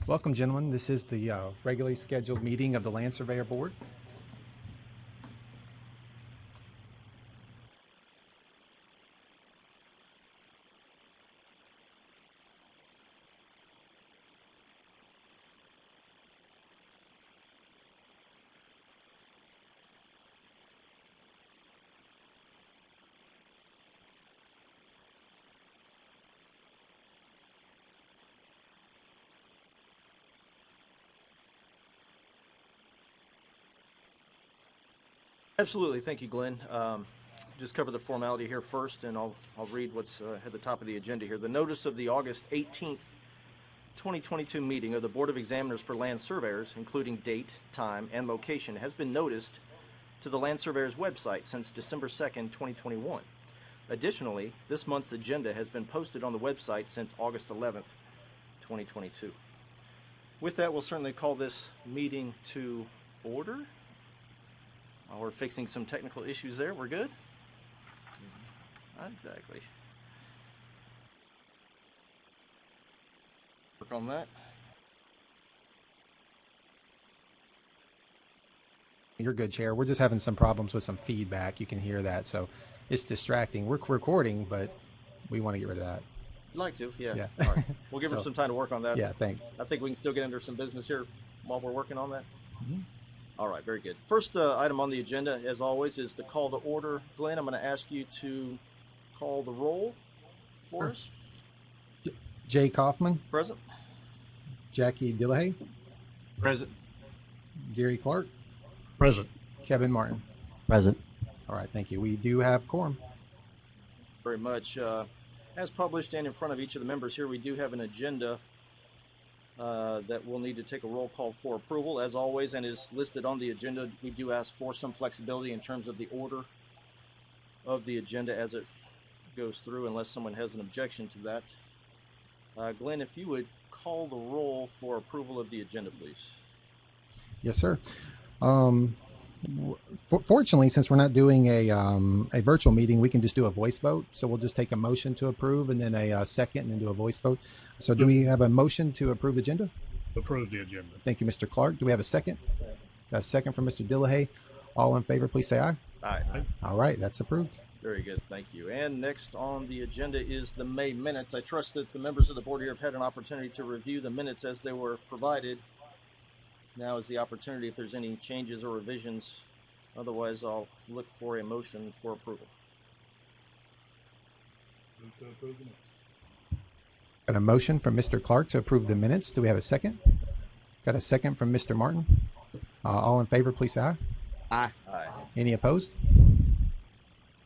Welcome, gentlemen. This is the regularly scheduled meeting of the Land Surveyor Board. Absolutely. Thank you, Glenn. Just cover the formality here first, and I'll read what's at the top of the agenda here. The notice of the August 18th, 2022 meeting of the Board of Examiners for Land Surveyors, including date, time, and location, has been noticed to the Land Surveyors website since December 2nd, 2021. Additionally, this month's agenda has been posted on the website since August 11th, 2022. With that, we'll certainly call this meeting to order. We're fixing some technical issues there. We're good? Not exactly. Work on that. You're good, Chair. We're just having some problems with some feedback. You can hear that, so it's distracting. We're recording, but we want to get rid of that. I'd like to, yeah. Yeah. All right. We'll give her some time to work on that. Yeah, thanks. I think we can still get under some business here while we're working on that. Mm-hmm. All right, very good. First item on the agenda, as always, is the call to order. Glenn, I'm going to ask you to call the roll for us. Jay Kaufman. Present. Jackie Dillahay. Present. Gary Clark. Present. Kevin Martin. Present. All right, thank you. We do have quorum. Very much. As published and in front of each of the members here, we do have an agenda that we'll need to take a roll call for approval. As always, and is listed on the agenda, we do ask for some flexibility in terms of the order of the agenda as it goes through, unless someone has an objection to that. Glenn, if you would call the roll for approval of the agenda, please. Yes, sir. Fortunately, since we're not doing a virtual meeting, we can just do a voice vote. So we'll just take a motion to approve and then a second and then do a voice vote. So do we have a motion to approve the agenda? Approve the agenda. Thank you, Mr. Clark. Do we have a second? Got a second from Mr. Dillahay. All in favor, please say aye. Aye. All right, that's approved. Very good, thank you. And next on the agenda is the May minutes. I trust that the members of the board here have had an opportunity to review the minutes as they were provided. Now is the opportunity if there's any changes or revisions. Otherwise, I'll look for a motion for approval. Got a motion from Mr. Clark to approve the minutes. Do we have a second? Got a second from Mr. Martin. All in favor, please say aye. Aye. Aye. Any opposed?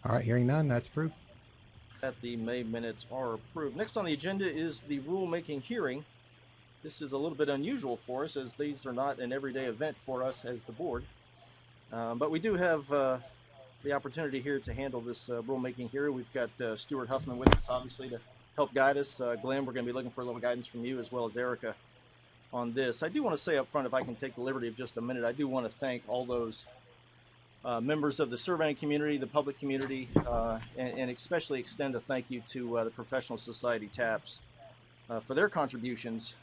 All right, hearing none, that's approved. That the May minutes are approved. Next on the agenda is the rulemaking hearing. This is a little bit unusual for us, as these are not an everyday event for us as the board. But we do have the opportunity here to handle this rulemaking hearing. We've got Stuart Huffman with us, obviously, to help guide us. Glenn, we're going to be looking for a little guidance from you, as well as Erica, on this. I do want to say up front, if I can take the liberty of just a minute, I do want to thank all those members of the surveying community, the public community, and especially extend a thank you to the Professional Society TAPS for their contributions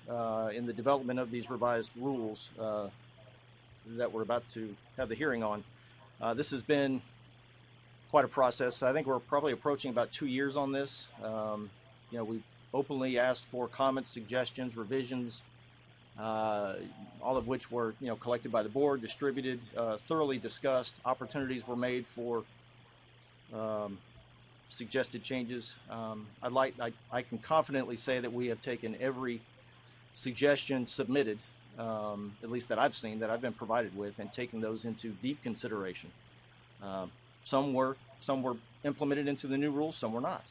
in the development of these revised rules that we're about to have the hearing on. This has been quite a process. I think we're probably approaching about 2 years on this. We've openly asked for comments, suggestions, revisions, all of which were collected by the board, distributed, thoroughly discussed. Opportunities were made for suggested changes. I can confidently say that we have taken every suggestion submitted, at least that I've seen, that I've been provided with, and taken those into deep consideration. Some were implemented into the new rules, some were not.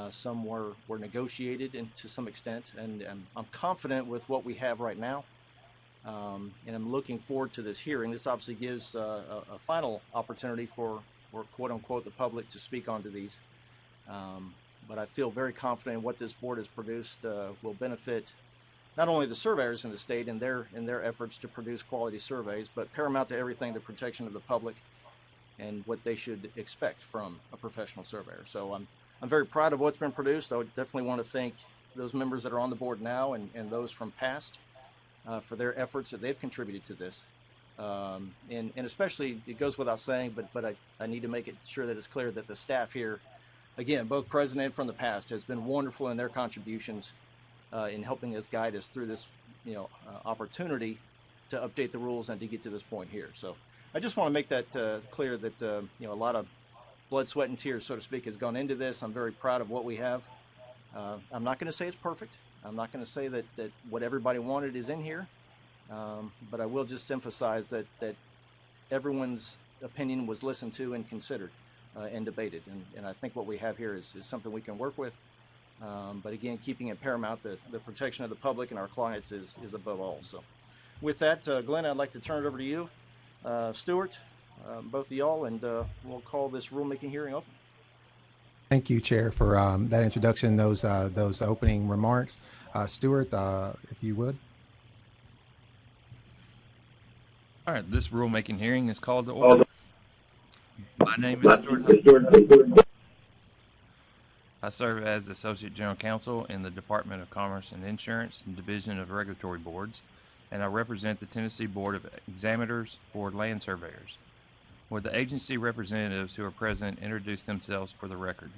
Some were negotiated to some extent, and I'm confident with what we have right now, and I'm looking forward to this hearing. This obviously gives a final opportunity for quote-unquote the public to speak onto these, but I feel very confident in what this board has produced will benefit not only the surveyors in the state in their efforts to produce quality surveys, but paramount to everything, the protection of the public and what they should expect from a professional surveyor. So I'm very proud of what's been produced. I would definitely want to thank those members that are on the board now and those from past. for their efforts that they've contributed to this. And especially, it goes without saying, but I need to make it sure that it's clear that the staff here, again, both present and from the past, has been wonderful in their contributions in helping us guide us through this, opportunity to update the rules and to get to this point here. So I just want to make that clear that, a lot of blood, sweat, and tears, so to speak, has gone into this. I'm very proud of what we have. I'm not going to say it's perfect. I'm not going to say that what everybody wanted is in here. But I will just emphasize that everyone's opinion was listened to and considered and debated. And I think what we have here is something we can work with. But again, keeping it paramount, the protection of the public and our clients is above all. So with that, Glenn, I'd like to turn it over to you. Stuart, both of y'all, and we'll call this rulemaking hearing open. Thank you, Chair, for that introduction, those opening remarks. Stuart, if you would. All right, this rulemaking hearing is called to order. My name is Stuart Hunt. I serve as Associate General Counsel in the Department of Commerce and Insurance and Division of Regulatory Boards, and I represent the Tennessee Board of Examiners for Land Surveyors. Would the agency representatives who are present introduce themselves for the record?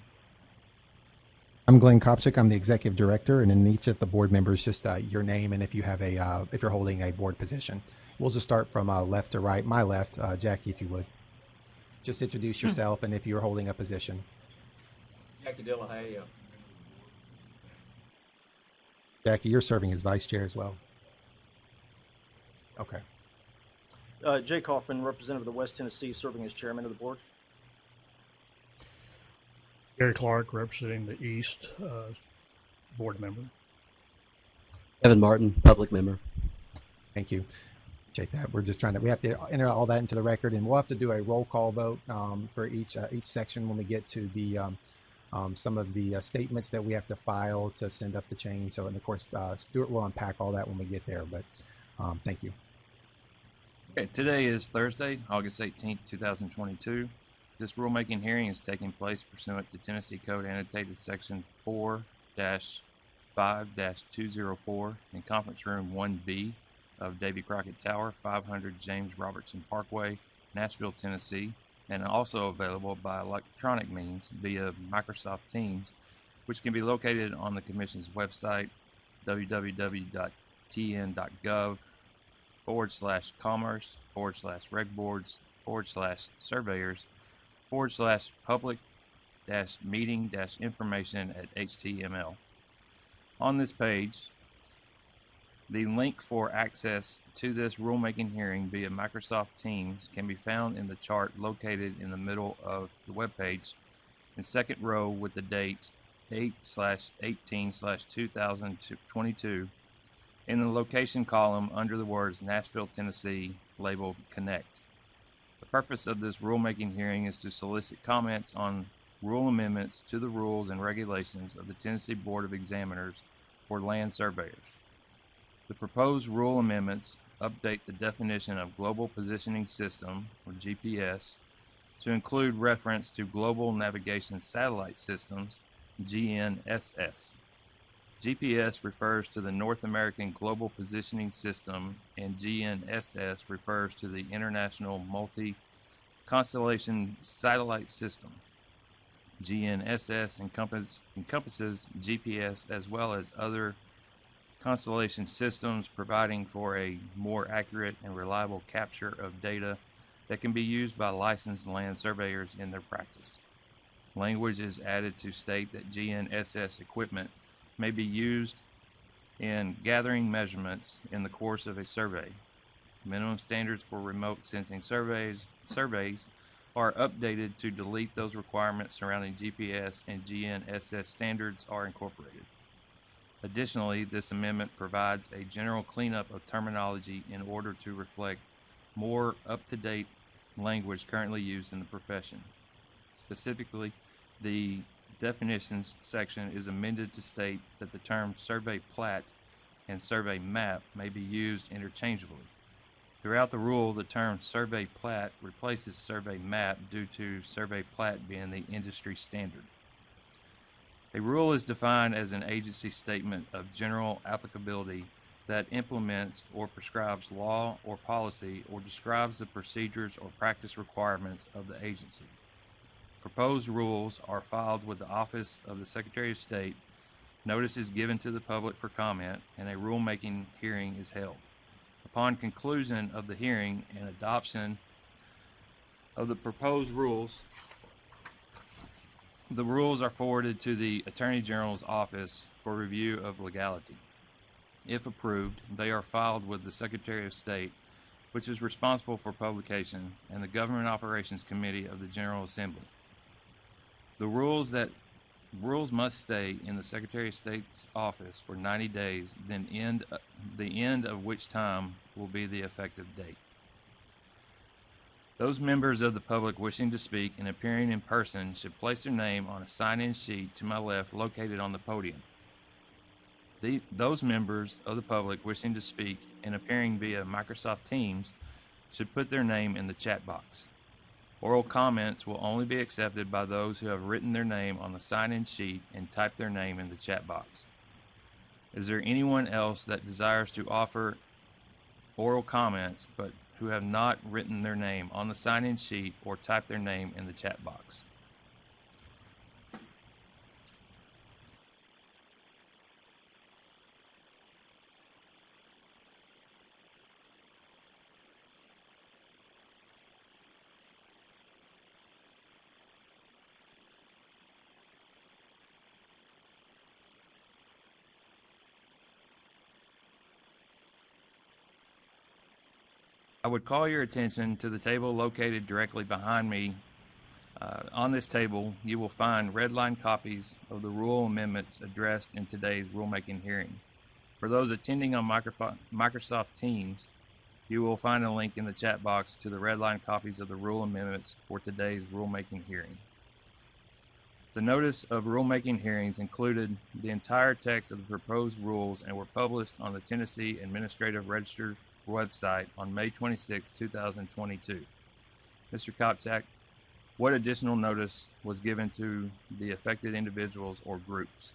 I'm Glenn Kopchik. I'm the Executive Director, and in each of the board members, just your name and if you have if you're holding a board position. We'll just start from left to right. My left, Jackie, if you would. Just introduce yourself and if you're holding a position. Jackie Dillahay. Jackie, you're serving as Vice Chair as well. Okay. Jay Kaufman, representative of the West Tennessee, serving as chairman of the board. Gary Clark, representing the East, board member. Evan Martin, public member. Thank you. Appreciate that. We're just we have to enter all that into the record, and we'll have to do a roll call vote for each section when we get to the some of the statements that we have to file to send up the chain. So, and of course, Stuart will unpack all that when we get there, but thank you. Okay, today is Thursday, August 18th, 2022. This rulemaking hearing is taking place pursuant to Tennessee Code Annotated Section 4-5-204 in Conference Room 1B of Davy Crockett Tower, 500 James Robertson Parkway, Nashville, Tennessee, and also available by electronic means via Microsoft Teams, which can be located on the Commission's website, www.tn.gov/commerce/regbboards/surveyors/public-meeting-information@html. On this page, the link for access to this rulemaking hearing via Microsoft Teams can be found in the chart located in the middle of the webpage in second row with the date 8/18/2022 in the location column under the words Nashville, Tennessee, labeled Connect. The purpose of this rulemaking hearing is to solicit comments on rule amendments to the rules and regulations of the Tennessee Board of Examiners for Land Surveyors. The proposed rule amendments update the definition of Global Positioning System, or GPS, to include reference to Global Navigation Satellite Systems, GNSS. GPS refers to the North American Global Positioning System, and GNSS refers to the International Multi-Constellation Satellite System. GNSS encompasses GPS as well as other constellation systems, providing for a more accurate and reliable capture of data that can be used by licensed land surveyors in their practice. Language is added to state that GNSS equipment may be used in gathering measurements in the course of a survey. Minimum standards for remote sensing surveys are updated to delete those requirements surrounding GPS, and GNSS standards are incorporated. Additionally, this amendment provides a general cleanup of terminology in order to reflect more up-to-date language currently used in the profession. Specifically, the definitions section is amended to state that the terms survey plat and survey map may be used interchangeably. Throughout the rule, the term survey plat replaces survey map due to survey plat being the industry standard. A rule is defined as an agency statement of general applicability that implements or prescribes law or policy or describes the procedures or practice requirements of the agency. Proposed rules are filed with the Office of the Secretary of State. Notice is given to the public for comment, and a rulemaking hearing is held. Upon conclusion of the hearing and adoption of the proposed rules, the rules are forwarded to the Attorney General's office for review of legality. If approved, they are filed with the Secretary of State, which is responsible for publication, and the Government Operations Committee of the General Assembly. The rules must stay in the Secretary of State's office for 90 days, then the end of which time will be the effective date. Those members of the public wishing to speak and appearing in person should place their name on a sign-in sheet to my left located on the podium. Those members of the public wishing to speak and appearing via Microsoft Teams should put their name in the chat box. Oral comments will only be accepted by those who have written their name on the sign-in sheet and typed their name in the chat box. Is there anyone else that desires to offer oral comments but who have not written their name on the sign-in sheet or typed their name in the chat box? I would call your attention to the table located directly behind me. On this table, you will find redline copies of the rule amendments addressed in today's rulemaking hearing. For those attending on Microsoft Teams, you will find a link in the chat box to the redline copies of the rule amendments for today's rulemaking hearing. The notice of rulemaking hearings included the entire text of the proposed rules and were published on the Tennessee Administrative Register website on May 26, 2022. Mr. Kopchak, what additional notice was given to the affected individuals or groups?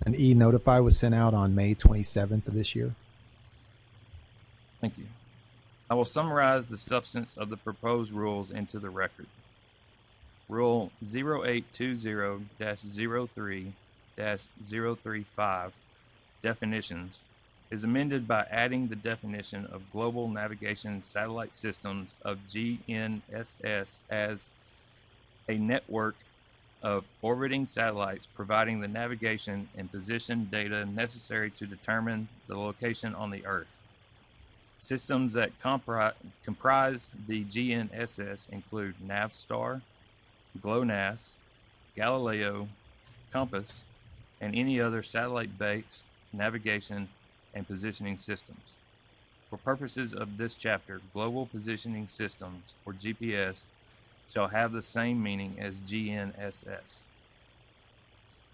An e-notify was sent out on May 27th of this year. Thank you. I will summarize the substance of the proposed rules into the record. Rule 0820-03-035, definitions, is amended by adding the definition of Global Navigation Satellite Systems of GNSS as a network of orbiting satellites providing the navigation and position data necessary to determine the location on the Earth. Systems that comprise the GNSS include Navstar, GLONASS, Galileo, Compass, and any other satellite-based navigation and positioning systems. For purposes of this chapter, Global Positioning Systems, or GPS, shall have the same meaning as GNSS.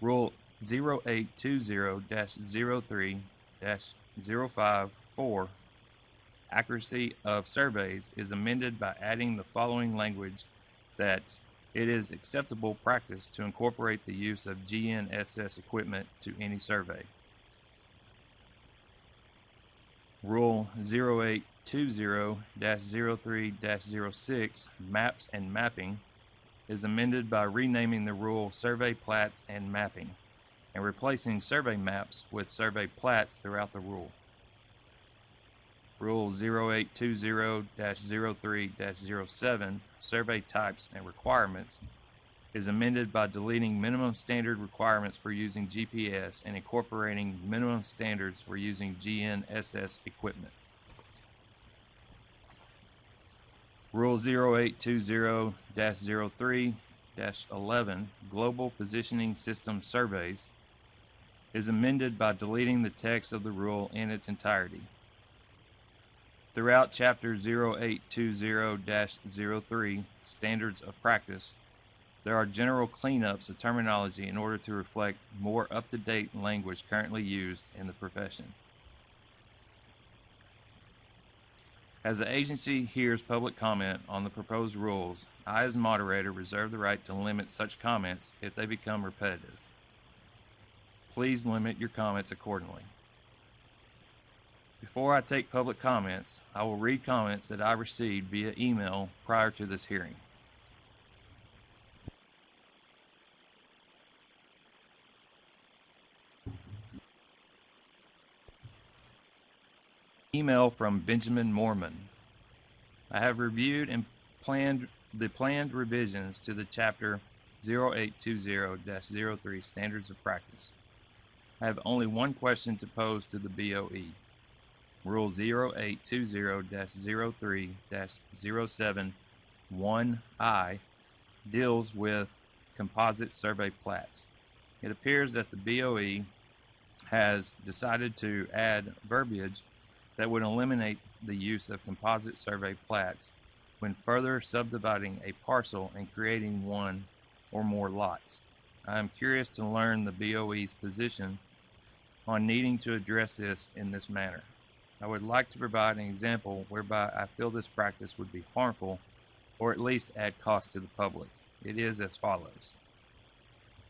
Rule 0820-03-054, accuracy of surveys, is amended by adding the following language: that it is acceptable practice to incorporate the use of GNSS equipment to any survey. Rule 0820-03-06, maps and mapping, is amended by renaming the rule Survey Plats and Mapping and replacing survey maps with survey plats throughout the rule. Rule 0820-03-07, survey types and requirements, is amended by deleting minimum standard requirements for using GPS and incorporating minimum standards for using GNSS equipment. Rule 0820-03-11, Global Positioning System Surveys, is amended by deleting the text of the rule in its entirety. Throughout Chapter 0820-03, Standards of Practice, there are general cleanups of terminology in order to reflect more up-to-date language currently used in the profession. As the agency hears public comment on the proposed rules, I, as moderator, reserve the right to limit such comments if they become repetitive. Please limit your comments accordingly. Before I take public comments, I will read comments that I received via email prior to this hearing. Email from Benjamin Moorman. I have reviewed and planned revisions to the Chapter 0820-03 Standards of Practice. I have only one question to pose to the BOE. Rule 0820-03-071I deals with composite survey plats. It appears that the BOE has decided to add verbiage that would eliminate the use of composite survey plats when further subdividing a parcel and creating one or more lots. I am curious to learn the BOE's position on needing to address this in this manner. I would like to provide an example whereby I feel this practice would be harmful or at least add cost to the public. It is as follows.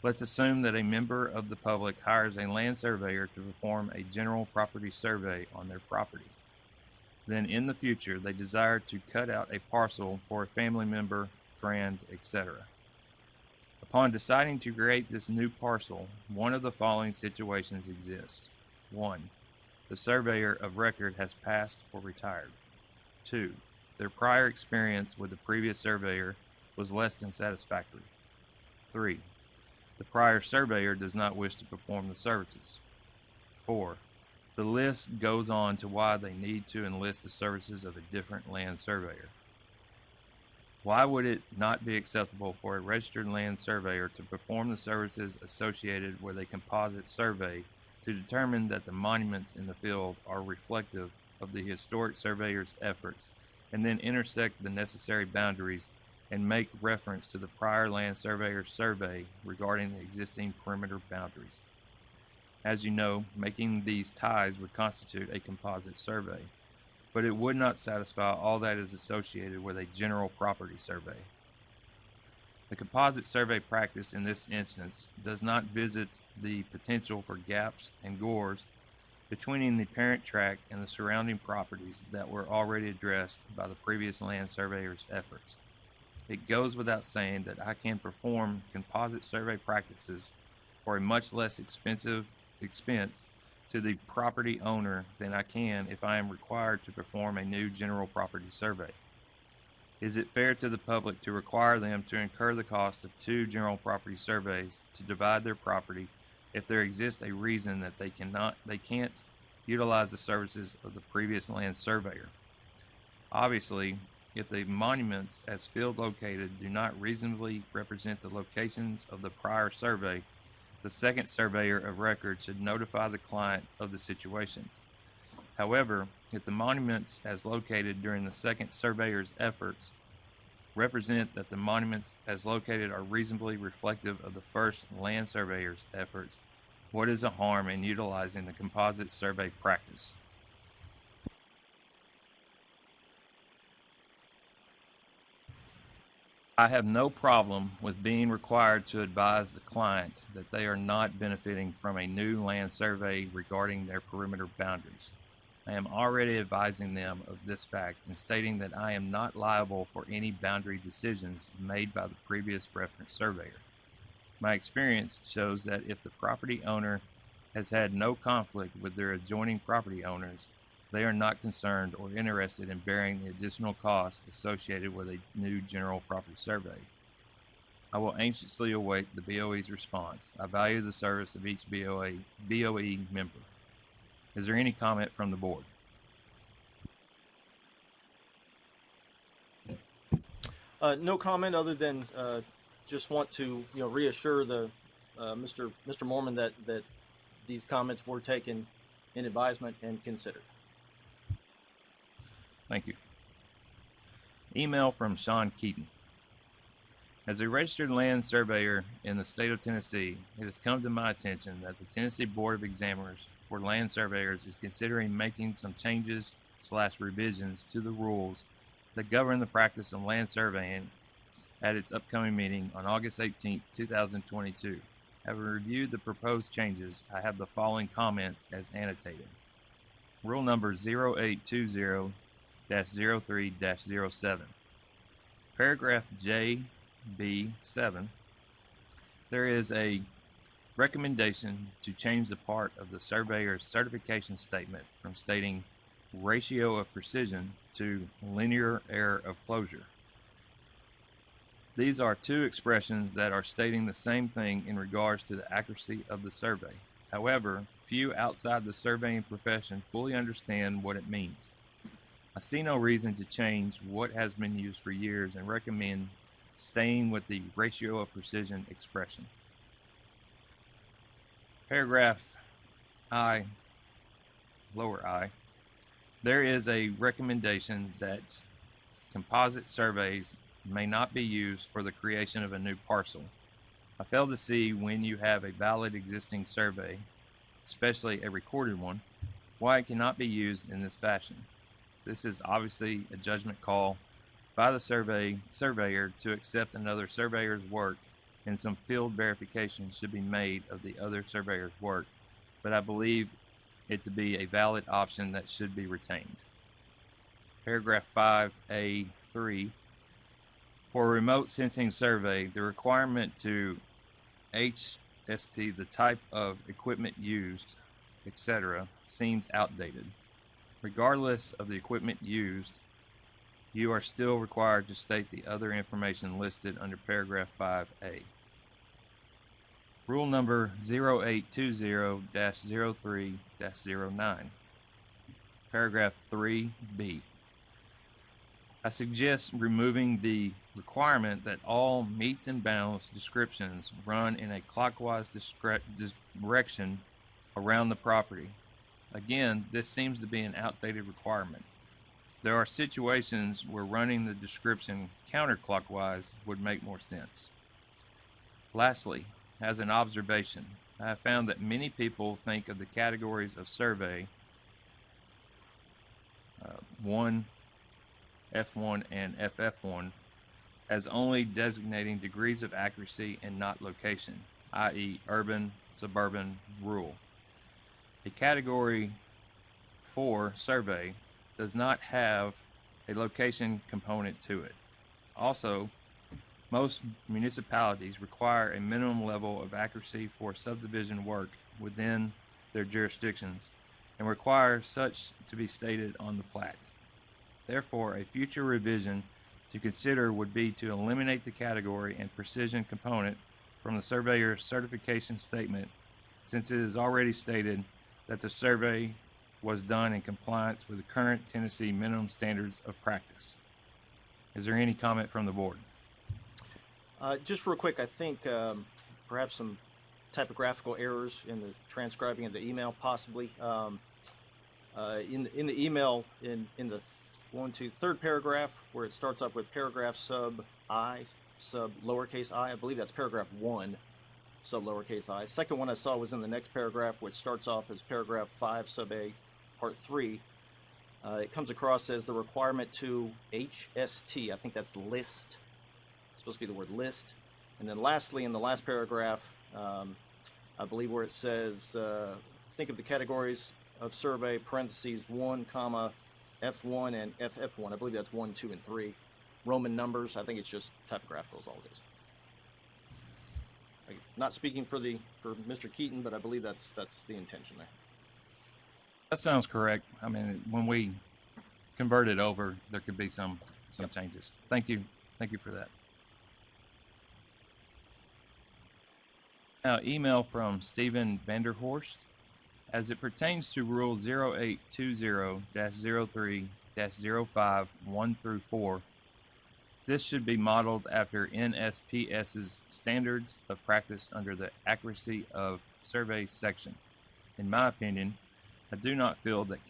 Let's assume that a member of the public hires a land surveyor to perform a general property survey on their property. Then in the future, they desire to cut out a parcel for a family member, friend, etc. Upon deciding to create this new parcel, one of the following situations exist. 1. The surveyor of record has passed or retired. 2. Their prior experience with the previous surveyor was less than satisfactory. 3. The prior surveyor does not wish to perform the services. 4. The list goes on to why they need to enlist the services of a different land surveyor. Why would it not be acceptable for a registered land surveyor to perform the services associated with a composite survey to determine that the monuments in the field are reflective of the historic surveyor's efforts and then intersect the necessary boundaries and make reference to the prior land surveyor's survey regarding the existing perimeter boundaries? As you know, making these ties would constitute a composite survey, but it would not satisfy all that is associated with a general property survey. The composite survey practice in this instance does not visit the potential for gaps and gores between the parent tract and the surrounding properties that were already addressed by the previous land surveyor's efforts. It goes without saying that I can perform composite survey practices for a much less expense to the property owner than I can if I am required to perform a new general property survey. Is it fair to the public to require them to incur the cost of 2 general property surveys to divide their property if there exists a reason that they can't utilize the services of the previous land surveyor? Obviously, if the monuments as field located do not reasonably represent the locations of the prior survey, the second surveyor of record should notify the client of the situation. However, if the monuments as located during the second surveyor's efforts represent that the monuments as located are reasonably reflective of the first land surveyor's efforts, what is the harm in utilizing the composite survey practice? I have no problem with being required to advise the client that they are not benefiting from a new land survey regarding their perimeter boundaries. I am already advising them of this fact and stating that I am not liable for any boundary decisions made by the previous reference surveyor. My experience shows that if the property owner has had no conflict with their adjoining property owners, they are not concerned or interested in bearing the additional costs associated with a new general property survey. I will anxiously await the BOE's response. I value the service of each BOE member. Is there any comment from the board? No comment other than just want to reassure the Mr. Moorman that these comments were taken in advisement and considered. Thank you. Email from Sean Keaton. As a registered land surveyor in the state of Tennessee, it has come to my attention that the Tennessee Board of Examiners for Land Surveyors is considering making some changes/revisions to the rules that govern the practice of land surveying at its upcoming meeting on August 18, 2022. Having reviewed the proposed changes, I have the following comments as annotated. Rule number 0820-03-07. Paragraph JB7. There is a recommendation to change the part of the surveyor's certification statement from stating ratio of precision to linear error of closure. These are two expressions that are stating the same thing in regards to the accuracy of the survey. However, few outside the surveying profession fully understand what it means. I see no reason to change what has been used for years and recommend staying with the ratio of precision expression. Paragraph I, lower I, there is a recommendation that composite surveys may not be used for the creation of a new parcel. I fail to see when you have a valid existing survey, especially a recorded one, why it cannot be used in this fashion. This is obviously a judgment call by the surveyor to accept another surveyor's work, and some field verification should be made of the other surveyor's work, but I believe it to be a valid option that should be retained. Paragraph 5A3. For a remote sensing survey, the requirement to HST, the type of equipment used, etc., seems outdated. Regardless of the equipment used, you are still required to state the other information listed under paragraph 5A. Rule number 0820-03-09. Paragraph 3B. I suggest removing the requirement that all meets and bounds descriptions run in a clockwise direction around the property. Again, this seems to be an outdated requirement. There are situations where running the description counterclockwise would make more sense. Lastly, as an observation, I have found that many people think of the categories of survey 1, F1, and FF1 as only designating degrees of accuracy and not location, i.e. urban, suburban, rural. A category 4 survey does not have a location component to it. Also, most municipalities require a minimum level of accuracy for subdivision work within their jurisdictions and require such to be stated on the plat. Therefore, a future revision to consider would be to eliminate the category and precision component from the surveyor's certification statement, since it is already stated that the survey was done in compliance with the current Tennessee minimum standards of practice. Is there any comment from the board? Just real quick, I think perhaps some typographical errors in the transcribing of the email, possibly. In the email, in the third paragraph, where it starts off with paragraph sub I, sub lowercase I believe that's paragraph 1, sub lowercase I. Second one I saw was in the next paragraph, which starts off as paragraph 5 sub A, part 3. It comes across as the requirement to HST. I think that's the list. It's supposed to be the word list. And then lastly, in the last paragraph, I believe where it says, think of the categories of survey, parentheses, 1, comma, F1 and FF1. I believe that's 1, 2, and 3. Roman numbers. I think it's just typographical is all it is. Not speaking for Mr. Keaton, but I believe that's the intention there. That sounds correct. I mean, when we convert it over, there could be some changes. Thank you for that. Now, email from Stephen Vanderhorst. As it pertains to Rule 0820-03-05, 1 through 4, this should be modeled after NSPS's standards of practice under the accuracy of survey section. In my opinion, I do not feel that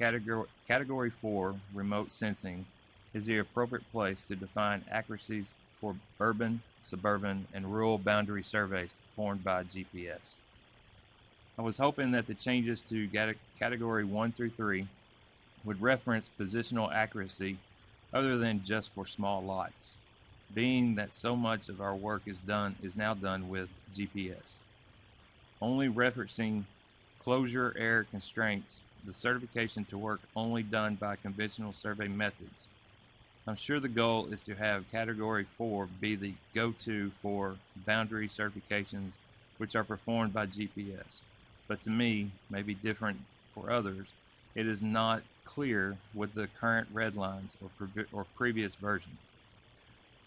Category 4 remote sensing is the appropriate place to define accuracies for urban, suburban, and rural boundary surveys performed by GPS. I was hoping that the changes to Category 1 through 3 would reference positional accuracy other than just for small lots, being that so much of our work is now done with GPS. Only referencing closure error constraints the certification to work only done by conventional survey methods. I'm sure the goal is to have Category 4 be the go-to for boundary certifications which are performed by GPS, but to me, may be different for others, it is not clear with the current red lines or previous version.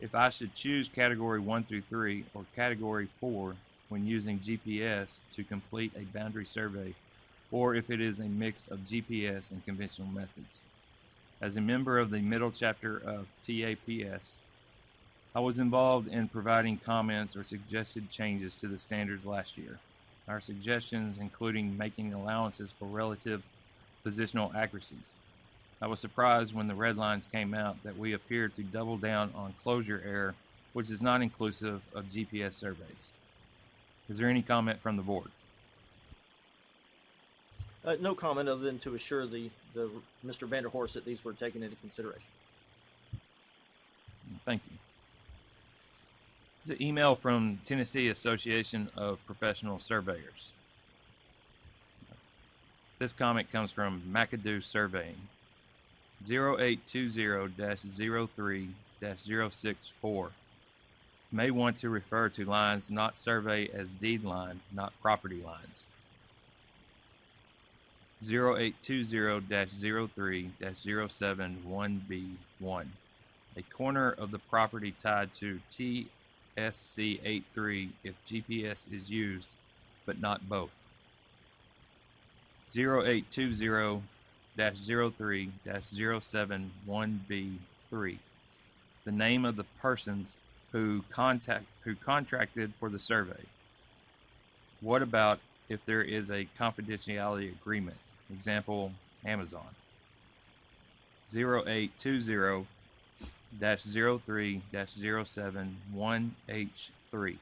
If I should choose Category 1 through 3 or Category 4 when using GPS to complete a boundary survey, or if it is a mix of GPS and conventional methods. As a member of the middle chapter of TAPS, I was involved in providing comments or suggested changes to the standards last year. Our suggestions including making allowances for relative positional accuracies. I was surprised when the red lines came out that we appeared to double down on closure error, which is not inclusive of GPS surveys. Is there any comment from the board? No comment other than to assure the Mr. Vanderhorst that these were taken into consideration. Thank you. It's an email from Tennessee Association of Professional Surveyors. This comment comes from McAdoo Surveying. 0820-03-064 may want to refer to lines not survey as deed line, not property lines. 0820-03-071B1. A corner of the property tied to TSC83 if GPS is used, but not both. 0820-03-071B3. The name of the persons who contracted for the survey. What about if there is a confidentiality agreement? Example, Amazon. 0820-03-071H3.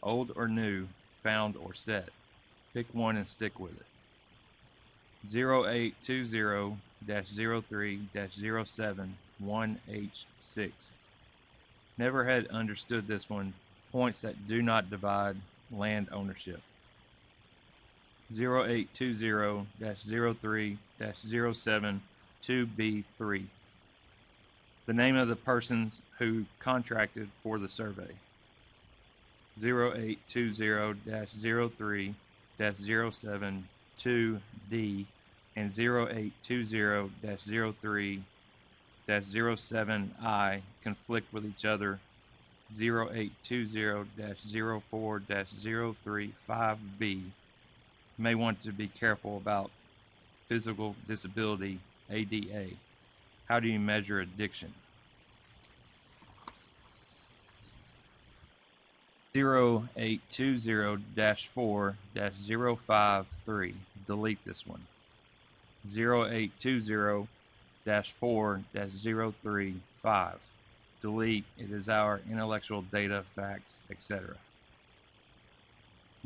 Old or new, found or set. Pick one and stick with it. 0820-03-071H6. Never had understood this one. Points that do not divide land ownership. 0820-03-072B3. The name of the persons who contracted for the survey. 0820-03-072D and 0820-03-07I conflict with each other. 0820-04-035B. May want to be careful about physical disability, ADA. How do you measure addiction? 0820-4-053. Delete this one. 0820-4-035. Delete. It is our intellectual data, facts, etc.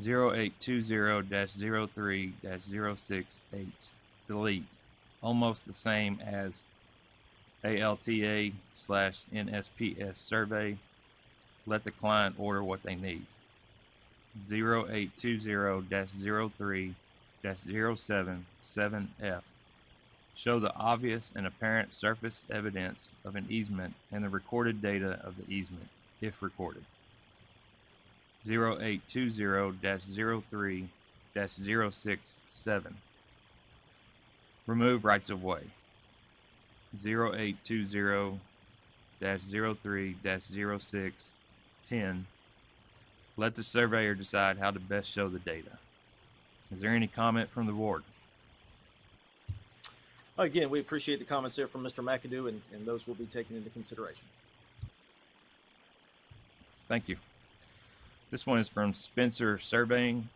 0820-03-068. Delete. Almost the same as ALTA/NSPS survey. Let the client order what they need. 0820-03-077F. Show the obvious and apparent surface evidence of an easement and the recorded data of the easement, if recorded. 0820-03-067. Remove rights of way. 0820-03-0610. Let the surveyor decide how to best show the data. Is there any comment from the board? Again, we appreciate the comments there from Mr. McAdoo, and those will be taken into consideration. Thank you. This one is from Spencer Surveying,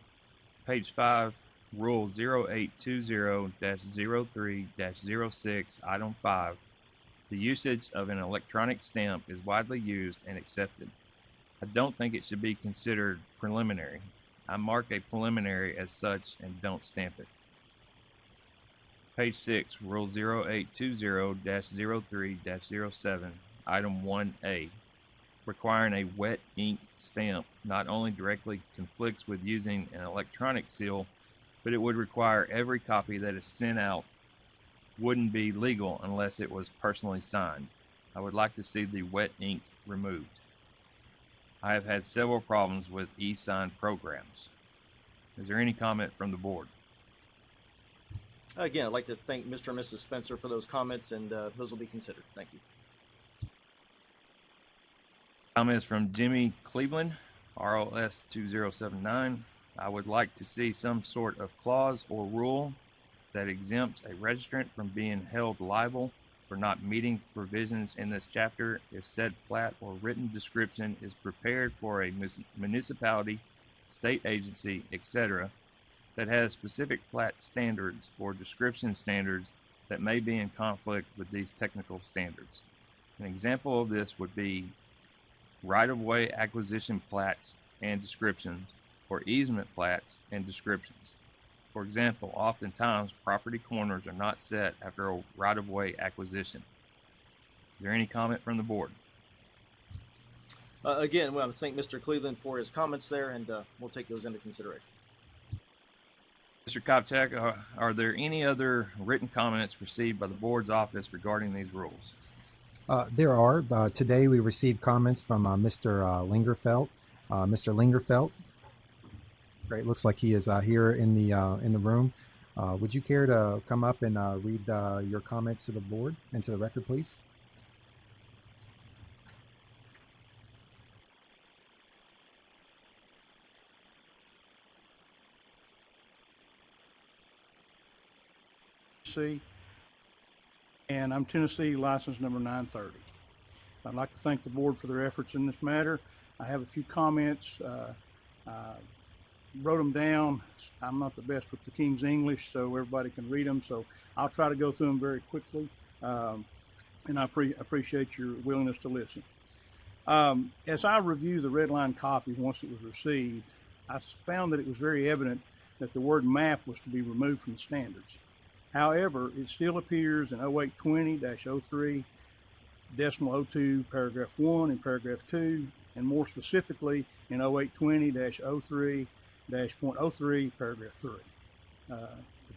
page 5, Rule 0820-03-06, Item 5. The usage of an electronic stamp is widely used and accepted. I don't think it should be considered preliminary. I mark a preliminary as such and don't stamp it. Page 6, Rule 0820-03-07, Item 1A. Requiring a wet ink stamp not only directly conflicts with using an electronic seal, but it would require every copy that is sent out wouldn't be legal unless it was personally signed. I would like to see the wet ink removed. I have had several problems with e-sign programs. Is there any comment from the board? Again, I'd like to thank Mr. and Mrs. Spencer for those comments, and those will be considered. Thank you. Comments from Jimmy Cleveland, ROS 2079. I would like to see some sort of clause or rule that exempts a registrant from being held liable for not meeting the provisions in this chapter if said plat or written description is prepared for a municipality, state agency, etc., that has specific plat standards or description standards that may be in conflict with these technical standards. An example of this would be right-of-way acquisition plats and descriptions, or easement plats and descriptions. For example, oftentimes property corners are not set after a right-of-way acquisition. Is there any comment from the board? Again, we want to thank Mr. Cleveland for his comments there, and we'll take those into consideration. Mr. Kopchak, are there any other written comments received by the board's office regarding these rules? There are. Today we received comments from Mr. Lingerfeldt. Mr. Lingerfeldt, great. Looks like he is here in the room. Would you care to come up and read your comments to the board and to the record, please? And I'm Tennessee license number 930. I'd like to thank the board for their efforts in this matter. I have a few comments. Wrote them down. I'm not the best with the King's English, so everybody can read them. So I'll try to go through them very quickly. And I appreciate your willingness to listen. As I review the red line copy once it was received, I found that it was very evident that the word map was to be removed from the standards. However, it still appears in 0820-03-02, paragraph 1 and paragraph 2, and more specifically in 0820-03-.03, paragraph 3.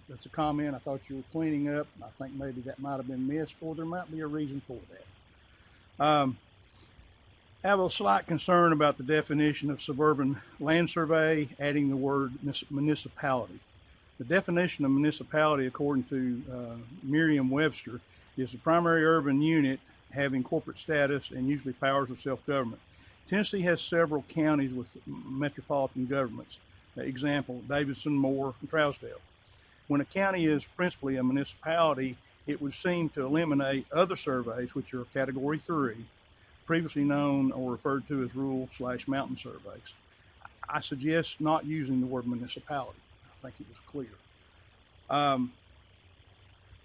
That's a comment I thought you were cleaning up. I think maybe that might have been missed, or there might be a reason for that. I have a slight concern about the definition of suburban land survey, adding the word municipality. The definition of municipality, according to Merriam-Webster, is the primary urban unit having corporate status and usually powers of self-government. Tennessee has several counties with metropolitan governments. Example, Davidson, Moore, and Trousdale. When a county is principally a municipality, it would seem to eliminate other surveys, which are Category 3, previously known or referred to as rural/mountain surveys. I suggest not using the word municipality. I think it was clear.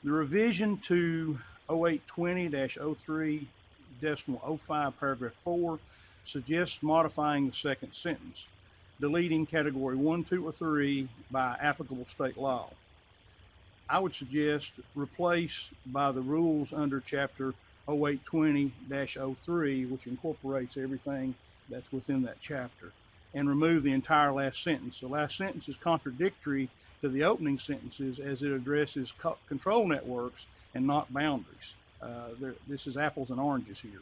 The revision to 0820-03.05 paragraph 4 suggests modifying the second sentence, deleting category 1, 2, or 3 by applicable state law. I would suggest replace by the rules under chapter 0820-03, which incorporates everything that's within that chapter, and remove the entire last sentence. The last sentence is contradictory to the opening sentences as it addresses control networks and not boundaries. This is apples and oranges here.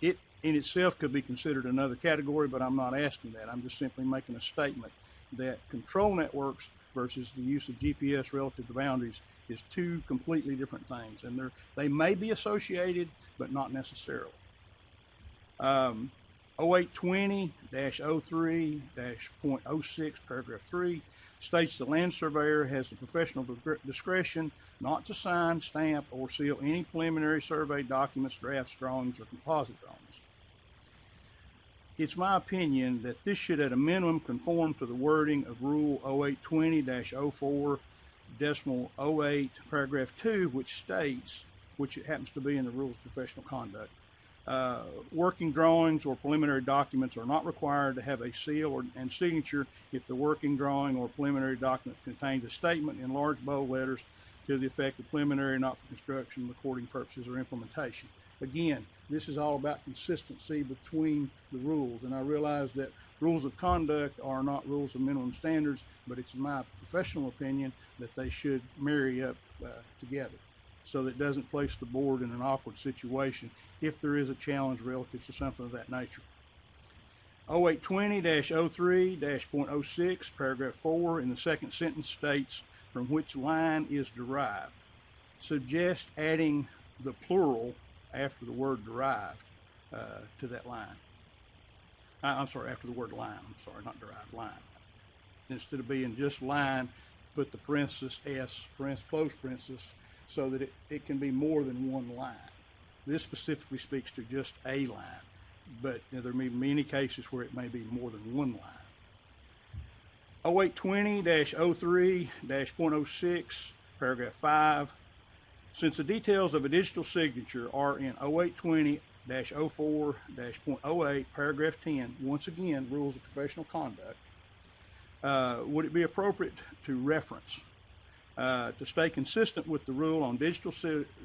It in itself could be considered another category, but I'm not asking that. I'm just simply making a statement that control networks versus the use of GPS relative to boundaries is two completely different things, and they may be associated, but not necessarily. 0820-03-.06 paragraph 3 states the land surveyor has the professional discretion not to sign, stamp, or seal any preliminary survey documents, drafts, drawings, or composite drawings. It's my opinion that this should at a minimum conform to the wording of Rule 0820-04.08 paragraph 2, which states, which it happens to be in the Rules of Professional Conduct, working drawings or preliminary documents are not required to have a seal and signature if the working drawing or preliminary document contains a statement in large bold letters to the effect of preliminary, not for construction, recording purposes, or implementation. Again, this is all about consistency between the rules, and I realize that rules of conduct are not rules of minimum standards, but it's my professional opinion that they should marry up together so that it doesn't place the board in an awkward situation if there is a challenge relative to something of that nature. 0820-03-.06, paragraph 4 in the second sentence states from which line is derived. Suggest adding the plural after the word derived to that line. I'm sorry, after the word line. I'm sorry, not derived, line. Instead of being just line, put the parenthesis S, close parenthesis, so that it can be more than one line. This specifically speaks to just a line, but there may be many cases where it may be more than one line. 0820-03-.06, paragraph 5. Since the details of a digital signature are in 0820-04-.08, paragraph 10, once again, rules of professional conduct, would it be appropriate to reference? To stay consistent with the rule on digital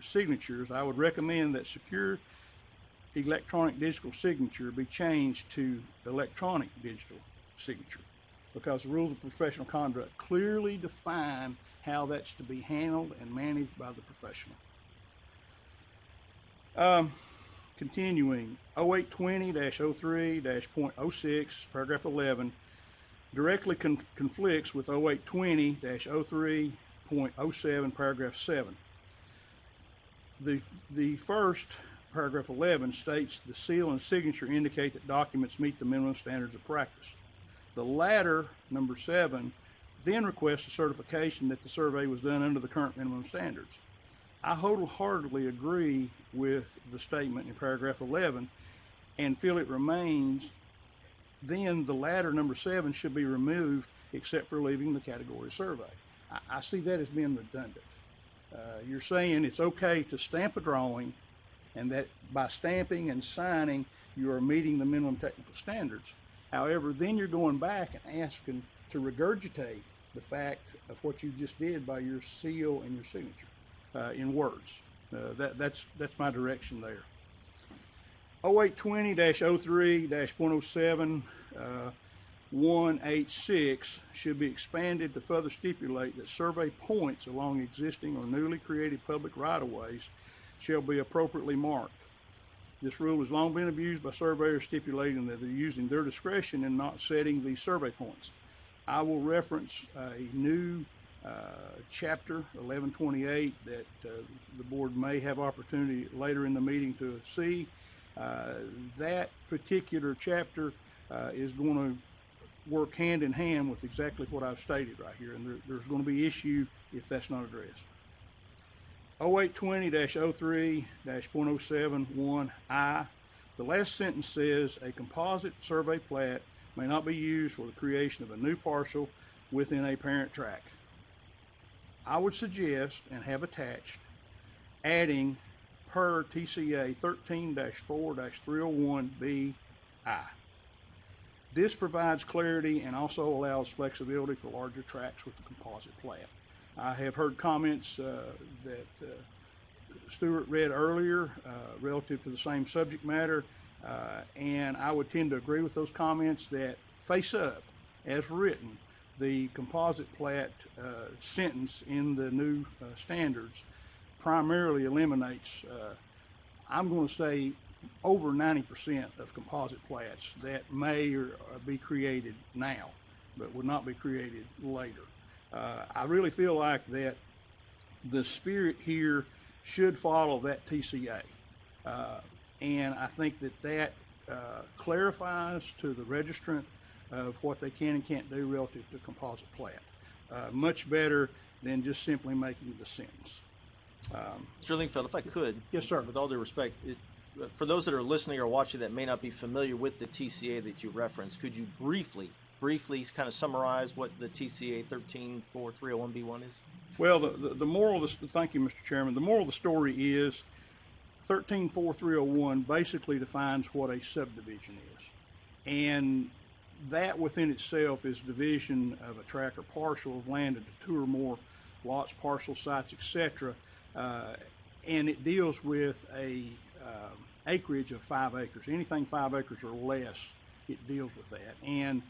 signatures, I would recommend that secure electronic digital signature be changed to electronic digital signature, because the rules of professional conduct clearly define how that's to be handled and managed by the professional. Continuing, 0820-03-.06, paragraph 11, directly conflicts with 0820-03.07, paragraph 7. The first, paragraph 11, states the seal and signature indicate that documents meet the minimum standards of practice. The latter, number 7, then requests a certification that the survey was done under the current minimum standards. I wholeheartedly agree with the statement in paragraph 11 and feel it remains. Then the latter, number 7, should be removed except for leaving the category survey. I see that as being redundant. You're saying it's okay to stamp a drawing, and that by stamping and signing you are meeting the minimum technical standards. However, then you're going back and asking to regurgitate the fact of what you just did by your seal and your signature in words. That's my direction there. 0820-03-.07 186 should be expanded to further stipulate that survey points along existing or newly created public right-of-ways shall be appropriately marked. This rule has long been abused by surveyors, stipulating that they're using their discretion in not setting these survey points. I will reference a new chapter 1128 that the board may have opportunity later in the meeting to see. That particular chapter is going to work hand in hand with exactly what I've stated right here, and there's going to be issue if that's not addressed. 0820-03-.071I, the last sentence says a composite survey plat may not be used for the creation of a new parcel within a parent tract. I would suggest and have attached adding per TCA 13-4-301BI. This provides clarity and also allows flexibility for larger tracts with the composite plat. I have heard comments that Stuart read earlier relative to the same subject matter, and I would tend to agree with those comments that face up, as written, the composite plat sentence in the new standards primarily eliminates, I'm going to say, over 90% of composite plats that may be created now, but would not be created later. I really feel like that the spirit here should follow that TCA. And I think that clarifies to the registrant of what they can and can't do relative to composite plat. Much better than just simply making the sentence. Mr. Lingerfeldt, if I could. Yes, sir. With all due respect, for those that are listening or watching that may not be familiar with the TCA that you referenced, could you briefly kind of summarize what the TCA 13-4-301B1 is? Well, the moral of the, thank you, Mr. Chairman. The moral of the story is 13-4-301 basically defines what a subdivision is. And that within itself is division of a tract or parcel of land into two or more lots, parcel sites, etc. And it deals with a acreage of 5 acres. Anything 5 acres or less, it deals with that. And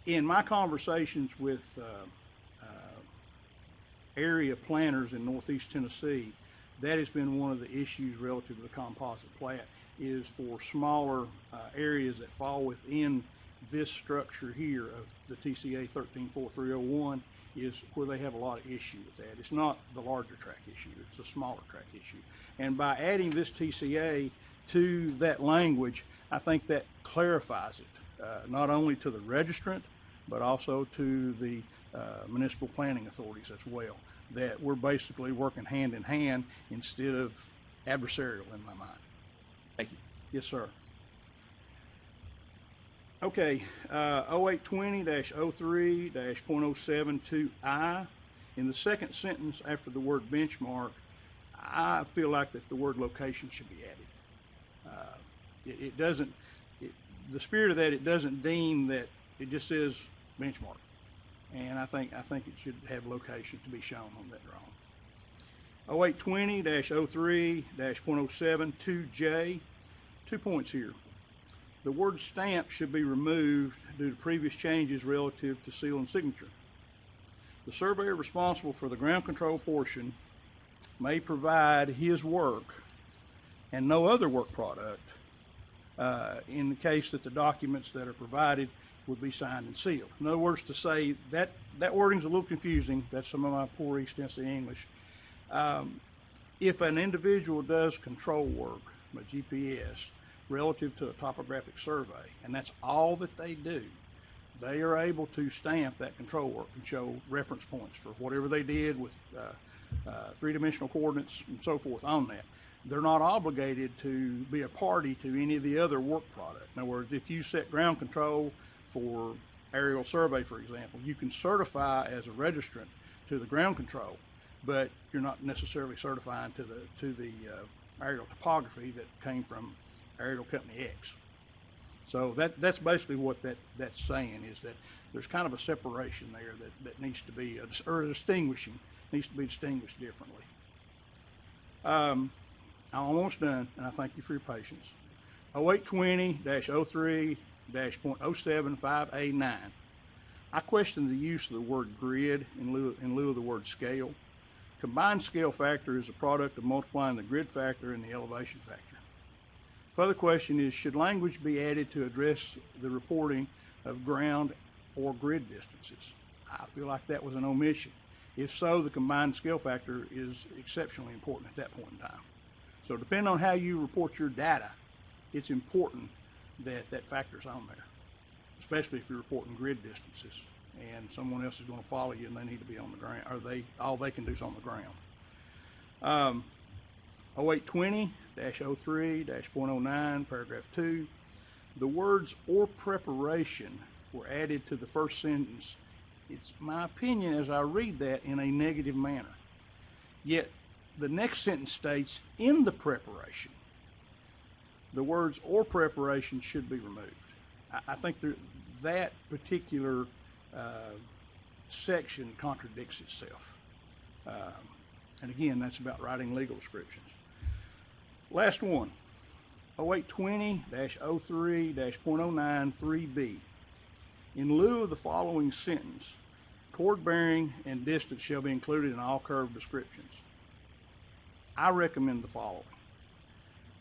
in my conversations with area planners in Northeast Tennessee, that has been one of the issues relative to the composite plat, is for smaller areas that fall within this structure here of the TCA 134301 is where they have a lot of issue with that. It's not the larger tract issue, it's a smaller tract issue. And by adding this TCA to that language, I think that clarifies it, not only to the registrant, but also to the municipal planning authorities as well, that we're basically working hand in hand instead of adversarial in my mind. Thank you. Yes, sir. Okay, 0820-03-.072I, in the second sentence after the word benchmark, I feel like that the word location should be added. The spirit of that, it doesn't deem that, it just says benchmark. And I think it should have location to be shown on that drawing. 0820-03-.072J, 2 points here. The word stamp should be removed due to previous changes relative to seal and signature. The surveyor responsible for the ground control portion may provide his work and no other work product in the case that the documents that are provided would be signed and sealed. In other words, to say that wording's a little confusing. That's some of my poor East Tennessee English. If an individual does control work by GPS relative to a topographic survey, and that's all that they do, they are able to stamp that control work and show reference points for whatever they did with three-dimensional coordinates and so forth on that. They're not obligated to be a party to any of the other work product. In other words, if you set ground control for aerial survey, for example, you can certify as a registrant to the ground control, but you're not necessarily certifying to the aerial topography that came from aerial company X. So that's basically what that's saying, is that there's kind of a separation there that needs to be, or distinguishing, needs to be distinguished differently. I'm almost done, and I thank you for your patience. 0820-03-.075A9. I question the use of the word grid in lieu of the word scale. Combined scale factor is a product of multiplying the grid factor and the elevation factor. Further question is, should language be added to address the reporting of ground or grid distances? I feel like that was an omission. If so, the combined scale factor is exceptionally important at that point in time. So depending on how you report your data, it's important that that factor's on there, especially if you're reporting grid distances and someone else is going to follow you and they need to be on the ground, or all they can do is on the ground. 0820-03-.09, paragraph 2, the words "or preparation" were added to the first sentence. It's my opinion as I read that in a negative manner. Yet the next sentence states, "in the preparation." The words "or preparation" should be removed. I think that particular section contradicts itself. And again, that's about writing legal descriptions. Last one, 0820-03-.093B. In lieu of the following sentence, chord bearing and distance shall be included in all curve descriptions. I recommend the following.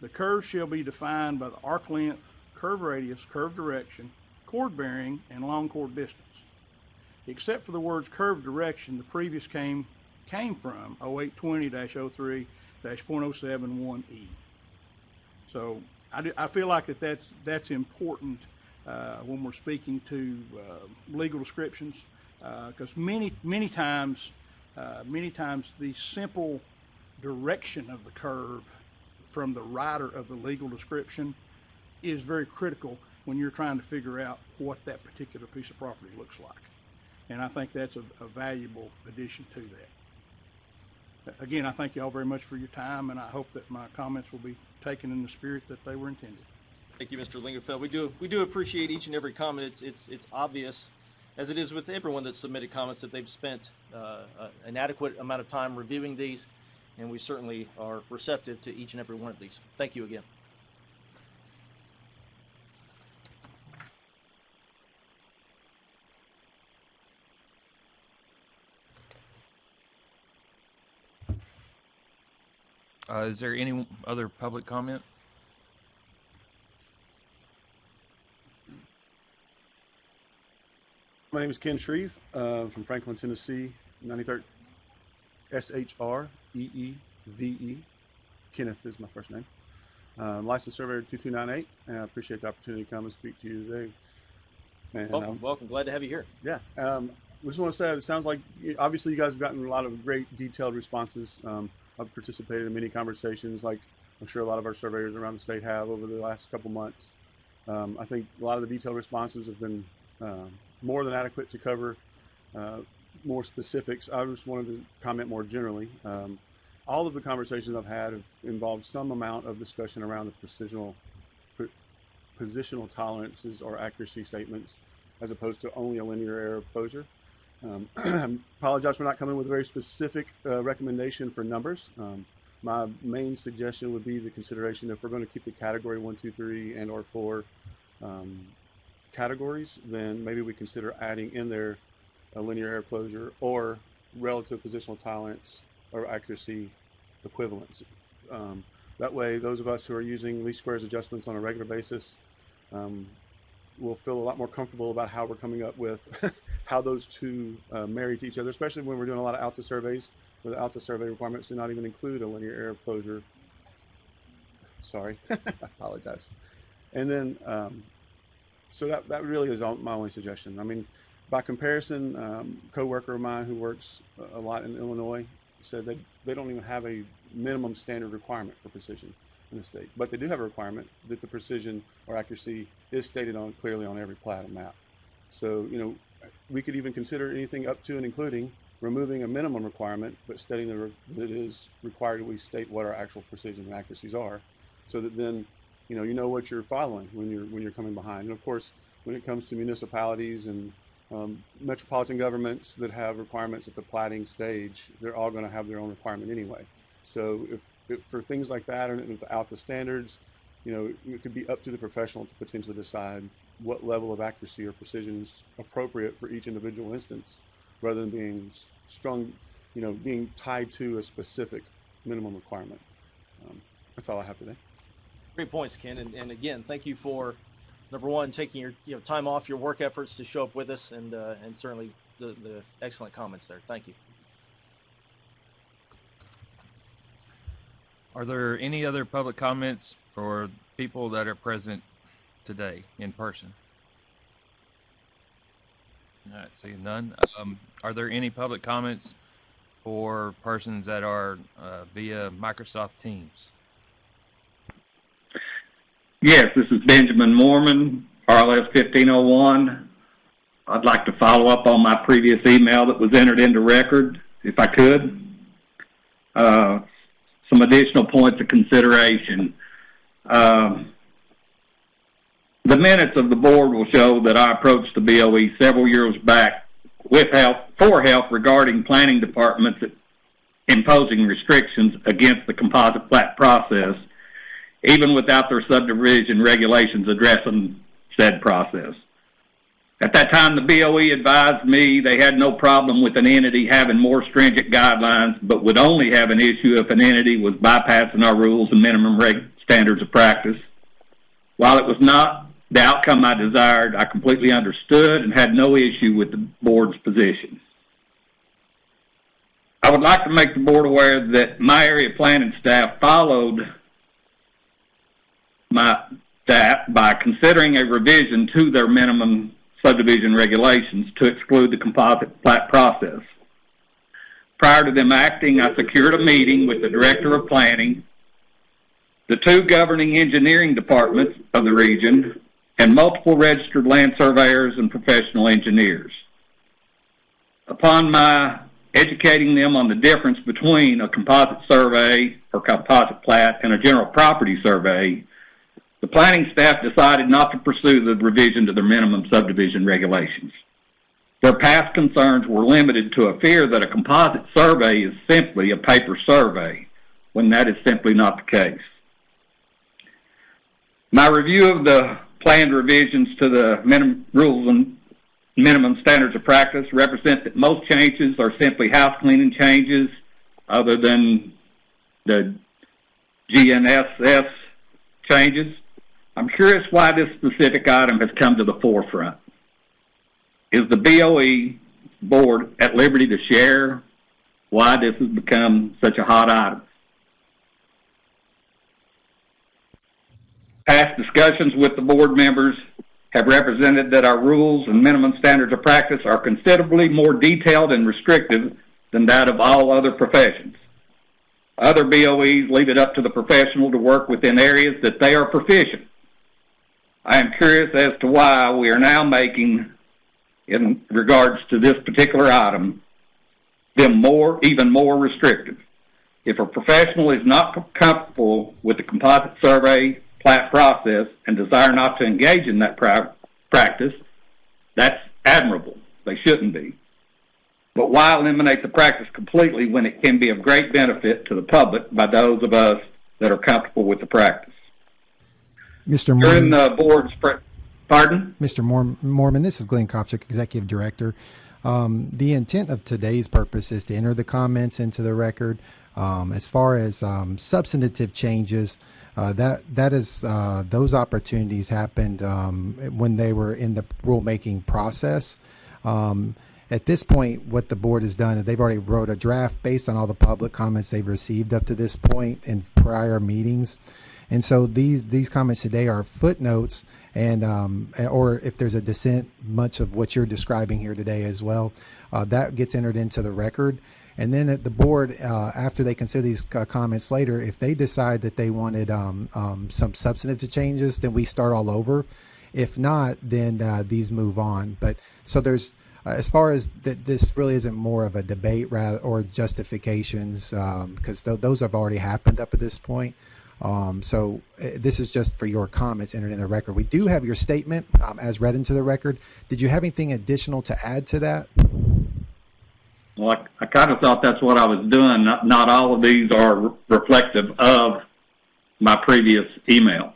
The curve shall be defined by the arc length, curve radius, curve direction, chord bearing, and long chord distance. Except for the words curve direction, the previous came from 0820-03-.071E. So I feel like that's important when we're speaking to legal descriptions, because many times the simple direction of the curve from the writer of the legal description is very critical when you're trying to figure out what that particular piece of property looks like. And I think that's a valuable addition to that. Again, I thank you all very much for your time, and I hope that my comments will be taken in the spirit that they were intended. Thank you, Mr. Lingerfeldt. We do appreciate each and every comment. It's obvious, as it is with everyone that submitted comments, that they've spent an adequate amount of time reviewing these and we certainly are receptive to each and every one of these. Thank you again. Is there any other public comment? My name is Ken Shreve from Franklin, Tennessee, 93rd SHREEVE. Kenneth is my first name. Licensed surveyor 2298, and I appreciate the opportunity to come and speak to you today. And, welcome. Glad to have you here. Yeah. We just want to say it sounds like obviously you guys have gotten a lot of great detailed responses. I've participated in many conversations, like I'm sure a lot of our surveyors around the state have over the last couple months. I think a lot of the detailed responses have been more than adequate to cover more specifics. I just wanted to comment more generally. All of the conversations I've had have involved some amount of discussion around the positional tolerances or accuracy statements, as opposed to only a linear error of closure. I apologize for not coming with a very specific recommendation for numbers. My main suggestion would be the consideration, if we're going to keep the category 1, 2, 3, and or 4 categories, then maybe we consider adding in there a linear error closure or relative positional tolerance or accuracy equivalency. That way, those of us who are using least squares adjustments on a regular basis will feel a lot more comfortable about how we're coming up with how those two marry to each other, especially when we're doing a lot of ALTA surveys, where the ALTA survey requirements do not even include a linear error closure. Sorry, I apologize. And then, so that really is my only suggestion. I mean, by comparison, a coworker of mine who works a lot in Illinois said that they don't even have a minimum standard requirement for precision in the state, but they do have a requirement that the precision or accuracy is stated clearly on every plat and map. So, we could even consider anything up to and including removing a minimum requirement, but stating that it is required that we state what our actual precision and accuracies are, so that then you know what you're following when you're coming behind. And of course, when it comes to municipalities and metropolitan governments that have requirements at the platting stage, they're all going to have their own requirement anyway. So if for things like that, and without the standards, it could be up to the professional to potentially decide what level of accuracy or precision is appropriate for each individual instance, rather than being strung, being tied to a specific minimum requirement. That's all I have today. Great points, Ken. And again, thank you for, number one, taking your time off your work efforts to show up with us, and certainly the excellent comments there. Thank you. Are there any other public comments for people that are present today in person? All right, seeing none. Are there any public comments for persons that are via Microsoft Teams? Yes, this is Benjamin Moorman, RLS 1501. I'd like to follow up on my previous email that was entered into record, if I could. Some additional points of consideration. The minutes of the board will show that I approached the BOE several years back for help regarding planning departments imposing restrictions against the composite plat process, even without their subdivision regulations addressing said process. At that time, the BOE advised me they had no problem with an entity having more stringent guidelines, but would only have an issue if an entity was bypassing our rules and minimum standards of practice. While it was not the outcome I desired, I completely understood and had no issue with the board's position. I would like to make the board aware that my area planning staff followed that by considering a revision to their minimum subdivision regulations to exclude the composite plat process. Prior to them acting, I secured a meeting with the Director of Planning, the 2 governing engineering departments of the region, and multiple registered land surveyors and professional engineers. Upon my educating them on the difference between a composite survey or composite plat and a general property survey, the planning staff decided not to pursue the revision to their minimum subdivision regulations. Their past concerns were limited to a fear that a composite survey is simply a paper survey, when that is simply not the case. My review of the planned revisions to the rules and minimum standards of practice represent that most changes are simply house cleaning changes other than the GNSS changes. I'm curious why this specific item has come to the forefront. Is the BOE board at liberty to share why this has become such a hot item? Past discussions with the board members have represented that our rules and minimum standards of practice are considerably more detailed and restrictive than that of all other professions. Other BOEs leave it up to the professional to work within areas that they are proficient. I am curious as to why we are now making, in regards to this particular item, them even more restrictive. If a professional is not comfortable with the composite survey plat process and desire not to engage in that practice, that's admirable. They shouldn't be. But why eliminate the practice completely when it can be of great benefit to the public by those of us that are comfortable with the practice? Mr. Moorman. During the board's pardon? Mr. Moorman, this is Glenn Kopchik, Executive Director. The intent of today's purpose is to enter the comments into the record. As far as substantive changes, those opportunities happened when they were in the rulemaking process. At this point, what the board has done is they've already wrote a draft based on all the public comments they've received up to this point in prior meetings. And so these comments today are footnotes, and or if there's a dissent, much of what you're describing here today as well, that gets entered into the record. And then at the board, after they consider these comments later, if they decide that they wanted some substantive changes, then we start all over. If not, then these move on. But so there's, as far as this really isn't more of a debate rather or justifications, because those have already happened up at this point. So this is just for your comments entered in the record. We do have your statement as read into the record. Did you have anything additional to add to that? Well, I kind of thought that's what I was doing. Not all of these are reflective of my previous email.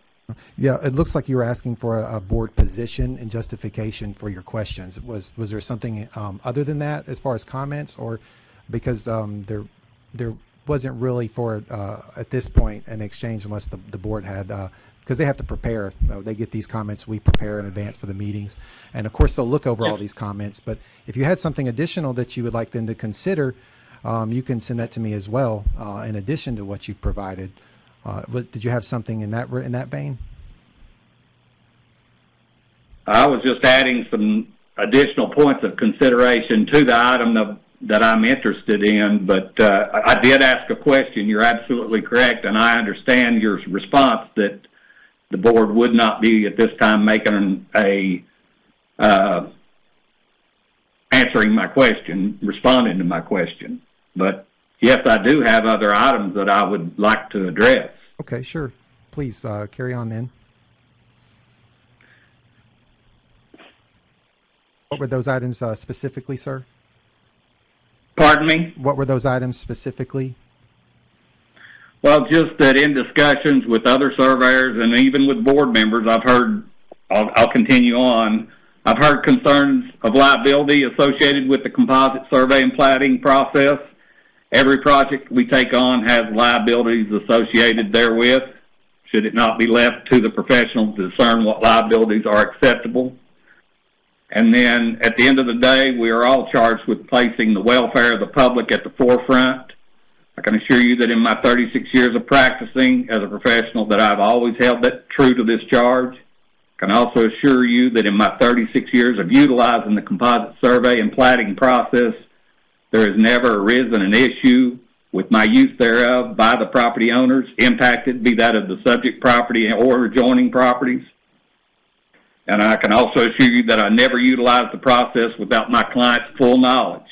Yeah, it looks like you were asking for a board position and justification for your questions. Was there something other than that as far as comments, or because there wasn't really for at this point an exchange unless the board had, because they have to prepare. They get these comments, we prepare in advance for the meetings, and of course they'll look over all these comments. But if you had something additional that you would like them to consider, you can send that to me as well. In addition to what you've provided, did you have something in that vein? I was just adding some additional points of consideration to the item that I'm interested in, but I did ask a question. You're absolutely correct, and I understand your response that the board would not be at this time making answering my question, responding to my question. But yes, I do have other items that I would like to address. Okay, sure. Please carry on then. What were those items specifically, sir? Pardon me? What were those items specifically? Well, just that in discussions with other surveyors and even with board members, I've heard, I'll continue on, I've heard concerns of liability associated with the composite survey and platting process. Every project we take on has liabilities associated therewith. Should it not be left to the professionals to discern what liabilities are acceptable? And then at the end of the day, we are all charged with placing the welfare of the public at the forefront. I can assure you that in my 36 years of practicing as a professional that I've always held that true to this charge. I can also assure you that in my 36 years of utilizing the composite survey and platting process, there has never arisen an issue with my use thereof by the property owners impacted, be that of the subject property or adjoining properties. And I can also assure you that I never utilize the process without my client's full knowledge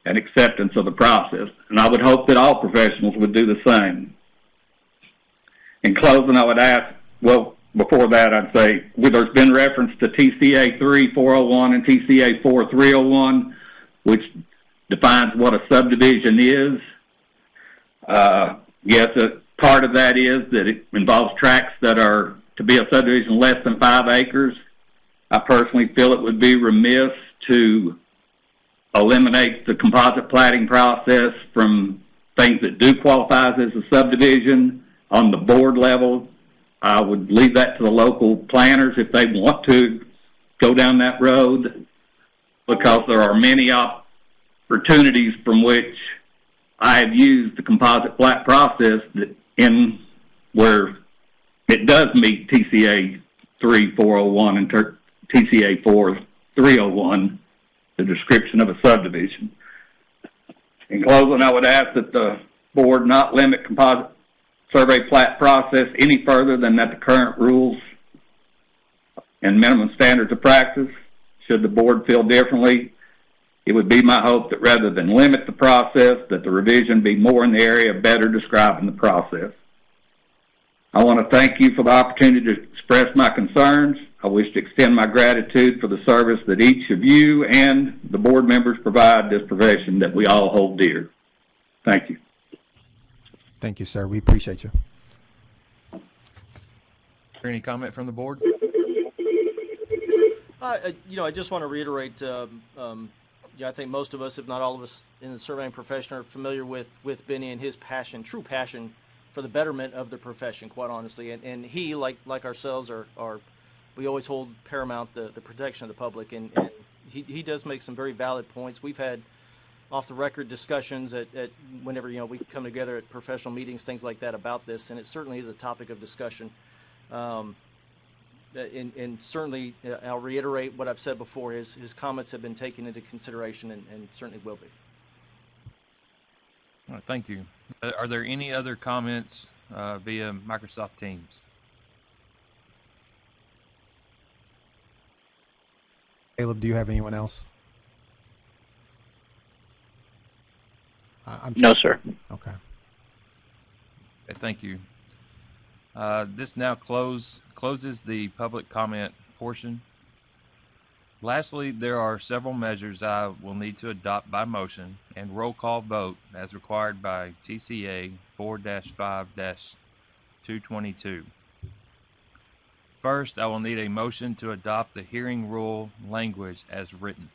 and acceptance of the process. And I would hope that all professionals would do the same. In closing, I would ask, well, before that, I'd say, there's been reference to TCA 3-401 and TCA 4-301, which defines what a subdivision is. yes, part of that is that it involves tracts that are to be a subdivision less than 5 acres. I personally feel it would be remiss to eliminate the composite platting process from things that do qualify as a subdivision on the board level. I would leave that to the local planners if they want to go down that road, because there are many opportunities from which I have used the composite plat process in where it does meet TCA 3401 and TCA 4301, the description of a subdivision. In closing, I would ask that the board not limit composite survey plat process any further than that the current rules and minimum standards of practice. Should the board feel differently, it would be my hope that rather than limit the process, that the revision be more in the area of better describing the process. I want to thank you for the opportunity to express my concerns. I wish to extend my gratitude for the service that each of you and the board members provide this profession that we all hold dear. Thank you. Thank you, sir. We appreciate you. Any comment from the board? I just want to reiterate, I think most of us, if not all of us in the surveying profession, are familiar with Benny and his passion, true passion for the betterment of the profession, quite honestly. And he, like ourselves, we always hold paramount the protection of the public. And he does make some very valid points. We've had off-the-record discussions at whenever, we come together at professional meetings, things like that about this, and it certainly is a topic of discussion. And certainly, I'll reiterate what I've said before, his comments have been taken into consideration and certainly will be. All right, thank you. Are there any other comments via Microsoft Teams? Caleb, do you have anyone else? No, sir. Okay. Thank you. This now closes the public comment portion. Lastly, there are several measures I will need to adopt by motion and roll call vote as required by TCA 4-5-222. First, I will need a motion to adopt the hearing rule language as written.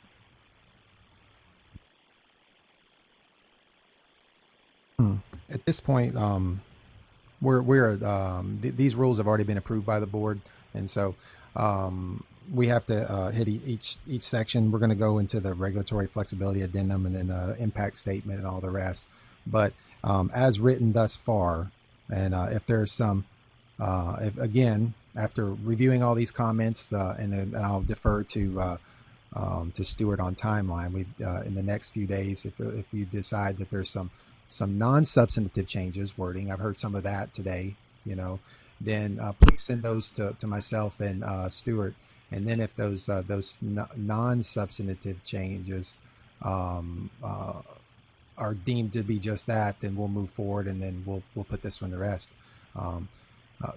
At this point, these rules have already been approved by the board, and so we have to hit each section. We're going to go into the regulatory flexibility addendum and then the impact statement and all the rest. But as written thus far, and if there's some, again, after reviewing all these comments, and I'll defer to Stuart on timeline. We in the next few days, if you decide that there's some non-substantive changes, wording, I've heard some of that today, then please send those to myself and Stuart. And then if those non-substantive changes are deemed to be just that, then we'll move forward and then we'll put this one to rest.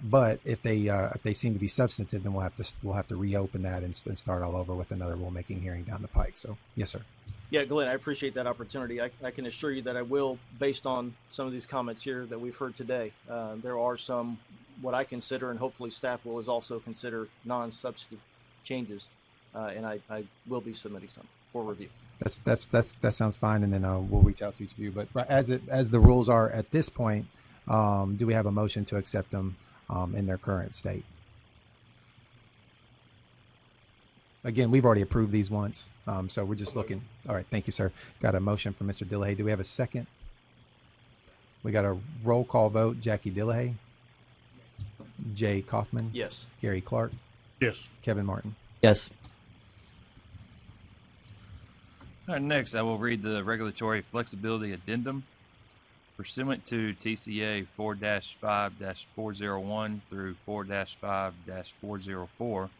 But if they seem to be substantive, then we'll have to reopen that and start all over with another rulemaking hearing down the pike. So yes, sir. Yeah, Glenn, I appreciate that opportunity. I can assure you that I will, based on some of these comments here that we've heard today. There are some, what I consider, and hopefully staff will also consider, non-substantive changes, and I will be submitting some for review. That sounds fine, and then we'll reach out to each of you. But as the rules are at this point, do we have a motion to accept them in their current state? Again, we've already approved these once, so we're just looking. All right, thank you, sir. Got a motion from Mr. Dillahay. Do we have a second? We got a roll call vote. Jackie Dillahay. Jay Kaufman. Yes. Gary Clark. Yes. Kevin Martin. Yes. All right, next, I will read the regulatory flexibility addendum. Pursuant to TCA 4-5-401 through 4-5-404,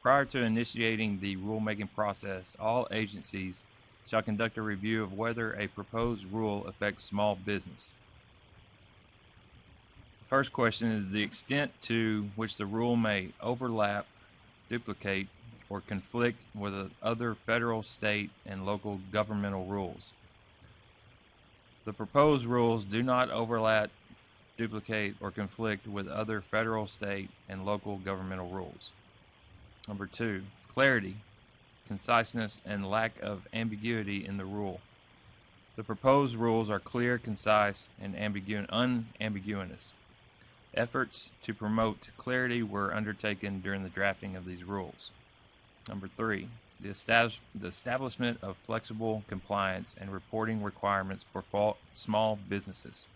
prior to initiating the rulemaking process, all agencies shall conduct a review of whether a proposed rule affects small business. The first question is the extent to which the rule may overlap, duplicate, or conflict with other federal, state, and local governmental rules. The proposed rules do not overlap duplicate, or conflict with other federal, state, and local governmental rules. Number 2, clarity, conciseness, and lack of ambiguity in the rule. The proposed rules are clear, concise, and unambiguous. Efforts to promote clarity were undertaken during the drafting of these rules. Number 3, the establishment of flexible compliance and reporting requirements for small businesses.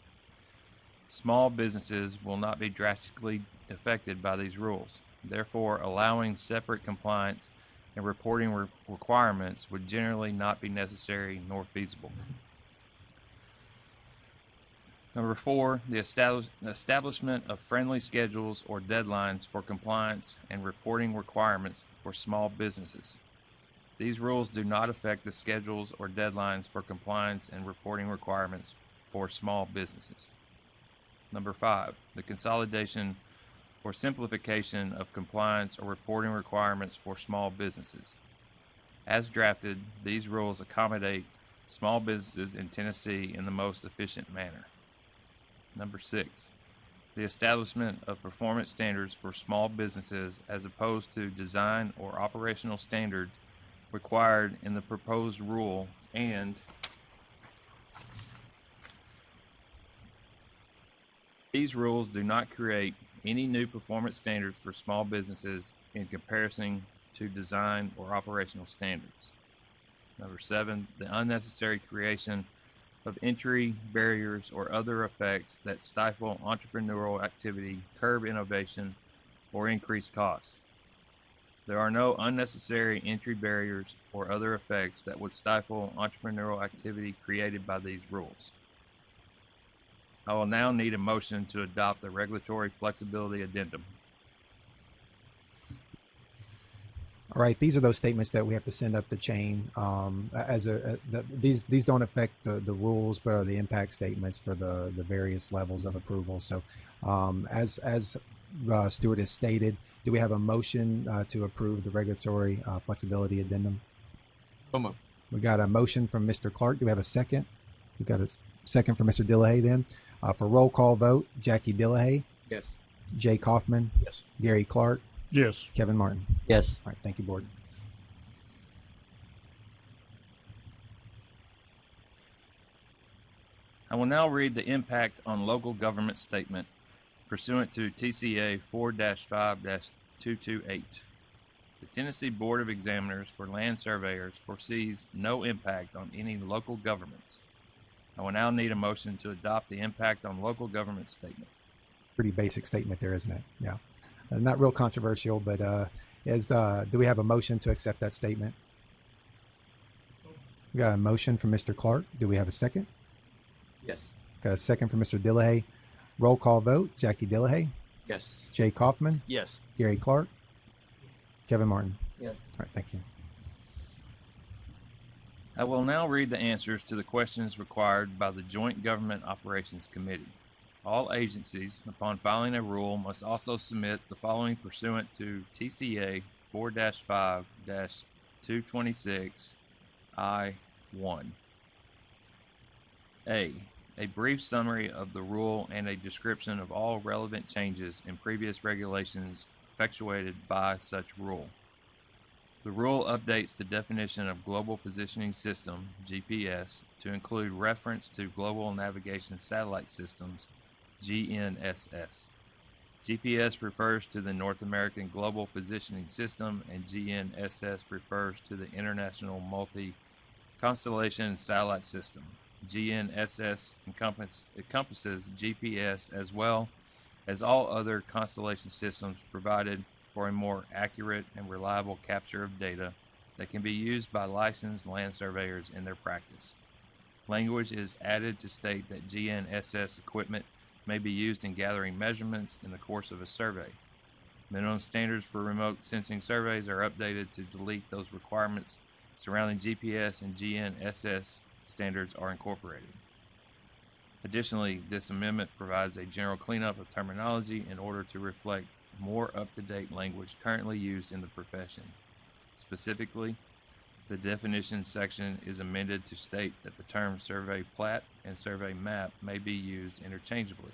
Small businesses will not be drastically affected by these rules. Therefore, allowing separate compliance and reporting requirements would generally not be necessary nor feasible. Number 4, the establishment of friendly schedules or deadlines for compliance and reporting requirements for small businesses. These rules do not affect the schedules or deadlines for compliance and reporting requirements for small businesses. Number 5, the consolidation or simplification of compliance or reporting requirements for small businesses. As drafted, these rules accommodate small businesses in Tennessee in the most efficient manner. Number 6, the establishment of performance standards for small businesses as opposed to design or operational standards required in the proposed rule, and these rules do not create any new performance standards for small businesses in comparison to design or operational standards. Number 7, the unnecessary creation of entry barriers or other effects that stifle entrepreneurial activity, curb innovation, or increase costs. There are no unnecessary entry barriers or other effects that would stifle entrepreneurial activity created by these rules. I will now need a motion to adopt the regulatory flexibility addendum. All right, these are those statements that we have to send up the chain. These don't affect the rules, but are the impact statements for the various levels of approval. So, as Stuart has stated, do we have a motion to approve the regulatory flexibility addendum? We got a motion from Mr. Clark. Do we have a second? We got a second from Mr. Dillahay. Then, for roll call vote, Jackie Dillahay. Yes. Jay Kaufman. Yes. Gary Clark. Yes. Kevin Martin. Yes. All right, thank you, board. I will now read the impact on local government statement pursuant to TCA 4-5-228. The Tennessee Board of Examiners for Land Surveyors foresees no impact on any local governments. I will now need a motion to adopt the impact on local government statement. Pretty basic statement there, isn't it? Yeah. Not real controversial, but do we have a motion to accept that statement? We got a motion from Mr. Clark. Do we have a second? Yes. Got a second from Mr. Dillahay. Roll call vote, Jackie Dillahay. Yes. Jay Kaufman. Yes. Gary Clark. Kevin Martin. Yes. All right, thank you. I will now read the answers to the questions required by the Joint Government Operations Committee. All agencies, upon filing a rule, must also submit the following pursuant to TCA 4-5-226 I-1. A brief summary of the rule and a description of all relevant changes in previous regulations effectuated by such rule. The rule updates the definition of Global Positioning System, GPS, to include reference to Global Navigation Satellite Systems, GNSS. GPS refers to the North American Global Positioning System, and GNSS refers to the International Multi-Constellation Satellite System. GNSS encompasses GPS as well as all other constellation systems provided for a more accurate and reliable capture of data that can be used by licensed land surveyors in their practice. Language is added to state that GNSS equipment may be used in gathering measurements in the course of a survey. Minimum standards for remote sensing surveys are updated to delete those requirements surrounding GPS, and GNSS standards are incorporated. Additionally, this amendment provides a general cleanup of terminology in order to reflect more up-to-date language currently used in the profession. Specifically, the definitions section is amended to state that the terms survey plat and survey map may be used interchangeably.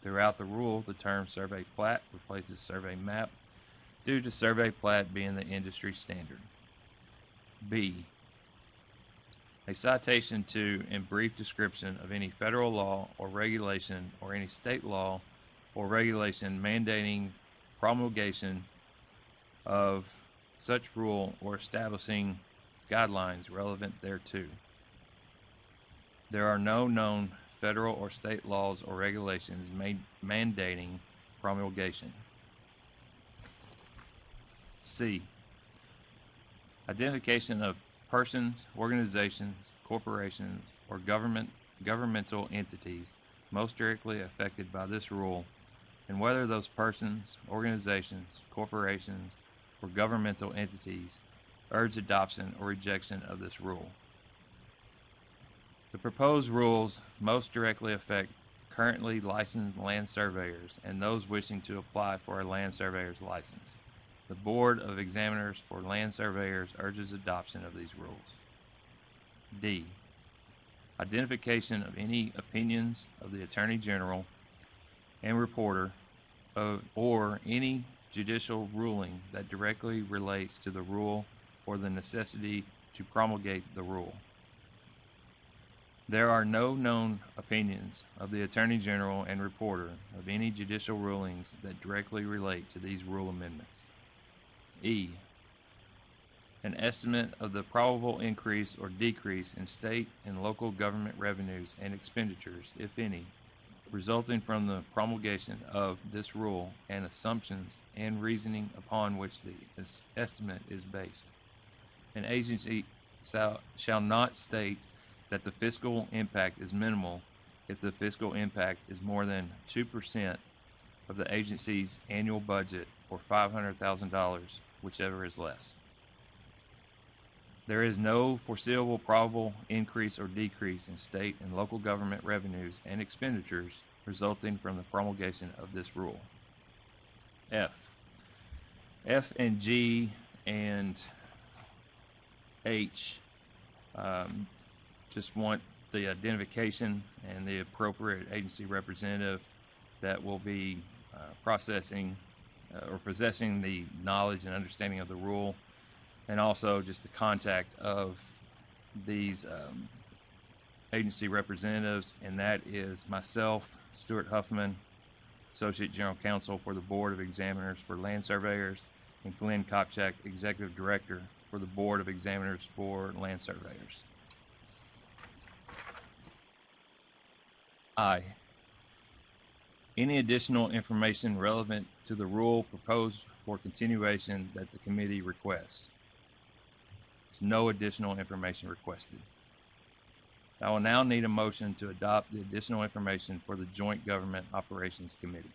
Throughout the rule, the term survey plat replaces survey map due to survey plat being the industry standard. B. A citation to and brief description of any federal law or regulation or any state law or regulation mandating promulgation of such rule or establishing guidelines relevant thereto. There are no known federal or state laws or regulations mandating promulgation. C. Identification of persons, organizations, corporations, or governmental entities most directly affected by this rule, and whether those persons, organizations, corporations, or governmental entities urge adoption or rejection of this rule. The proposed rules most directly affect currently licensed land surveyors and those wishing to apply for a land surveyor's license. The Board of Examiners for Land Surveyors urges adoption of these rules. D. Identification of any opinions of the Attorney General and Reporter or any judicial ruling that directly relates to the rule or the necessity to promulgate the rule. There are no known opinions of the Attorney General and Reporter of any judicial rulings that directly relate to these rule amendments. E. An estimate of the probable increase or decrease in state and local government revenues and expenditures, if any, resulting from the promulgation of this rule and assumptions and reasoning upon which the estimate is based. An agency shall not state that the fiscal impact is minimal if the fiscal impact is more than 2% of the agency's annual budget or $500,000, whichever is less. There is no foreseeable probable increase or decrease in state and local government revenues and expenditures resulting from the promulgation of this rule. F and G and H just want the identification and the appropriate agency representative that will be processing or possessing the knowledge and understanding of the rule, and also just the contact of these agency representatives, and that is myself, Stuart Huffman, Associate General Counsel for the Board of Examiners for Land Surveyors, and Glenn Kopchak, Executive Director for the Board of Examiners for Land Surveyors. I. Any additional information relevant to the rule proposed for continuation that the committee requests. There's no additional information requested. I will now need a motion to adopt the additional information for the Joint Government Operations Committee.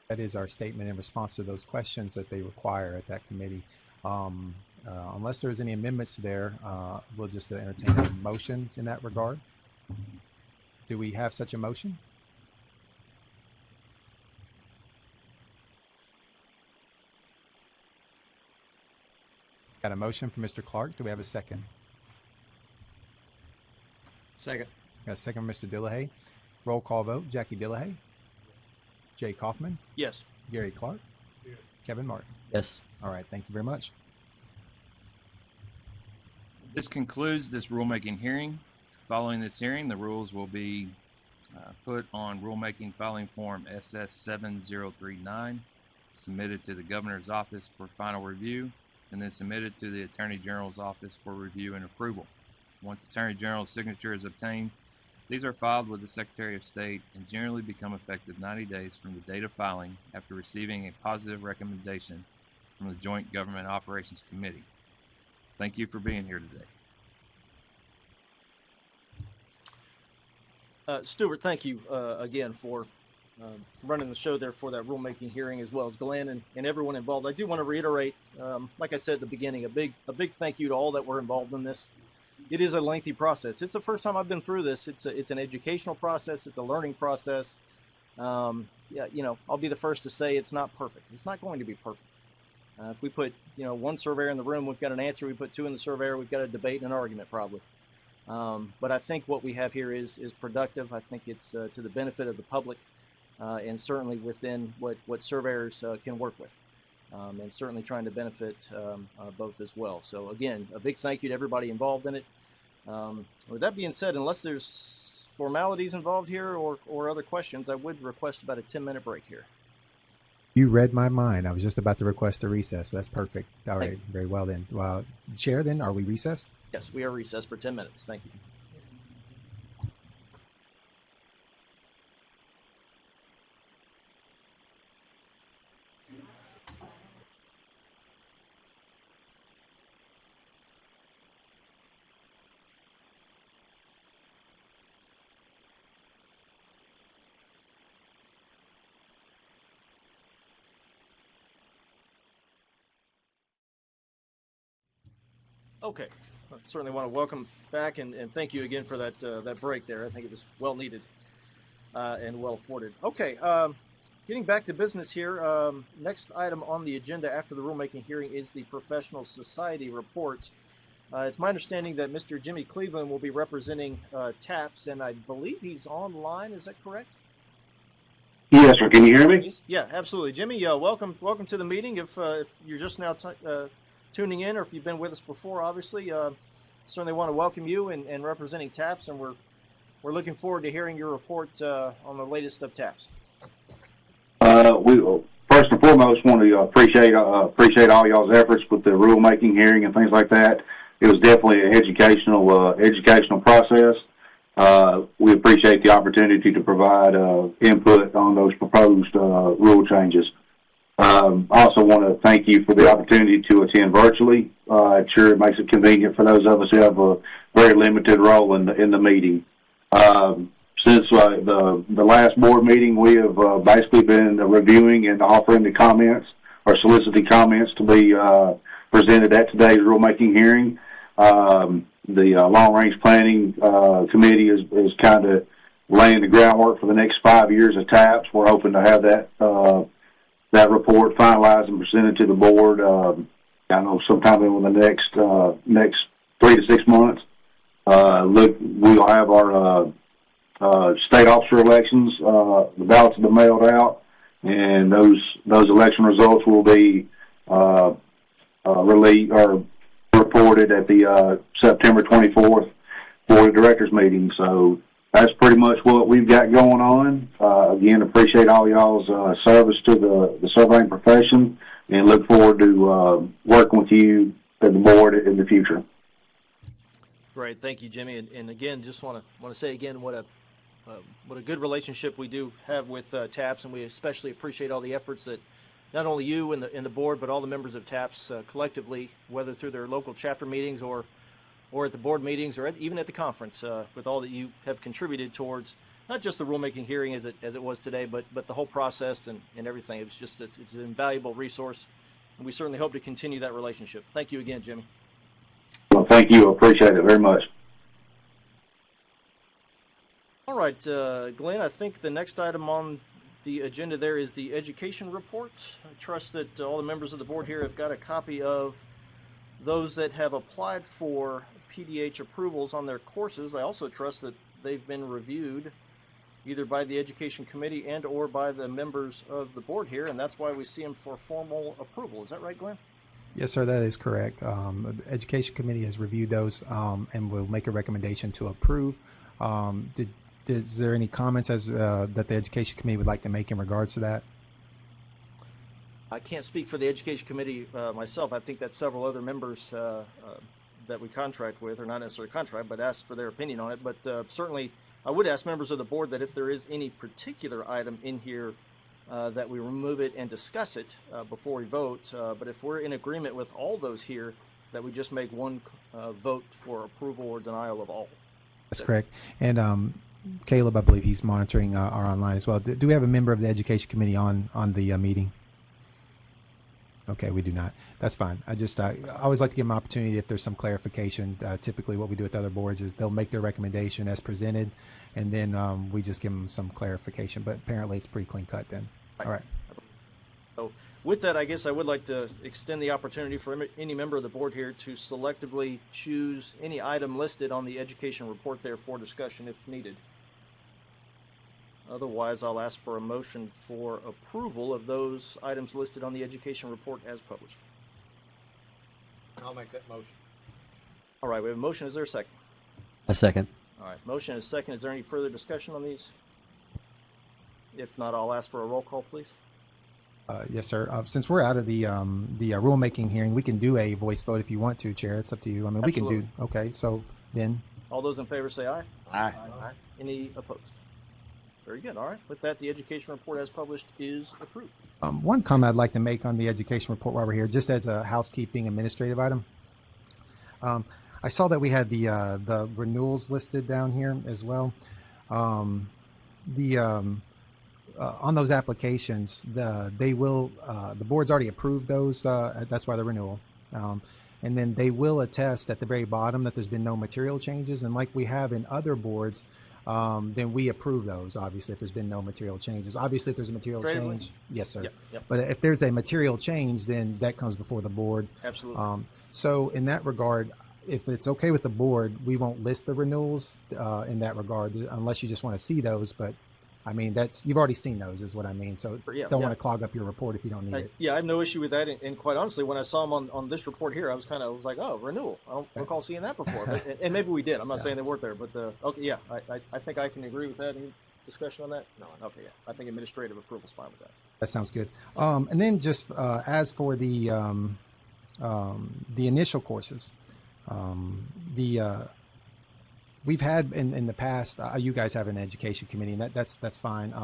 That is our statement in response to those questions that they require at that committee. Unless there's any amendments there, we'll just entertain a motion in that regard. Do we have such a motion? Got a motion from Mr. Clark. Do we have a second? Second. Got a second from Mr. Dillahay. Roll call vote. Jackie Dillahay. Jay Kaufman. Yes. Gary Clark. Yes. Kevin Martin. Yes. All right. Thank you very much. This concludes this rulemaking hearing. Following this hearing, the rules will be put on rulemaking filing form SS7039, submitted to the Governor's Office for final review, and then submitted to the Attorney General's Office for review and approval. Once Attorney General's signature is obtained, these are filed with the Secretary of State and generally become effective 90 days from the date of filing after receiving a positive recommendation from the Joint Government Operations Committee. Thank you for being here today. Stuart, thank you again for running the show there for that rulemaking hearing, as well as Glenn and everyone involved. I do want to reiterate, like I said at the beginning, a big thank you to all that were involved in this. It is a lengthy process. It's the first time I've been through this. It's an educational process. It's a learning process. Yeah, you know, I'll be the first to say it's not perfect. It's not going to be perfect. If we put, one surveyor in the room, we've got an answer. We put two in the surveyor, we've got a debate and an argument probably. But I think what we have here is productive. I think it's to the benefit of the public, and certainly within what surveyors can work with, and certainly trying to benefit both as well. So again, a big thank you to everybody involved in it. With that being said, unless there's formalities involved here or other questions, I would request about a 10-minute break here. You read my mind. I was just about to request a recess. That's perfect. All right. Very well then. Chair, then, are we recessed? Yes, we are recessed for 10 minutes. Thank you. Okay, I certainly want to welcome back and thank you again for that break there. I think it was well needed and well afforded. Okay, getting back to business here. Next item on the agenda after the rulemaking hearing is the professional society report. It's my understanding that Mr. Jimmy Cleveland will be representing TAPS, and I believe he's online. Is that correct? Yes, sir. Can you hear me? Yeah, absolutely. Jimmy, welcome to the meeting. If you're just now tuning in, or if you've been with us before, obviously, certainly want to welcome you and representing TAPS, and we're looking forward to hearing your report on the latest of TAPS. We first and foremost want to appreciate all y'all's efforts with the rulemaking hearing and things like that. It was definitely an educational process. We appreciate the opportunity to provide input on those proposed rule changes. I also want to thank you for the opportunity to attend virtually. It sure makes it convenient for those of us who have a very limited role in the meeting. Since the last board meeting, we have basically been reviewing and offering the comments or soliciting comments to be presented at today's rulemaking hearing. The long-range planning committee is kind of laying the groundwork for the next 5 years of TAPS. We're hoping to have that report finalized and presented to the board, I know sometime in the next 3 to 6 months. We'll have our state officer elections. The ballots have been mailed out, and those election results will be released or reported at the September 24th board of directors meeting. So that's pretty much what we've got going on. Again, appreciate all y'all's service to the surveying profession, and look forward to working with you at the board in the future. Great, thank you, Jimmy. And again, just want to say again what a good relationship we do have with TAPS, and we especially appreciate all the efforts that not only you and the board, but all the members of TAPS collectively, whether through their local chapter meetings or at the board meetings, or even at the conference, with all that you have contributed towards not just the rulemaking hearing as it was today, but the whole process and everything. It's an invaluable resource, and we certainly hope to continue that relationship. Thank you again, Jimmy. Well, thank you. Appreciate it very much. All right, Glenn, I think the next item on the agenda there is the education report. I trust that all the members of the board here have got a copy of those that have applied for PDH approvals on their courses. I also trust that they've been reviewed either by the education committee and or by the members of the board here, and that's why we see them for formal approval. Is that right, Glenn? Yes, sir, that is correct. The education committee has reviewed those and will make a recommendation to approve. Is there any comments that the education committee would like to make in regards to that? I can't speak for the education committee myself. I think that several other members that we contract with, or not necessarily contract, but ask for their opinion on it. But certainly I would ask members of the board that if there is any particular item in here that we remove it and discuss it before we vote. But if we're in agreement with all those here, that we just make one vote for approval or denial of all. That's correct. And Caleb, I believe he's monitoring our online as well. Do we have a member of the education committee on the meeting? Okay, we do not. That's fine. I always like to give them an opportunity if there's some clarification. Typically what we do with other boards is they'll make their recommendation as presented, and then we just give them some clarification. But apparently it's pretty clean cut then. All right. So With that, I guess I would like to extend the opportunity for any member of the board here to selectively choose any item listed on the education report there for discussion if needed. Otherwise, I'll ask for a motion for approval of those items listed on the education report as published. I'll make that motion. All right, we have a motion. Is there a second? A second. All right, motion is second. Is there any further discussion on these? If not, I'll ask for a roll call, please. Yes, sir. Since we're out of the rulemaking hearing, we can do a voice vote if you want to, Chair. It's up to you. I mean, Absolutely. we can do. Okay, so then. All those in favor say aye. Aye. Aye. Any opposed? Very good. All right. With that, the education report as published is approved. One comment I'd like to make on the education report while we're here, just as a housekeeping administrative item. I saw that we had the renewals listed down here as well. On those applications, the board's already approved those. That's why the renewal. And then they will attest at the very bottom that there's been no material changes. And like we have in other boards, then we approve those, obviously, if there's been no material changes. Obviously, if there's a material change, yes, sir. Yep. But if there's a material change, then that comes before the board. Absolutely. So in that regard, if it's okay with the board, we won't list the renewals in that regard, unless you just want to see those. But I mean, you've already seen those, is what I mean. So don't want to clog up your report if you don't need it. Yeah, I have no issue with that. And quite honestly, when I saw them on this report here, I was like, oh, renewal. I don't recall seeing that before. But, and maybe we did. I'm not saying they weren't there. But okay, yeah, I think I can agree with that. Any discussion on that? No. Okay, yeah. I think administrative approval's fine with that. That sounds good. And then just as for the initial courses, we've had in the past, you guys have an education committee, and that's fine.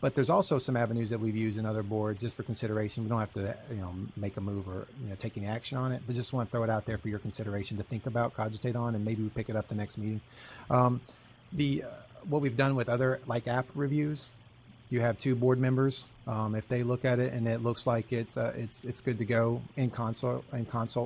But there's also some avenues that we've used in other boards just for consideration. We don't have to, make a move or take any action on it, but just want to throw it out there for your consideration to think about, cogitate on, and maybe we pick it up the next meeting. What we've done with other like app reviews, you have two board members. If they look at it and it looks like it's good to go in consult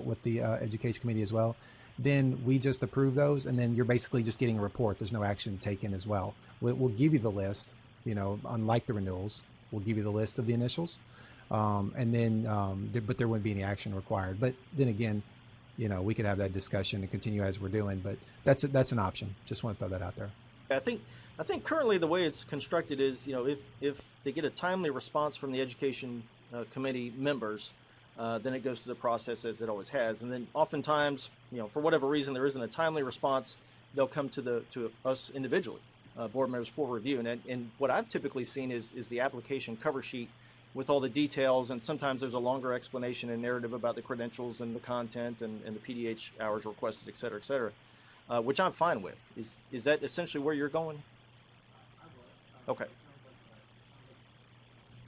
with the education committee as well, then we just approve those, and then you're basically just getting a report. There's no action taken as well. We'll give you the list, unlike the renewals, we'll give you the list of the initials, and then, but there wouldn't be any action required. But then again, we could have that discussion and continue as we're doing, but that's an option. Just want to throw that out there. I think currently the way it's constructed is, if they get a timely response from the education committee members, then it goes through the process as it always has. And then oftentimes, for whatever reason, there isn't a timely response, they'll come to us individually, board members, for review. And what I've typically seen is the application cover sheet with all the details, and sometimes there's a longer explanation and narrative about the credentials and the content and the PDH hours requested, et cetera, which I'm fine with. Is that essentially where you're going? Okay.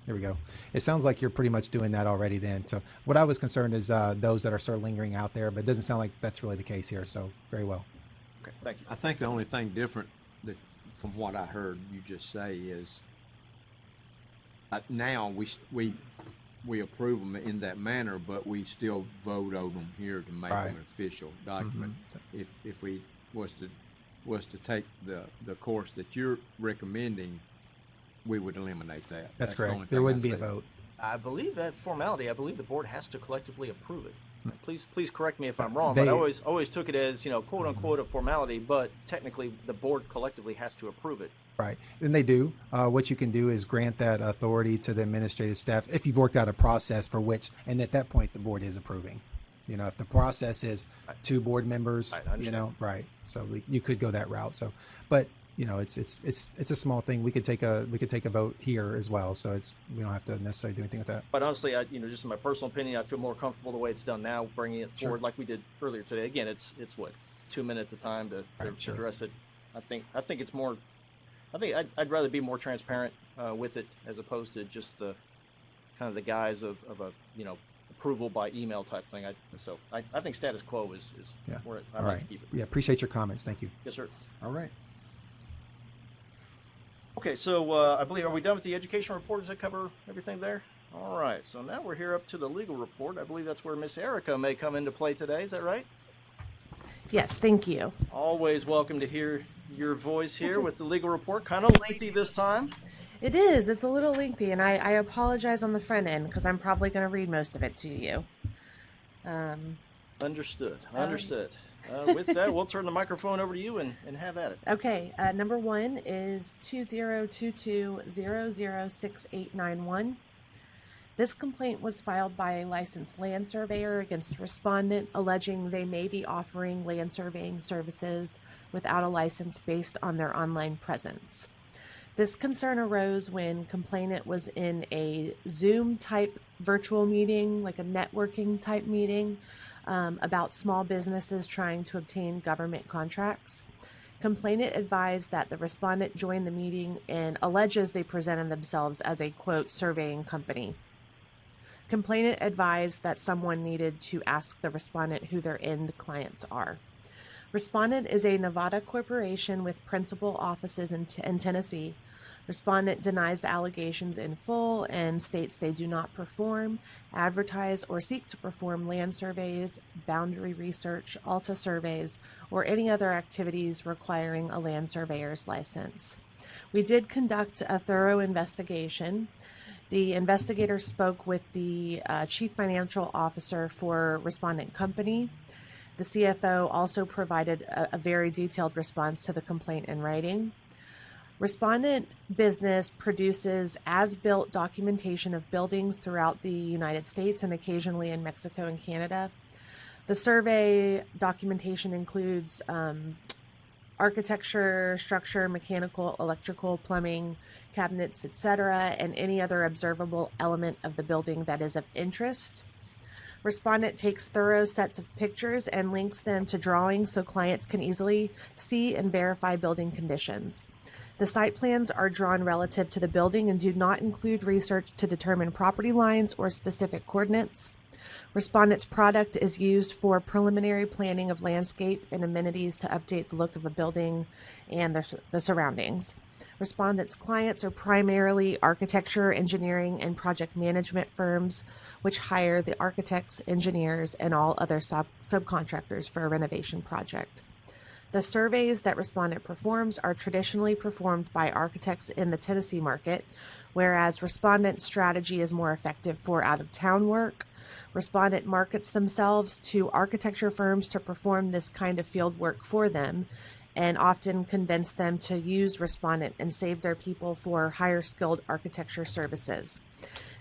Here we go. It sounds like you're pretty much doing that already then. So what I was concerned is those that are sort of lingering out there, but it doesn't sound like that's really the case here. So very well. Okay, thank you. I think the only thing different from what I heard you just say is now we approve them in that manner, but we still vote on them here to make them an official document. Mm-hmm. If we was to take the course that you're recommending, we would eliminate that. That's correct. There wouldn't be a vote. I believe that formality. I believe the board has to collectively approve it. Please correct me if I'm wrong, but I always took it as quote unquote a formality, but technically the board collectively has to approve it. Right, and they do. What you can do is grant that authority to the administrative staff if you've worked out a process for which, and at that point the board is approving. If the process is two board members, right. So you could go that route. So, but it's a small thing. We could take a vote here as well. So we don't have to necessarily do anything with that. But honestly, just in my personal opinion, I feel more comfortable the way it's done now, bringing it forward like we did earlier today. Again, it's what, 2 minutes of time to address it. I think it's more. I'd rather be more transparent with it as opposed to just the kind of the guise of a approval by email type thing. I think status quo is where I'd like to keep it. Yeah, appreciate your comments. Thank you. Yes, sir. All right. Okay, so I believe, are we done with the education report? Does that cover everything there? All right, so now we're here up to the legal report. I believe that's where Miss Erica may come into play today. Is that right? Yes, thank you. Always welcome to hear your voice here with the legal report. Kind of lengthy this time. It is. It's a little lengthy, and I apologize on the front end because I'm probably going to read most of it to you. Understood. Understood. With that, we'll turn the microphone over to you and have at it. Okay. Number 1 is 2022006891. This complaint was filed by a licensed land surveyor against respondent, alleging they may be offering land surveying services without a license based on their online presence. This concern arose when complainant was in a Zoom type virtual meeting, like a networking type meeting, about small businesses trying to obtain government contracts. Complainant advised that the respondent joined the meeting and alleges they presented themselves as a, quote, surveying company. Complainant advised that someone needed to ask the respondent who their end clients are. Respondent is a Nevada corporation with principal offices in Tennessee. Respondent denies the allegations in full and states they do not perform, advertise, or seek to perform land surveys, boundary research, ALTA surveys, or any other activities requiring a land surveyor's license. We did conduct a thorough investigation. The investigator spoke with the chief financial officer for respondent company. The CFO also provided a very detailed response to the complaint in writing. Respondent business produces as-built documentation of buildings throughout the United States and occasionally in Mexico and Canada. The survey documentation includes architecture, structure, mechanical, electrical, plumbing, cabinets, etc., and any other observable element of the building that is of interest. Respondent takes thorough sets of pictures and links them to drawings so clients can easily see and verify building conditions. The site plans are drawn relative to the building and do not include research to determine property lines or specific coordinates. Respondent's product is used for preliminary planning of landscape and amenities to update the look of a building and the surroundings. Respondent's clients are primarily architecture, engineering, and project management firms, which hire the architects, engineers, and all other subcontractors for a renovation project. The surveys that respondent performs are traditionally performed by architects in the Tennessee market, whereas respondent's strategy is more effective for out-of-town work. Respondent markets themselves to architecture firms to perform this kind of field work for them, and often convince them to use respondent and save their people for higher skilled architecture services.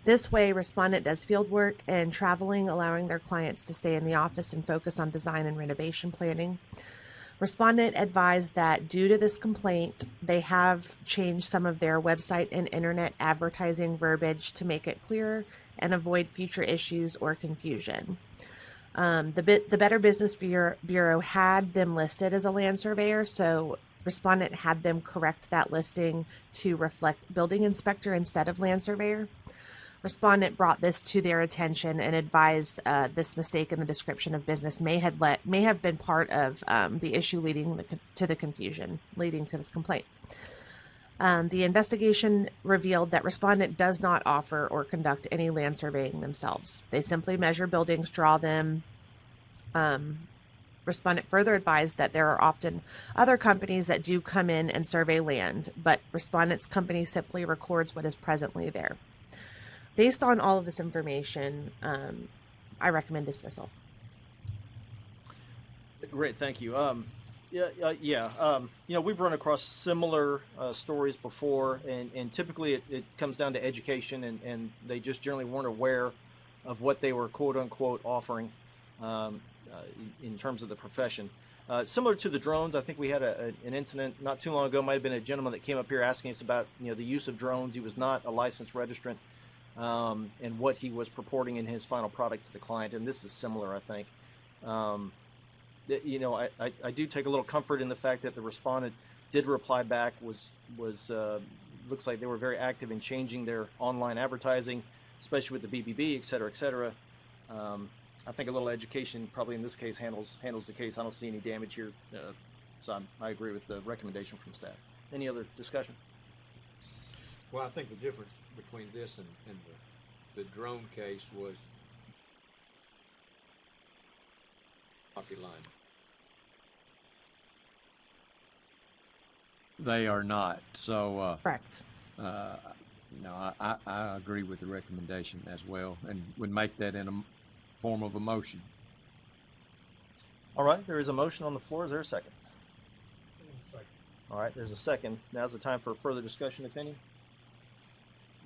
This way, respondent does field work and traveling, allowing their clients to stay in the office and focus on design and renovation planning. Respondent advised that due to this complaint, they have changed some of their website and internet advertising verbiage to make it clearer and avoid future issues or confusion. The Better Business Bureau had them listed as a land surveyor, so respondent had them correct that listing to reflect building inspector instead of land surveyor. Respondent brought this to their attention and advised this mistake in the description of business may have been part of the issue leading to the confusion leading to this complaint. The investigation revealed that respondent does not offer or conduct any land surveying themselves. They simply measure buildings, draw them. Respondent further advised that there are often other companies that do come in and survey land, but respondent's company simply records what is presently there. Based on all of this information, I recommend dismissal. Great, thank you. We've run across similar stories before, and typically it comes down to education, and they just generally weren't aware of what they were quote unquote offering in terms of the profession. Similar to the drones, I think we had an incident not too long ago. Might have been a gentleman that came up here asking us about the use of drones. He was not a licensed registrant, and what he was purporting in his final product to the client, and this is similar, I think. I do take a little comfort in the fact that the respondent did reply back, was looks like they were very active in changing their online advertising, especially with the BBB, et cetera, et cetera. I think a little education probably in this case handles the case. I don't see any damage here, so I agree with the recommendation from staff. Any other discussion? Well, I think the difference between this and the drone case was property line. They are not. So Correct. No, I agree with the recommendation as well, and would make that in a form of a motion. All right, there is a motion on the floor. Is there a second? All right, there's a second. Now's the time for further discussion, if any.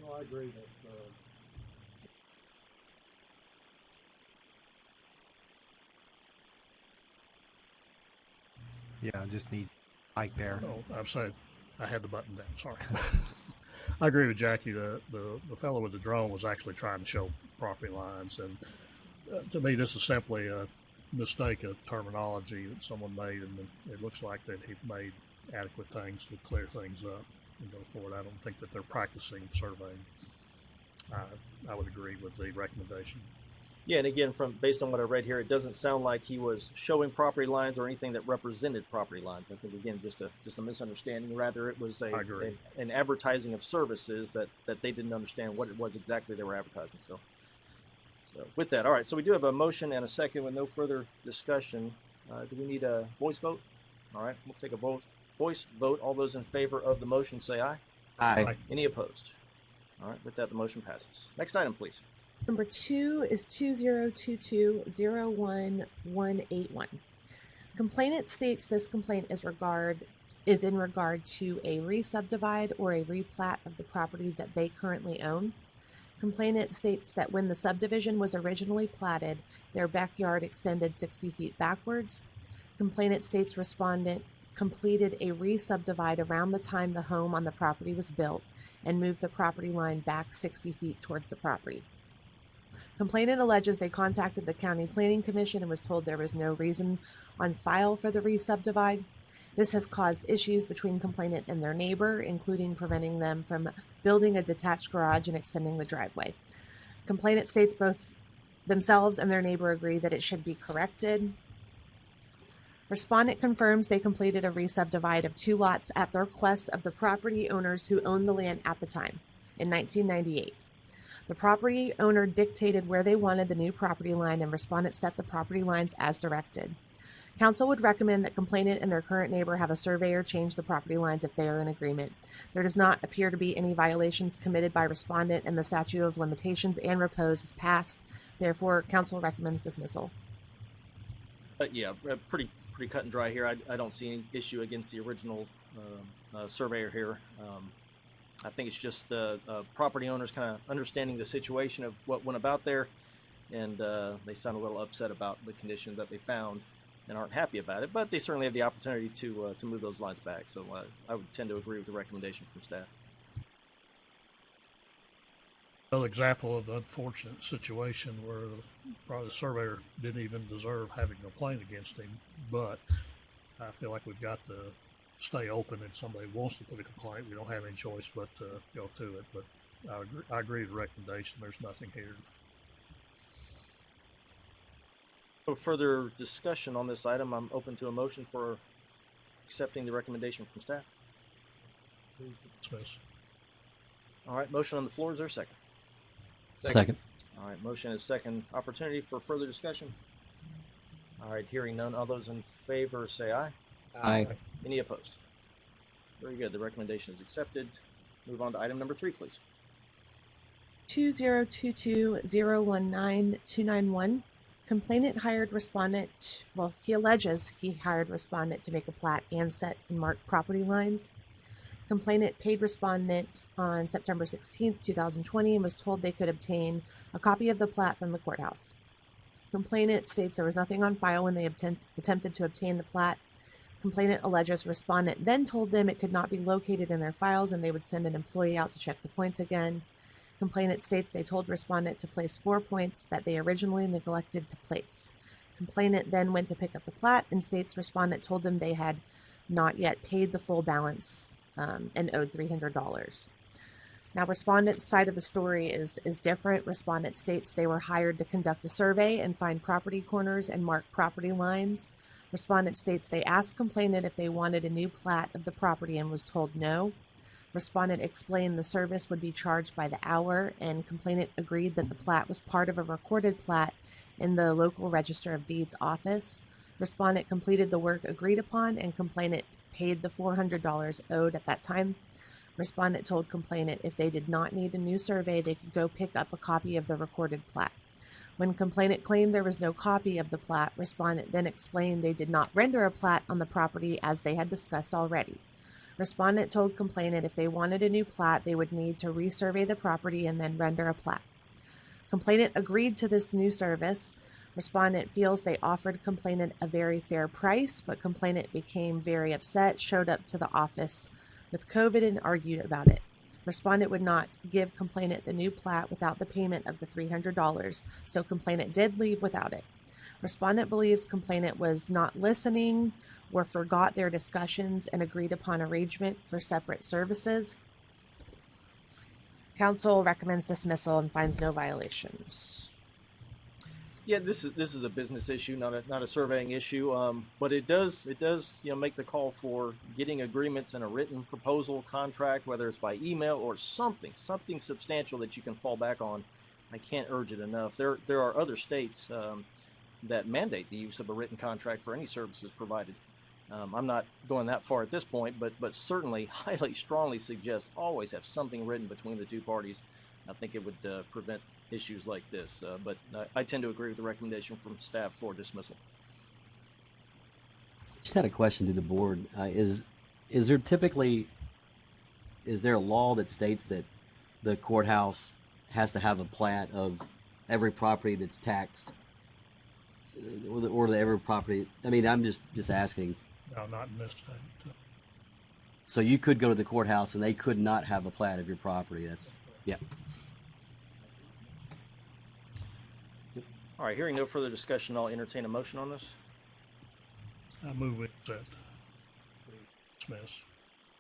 No, I agree that Yeah, I just need Mike there. oh, I'm sorry, I had the button down. Sorry. I agree with Jackie. The fellow with the drone was actually trying to show property lines, and to me, this is simply a mistake of terminology that someone made, and it looks like that he made adequate things to clear things up and go forward. I don't think that they're practicing surveying. I would agree with the recommendation. Yeah, and again, based on what I read here, it doesn't sound like he was showing property lines or anything that represented property lines. I think again, just a misunderstanding. Rather, it was an advertising of services that they didn't understand what it was exactly they were advertising. So with that, all right. So we do have a motion and a second with no further discussion. Do we need a voice vote? All right, we'll take a voice vote. All those in favor of the motion say aye. Aye. Any opposed? All right, with that, the motion passes. Next item, please. Number 2 is 2022-01181. Complainant states this complaint is in regard to a re-subdivide or a replat of the property that they currently own. Complainant states that when the subdivision was originally platted, their backyard extended 60 feet backwards. Complainant states respondent completed a re-subdivide around the time the home on the property was built and moved the property line back 60 feet towards the property. Complainant alleges they contacted the County Planning Commission and was told there was no reason on file for the re-subdivide. This has caused issues between complainant and their neighbor, including preventing them from building a detached garage and extending the driveway. Complainant states both themselves and their neighbor agree that it should be corrected. Respondent confirms they completed a re-subdivide of 2 lots at the request of the property owners who owned the land at the time, in 1998. The property owner dictated where they wanted the new property line, and respondent set the property lines as directed. Council would recommend that complainant and their current neighbor have a surveyor change the property lines if they are in agreement. There does not appear to be any violations committed by respondent, and the statute of limitations and repose is passed. Therefore, council recommends dismissal. Yeah, pretty cut and dry here. I don't see any issue against the original surveyor here. I think it's just property owners kind of understanding the situation of what went about there, and they sound a little upset about the condition that they found and aren't happy about it, but they certainly have the opportunity to move those lines back. So I would tend to agree with the recommendation from staff. Another example of the unfortunate situation where probably the surveyor didn't even deserve having a complaint against him, but I feel like we've got to stay open. If somebody wants to put a complaint, we don't have any choice but to go to it. But I agree with the recommendation. There's nothing here. No further discussion on this item. I'm open to a motion for accepting the recommendation from staff. Dismiss. All right, motion on the floor. Is there a second? Second. All right, motion is second. Opportunity for further discussion. All right, hearing none. All those in favor say aye. Aye. Any opposed? Very good. The recommendation is accepted. Move on to item number 3, please. 2022-019-291. Complainant hired respondent, he alleges he hired respondent to make a plat and set and mark property lines. Complainant paid respondent on September 16th, 2020, and was told they could obtain a copy of the plat from the courthouse. Complainant states there was nothing on file when they attempted to obtain the plat. Complainant alleges respondent then told them it could not be located in their files and they would send an employee out to check the points again. Complainant states they told respondent to place 4 points that they originally neglected to place. Complainant then went to pick up the plat and states respondent told them they had not yet paid the full balance and owed $300. Now, respondent's side of the story is different. Respondent states they were hired to conduct a survey and find property corners and mark property lines. Respondent states they asked complainant if they wanted a new plat of the property and was told no. Respondent explained the service would be charged by the hour, and complainant agreed that the plat was part of a recorded plat in the local Register of Deeds office. Respondent completed the work agreed upon, and complainant paid the $400 owed at that time. Respondent told complainant if they did not need a new survey, they could go pick up a copy of the recorded plat. When complainant claimed there was no copy of the plat, respondent then explained they did not render a plat on the property as they had discussed already. Respondent told complainant if they wanted a new plat, they would need to resurvey the property and then render a plat. Complainant agreed to this new service. Respondent feels they offered complainant a very fair price, but complainant became very upset, showed up to the office with COVID and argued about it. Respondent would not give complainant the new plat without the payment of the $300, so complainant did leave without it. Respondent believes complainant was not listening or forgot their discussions and agreed upon arrangement for separate services. Council recommends dismissal and finds no violations. Yeah, this is a business issue, not a surveying issue. But it does make the call for getting agreements and a written proposal contract, whether it's by email or something substantial that you can fall back on. I can't urge it enough. There are other states that mandate the use of a written contract for any services provided. I'm not going that far at this point, but certainly highly strongly suggest always have something written between the two parties. I think it would prevent issues like this, but I tend to agree with the recommendation from staff for dismissal. Just had a question to the board. Is there a law that states that the courthouse has to have a plat of every property that's taxed, or every property? I mean, I'm just asking. No, not in this state. So you could go to the courthouse and they could not have a plat of your property. That's, yeah. All right, hearing no further discussion, I'll entertain a motion on this. I move it that dismiss.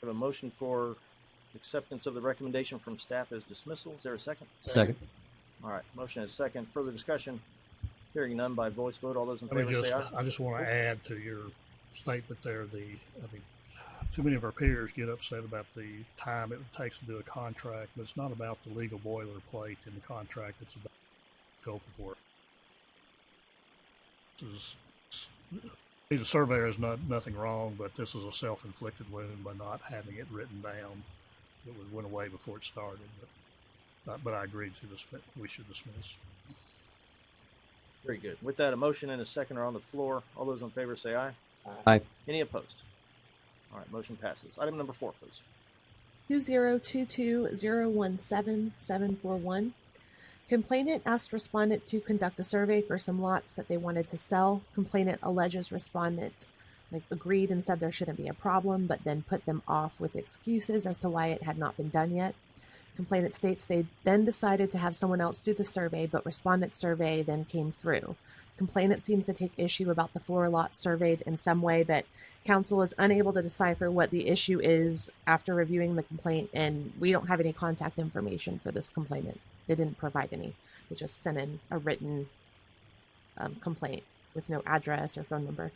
We have a motion for acceptance of the recommendation from staff as dismissal. Is there a second? Second. All right, motion is second. Further discussion? Hearing none by voice vote. All those in favor say aye. I just want to add to your statement there. Too many of our peers get upset about the time it takes to do a contract, but it's not about the legal boilerplate in the contract. It's about the scope of work. The surveyor is nothing wrong, but this is a self-inflicted wound by not having it written down. It went away before it started, but I agreed to dismiss. We should dismiss. Very good. With that, a motion and a second are on the floor. All those in favor say aye. Aye. Any opposed? All right, motion passes. Item number 4, please. 2022017741. Complainant asked respondent to conduct a survey for some lots that they wanted to sell. Complainant alleges respondent agreed and said there shouldn't be a problem, but then put them off with excuses as to why it had not been done yet. Complainant states they then decided to have someone else do the survey, but respondent's survey then came through. Complainant seems to take issue about the 4 lots surveyed in some way, but council is unable to decipher what the issue is after reviewing the complaint, and we don't have any contact information for this complainant. They didn't provide any. They just sent in a written complaint with no address or phone number.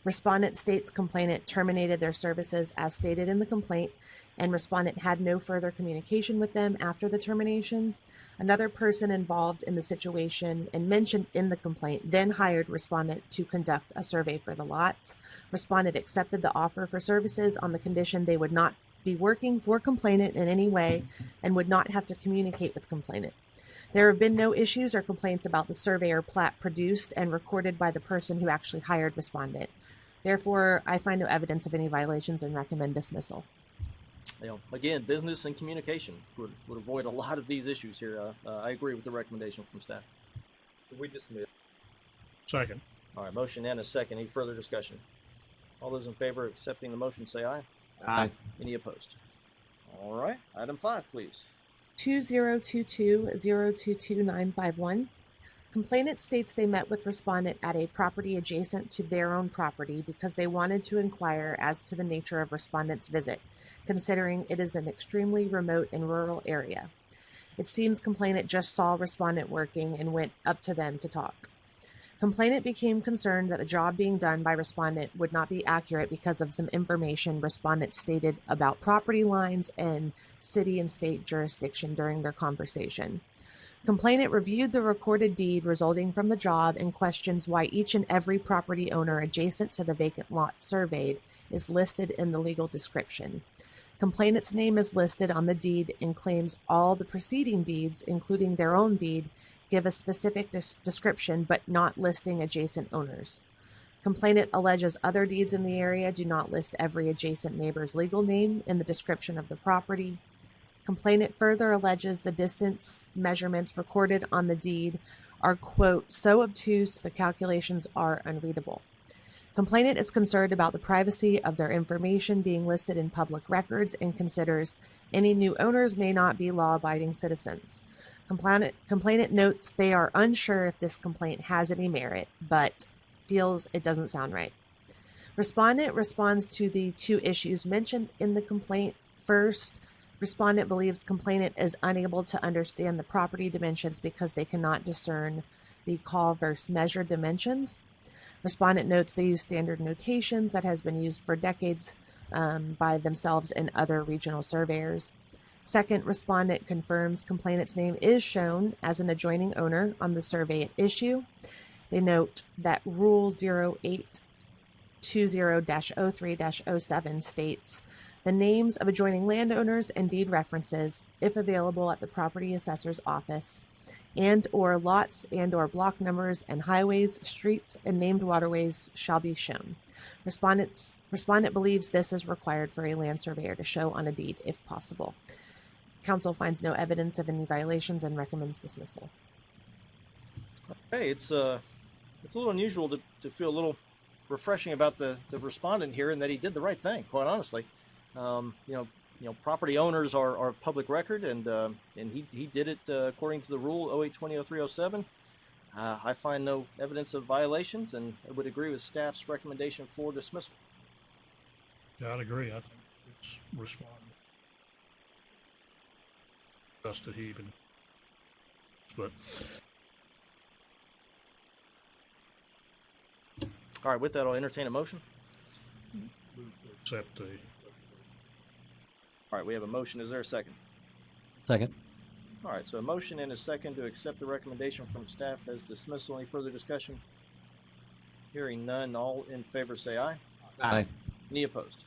Respondent states complainant terminated their services as stated in the complaint, and respondent had no further communication with them after the termination. Another person involved in the situation and mentioned in the complaint then hired respondent to conduct a survey for the lots. Respondent accepted the offer for services on the condition they would not be working for complainant in any way and would not have to communicate with complainant. There have been no issues or complaints about the survey or plat produced and recorded by the person who actually hired respondent. Therefore, I find no evidence of any violations and recommend dismissal. Again, business and communication would avoid a lot of these issues here. I agree with the recommendation from staff. If we dismiss. Second. All right, motion and a second. Any further discussion? All those in favor of accepting the motion say aye. Aye. Any opposed? All right, item 5, please. 2022022951. Complainant states they met with respondent at a property adjacent to their own property because they wanted to inquire as to the nature of respondent's visit, considering it is an extremely remote and rural area. It seems complainant just saw respondent working and went up to them to talk. Complainant became concerned that the job being done by respondent would not be accurate because of some information respondent stated about property lines and city and state jurisdiction during their conversation. Complainant reviewed the recorded deed resulting from the job and questions why each and every property owner adjacent to the vacant lot surveyed is listed in the legal description. Complainant's name is listed on the deed and claims all the preceding deeds, including their own deed, give a specific description but not listing adjacent owners. Complainant alleges other deeds in the area do not list every adjacent neighbor's legal name in the description of the property. Complainant further alleges the distance measurements recorded on the deed are, quote, so obtuse the calculations are unreadable. Complainant is concerned about the privacy of their information being listed in public records and considers any new owners may not be law-abiding citizens. Complainant notes they are unsure if this complaint has any merit, but feels it doesn't sound right. Respondent responds to the two issues mentioned in the complaint. First, respondent believes complainant is unable to understand the property dimensions because they cannot discern the call versus measure dimensions. Respondent notes they use standard notations that has been used for decades by themselves and other regional surveyors. Second, respondent confirms complainant's name is shown as an adjoining owner on the survey at issue. They note that Rule 0820-03-07 states the names of adjoining landowners and deed references, if available at the property assessor's office, and or lots and or block numbers and highways, streets, and named waterways shall be shown. Respondent believes this is required for a land surveyor to show on a deed if possible. Council finds no evidence of any violations and recommends dismissal. Hey, it's a little unusual to feel a little refreshing about the respondent here, and that he did the right thing, quite honestly. Property owners are public record, and he did it according to the rule 0820-03-07. I find no evidence of violations, and I would agree with staff's recommendation for dismissal. Yeah, I'd agree. I think it's responding. Just that he even, but. All right, with that, I'll entertain a motion. Accept the. All right, we have a motion. Is there a second? Second. All right, so a motion and a second to accept the recommendation from staff as dismissal. Any further discussion? Hearing none, all in favor say aye. Aye. Any opposed?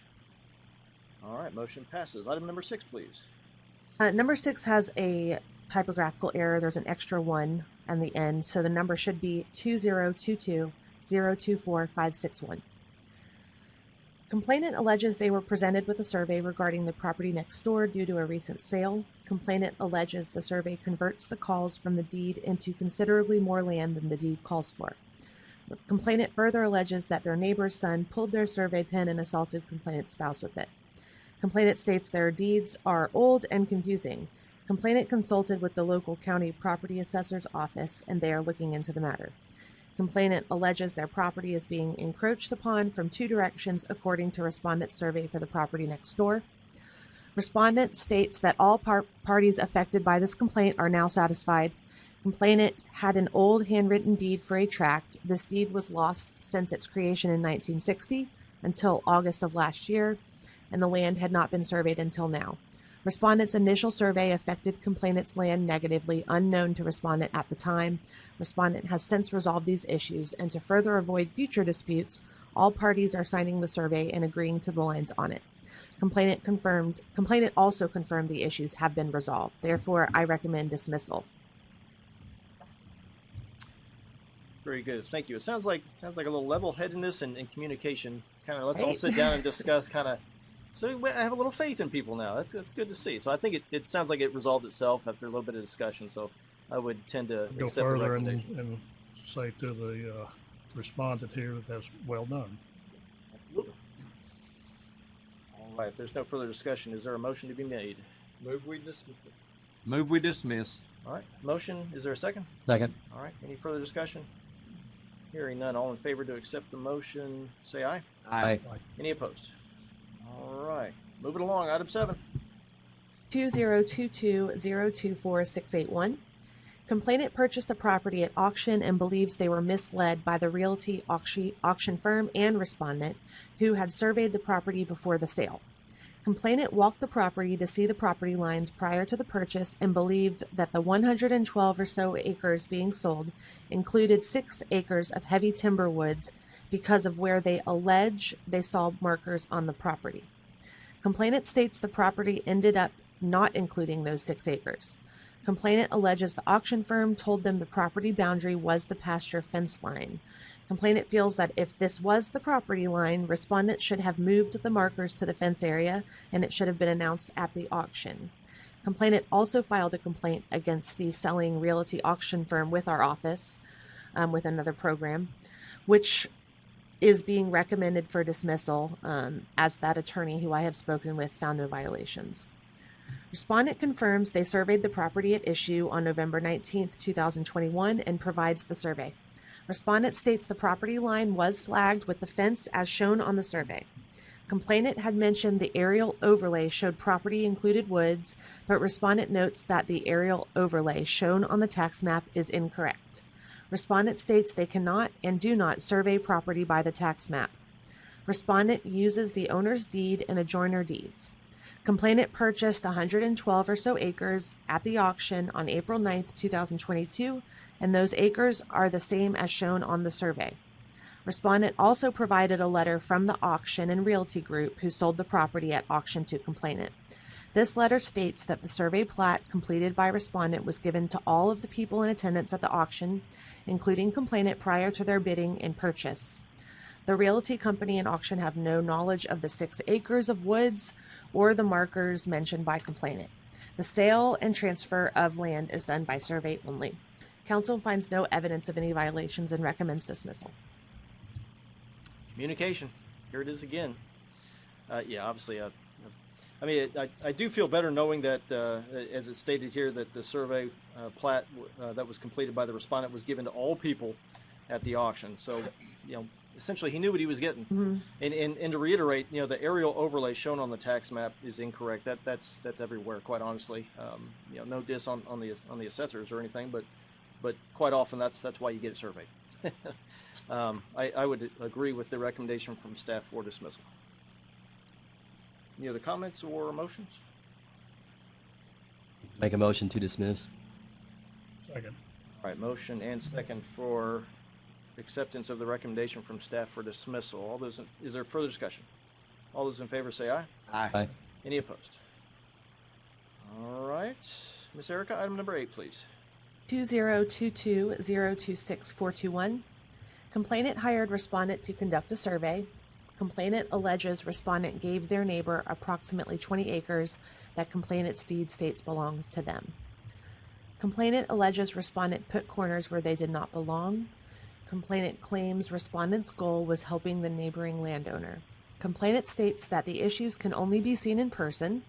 All right, motion passes. Item number 6, please. Number 6 has a typographical error. There's an extra 1 on the end, so the number should be 2022-024-561. Complainant alleges they were presented with a survey regarding the property next door due to a recent sale. Complainant alleges the survey converts the calls from the deed into considerably more land than the deed calls for. Complainant further alleges that their neighbor's son pulled their survey pen and assaulted complainant's spouse with it. Complainant states their deeds are old and confusing. Complainant consulted with the local county property assessor's office, and they are looking into the matter. Complainant alleges their property is being encroached upon from 2 directions according to respondent's survey for the property next door. Respondent states that all parties affected by this complaint are now satisfied. Complainant had an old handwritten deed for a tract. This deed was lost since its creation in 1960 until August of last year, and the land had not been surveyed until now. Respondent's initial survey affected complainant's land negatively, unknown to respondent at the time. Respondent has since resolved these issues, and to further avoid future disputes, all parties are signing the survey and agreeing to the lines on it. Complainant also confirmed the issues have been resolved. Therefore, I recommend dismissal. Very good. Thank you. It sounds like a little level-headedness and communication. Kind of let's all sit down and discuss kind of. So I have a little faith in people now. That's good to see. So I think it sounds like it resolved itself after a little bit of discussion. So I would tend to go accept further the recommendation. and say to the respondent here that that's well done. Absolutely. All right. If there's no further discussion, is there a motion to be made? Move we dismiss. All right. Motion. Is there a second? Second. All right. Any further discussion? Hearing none. All in favor to accept the motion, say aye. Aye. Any opposed? All right. Moving along. Item 7. 2022-024-681. Complainant purchased a property at auction and believes they were misled by the realty auction firm and respondent who had surveyed the property before the sale. Complainant walked the property to see the property lines prior to the purchase and believed that the 112 or so acres being sold included 6 acres of heavy timber woods because of where they allege they saw markers on the property. Complainant states the property ended up not including those 6 acres. Complainant alleges the auction firm told them the property boundary was the pasture fence line. Complainant feels that if this was the property line, respondent should have moved the markers to the fence area and it should have been announced at the auction. Complainant also filed a complaint against the selling realty auction firm with our office, with another program, which is being recommended for dismissal, as that attorney who I have spoken with found no violations. Respondent confirms they surveyed the property at issue on November 19th, 2021 and provides the survey. Respondent states the property line was flagged with the fence as shown on the survey. Complainant had mentioned the aerial overlay showed property included woods, but respondent notes that the aerial overlay shown on the tax map is incorrect. Respondent states they cannot and do not survey property by the tax map. Respondent uses the owner's deed and adjoiner deeds. Complainant purchased 112 or so acres at the auction on April 9th, 2022, and those acres are the same as shown on the survey. Respondent also provided a letter from the auction and realty group who sold the property at auction to complainant. This letter states that the survey plat completed by respondent was given to all of the people in attendance at the auction, including complainant prior to their bidding and purchase. The realty company and auction have no knowledge of the 6 acres of woods or the markers mentioned by complainant. The sale and transfer of land is done by survey only. Council finds no evidence of any violations and recommends dismissal. Communication. Here it is again. Yeah, obviously, I mean, I do feel better knowing that, as it's stated here, that the survey plat that was completed by the respondent was given to all people at the auction. So, you know, essentially he knew what he was getting. Mm-hmm. And to reiterate, you know, the aerial overlay shown on the tax map is incorrect. That's everywhere, quite honestly. You know, no diss on the assessors or anything, but quite often that's why you get it surveyed. I would agree with the recommendation from staff for dismissal. Any other comments or motions? Make a motion to dismiss. Second. All right, motion and second for acceptance of the recommendation from staff for dismissal. All those is there further discussion? All those in favor say aye. Aye. Aye. Any opposed? All right, Miss Erica, item number 8, please. 2022-026-421. Complainant hired respondent to conduct a survey. Complainant alleges respondent gave their neighbor approximately 20 acres that complainant's deed states belongs to them. Complainant alleges respondent put corners where they did not belong. Complainant claims respondent's goal was helping the neighboring landowner. Complainant states that the issues can only be seen in person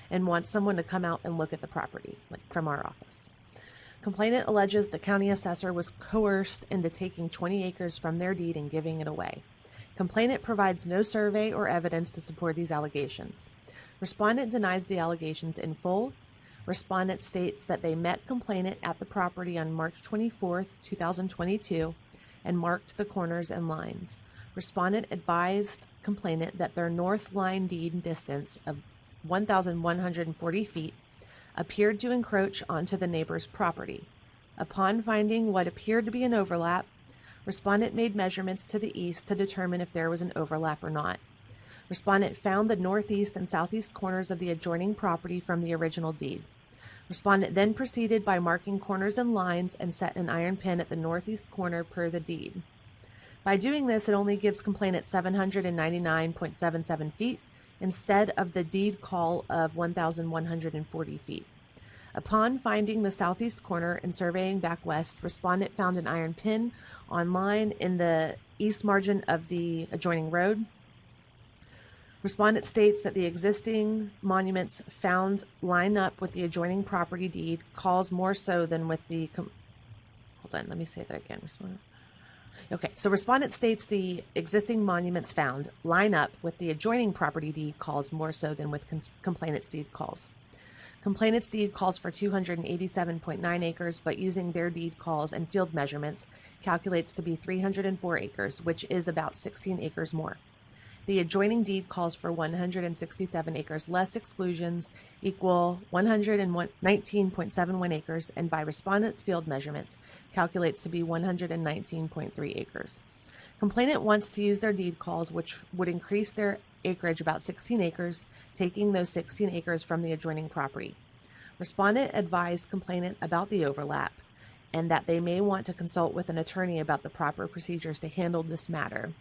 and wants someone to come out and look at the property, like from our office. Complainant alleges the county assessor was coerced into taking 20 acres from their deed and giving it away. Complainant provides no survey or evidence to support these allegations. Respondent denies the allegations in full. Respondent states that they met complainant at the property on March 24th, 2022, and marked the corners and lines. Respondent advised complainant that their north line deed distance of 1,140 feet appeared to encroach onto the neighbor's property. Upon finding what appeared to be an overlap, respondent made measurements to the east to determine if there was an overlap or not. Respondent found the northeast and southeast corners of the adjoining property from the original deed. Respondent then proceeded by marking corners and lines and set an iron pin at the northeast corner per the deed. By doing this, it only gives complainant 799.77 feet instead of the deed call of 1,140 feet. Upon finding the southeast corner and surveying back west, respondent found an iron pin on line in the east margin of the adjoining road. Respondent states that the existing monuments found line up with the adjoining property deed calls more so than with the hold on, let me say that again. Okay, so respondent states the existing monuments found line up with the adjoining property deed calls more so than with complainant's deed calls. Complainant's deed calls for 287.9 acres, but using their deed calls and field measurements calculates to be 304 acres, which is about 16 acres more. The adjoining deed calls for 167 acres less exclusions equal 119.71 acres, and by respondent's field measurements calculates to be 119.3 acres. Complainant wants to use their deed calls, which would increase their acreage, about 16 acres, taking those 16 acres from the adjoining property. Respondent advised complainant about the overlap and that they may want to consult with an attorney about the proper procedures to handle this matter.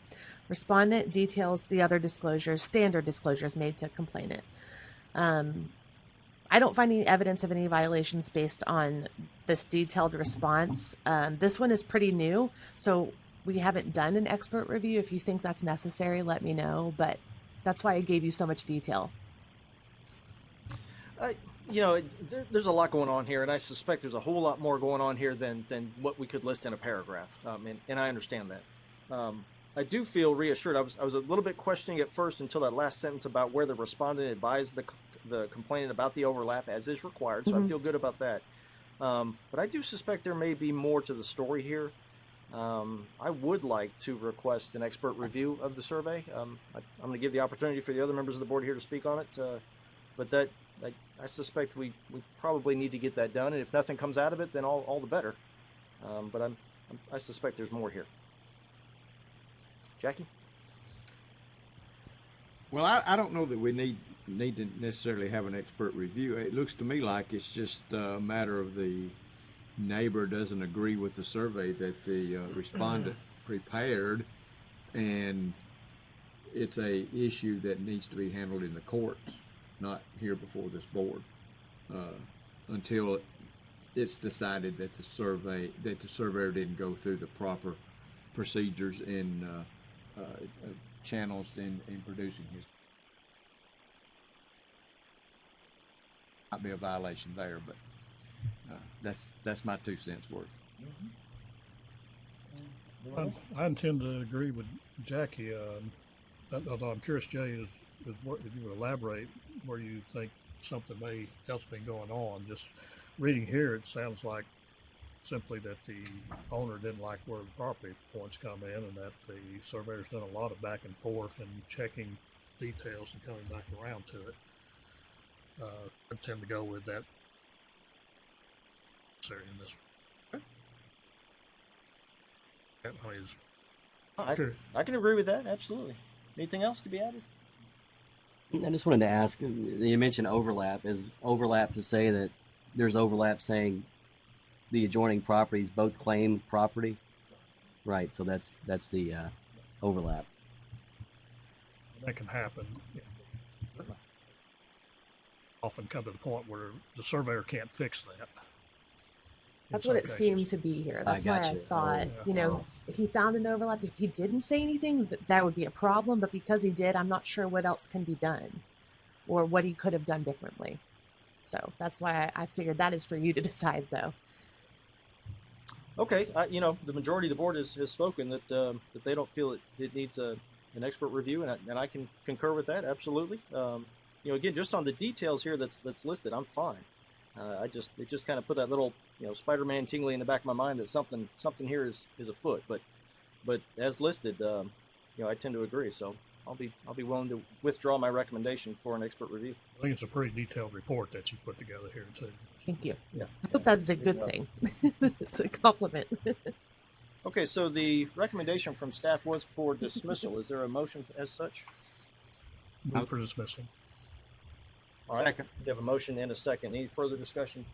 Respondent details the other disclosures, standard disclosures made to complainant. I don't find any evidence of any violations based on this detailed response. This one is pretty new, so we haven't done an expert review. If you think that's necessary, let me know, but that's why I gave you so much detail. There's a lot going on here, and I suspect there's a whole lot more going on here than what we could list in a paragraph, and I understand that. I do feel reassured. I was a little bit questioning at first until that last sentence about where the respondent advised the complainant about the overlap as is required, so I feel good about that. But I do suspect there may be more to the story here. I would like to request an expert review of the survey. I'm going to give the opportunity for the other members of the board here to speak on it, but I suspect we probably need to get that done, and if nothing comes out of it, then all the better. But I suspect there's more here. Jackie? Well, I don't know that we need to necessarily have an expert review. It looks to me like it's just a matter of the neighbor doesn't agree with the survey that the respondent prepared, and it's a issue that needs to be handled in the courts, not here before this board, until it's decided that the surveyor didn't go through the proper procedures in channels in producing his. Might be a violation there, but that's my 2 cents worth. I intend to agree with Jackie. Although I'm curious, Jay, is what, if you would elaborate where you think something may else been going on. Just reading here, it sounds like simply that the owner didn't like where the property points come in, and that the surveyor's done a lot of back and forth and checking details and coming back around to it. I tend to go with that. Sorry, in this. I can agree with that, absolutely. Anything else to be added? I just wanted to ask, you mentioned overlap. Is overlap to say that there's overlap saying the adjoining properties both claim property? Right, so that's the overlap. That can happen. Often come to the point where the surveyor can't fix that. That's what it seemed to be here. That's why I thought, if he found an overlap, if he didn't say anything, that would be a problem. But because he did, I'm not sure what else can be done or what he could have done differently. So that's why I figured that is for you to decide, though. Okay. The majority of the board has spoken that they don't feel it needs an expert review, and I can concur with that. Absolutely. Again, just on the details here that's listed, I'm fine. It just kind of put that little Spider-Man tingly in the back of my mind that something here is afoot. But as listed, I tend to agree. So I'll be willing to withdraw my recommendation for an expert review. I think it's a pretty detailed report that you've put together here too. Thank you. Yeah. I hope that's a good thing. It's a compliment. Okay, so the recommendation from staff was for dismissal. Is there a motion as such? Move for dismissal. All right. Second. We have a motion and a second. Any further discussion?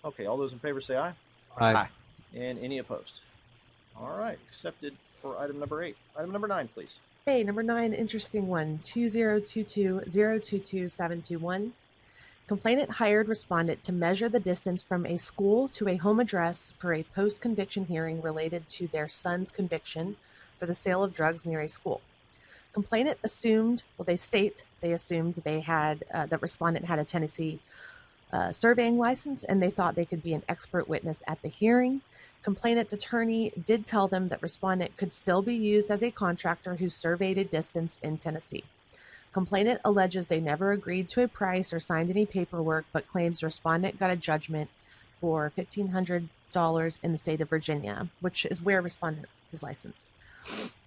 Okay, all those in favor say aye. Aye. And any opposed? All right, accepted for item number 8. Item number 9, please. Hey, number 9, interesting one, 2022-022-721. Complainant hired respondent to measure the distance from a school to a home address for a post-conviction hearing related to their son's conviction for the sale of drugs near a school. Complainant assumed, they assumed they had, that respondent had a Tennessee surveying license, and they thought they could be an expert witness at the hearing. Complainant's attorney did tell them that respondent could still be used as a contractor who surveyed a distance in Tennessee. Complainant alleges they never agreed to a price or signed any paperwork, but claims respondent got a judgment for $1,500 in the state of Virginia, which is where respondent is licensed.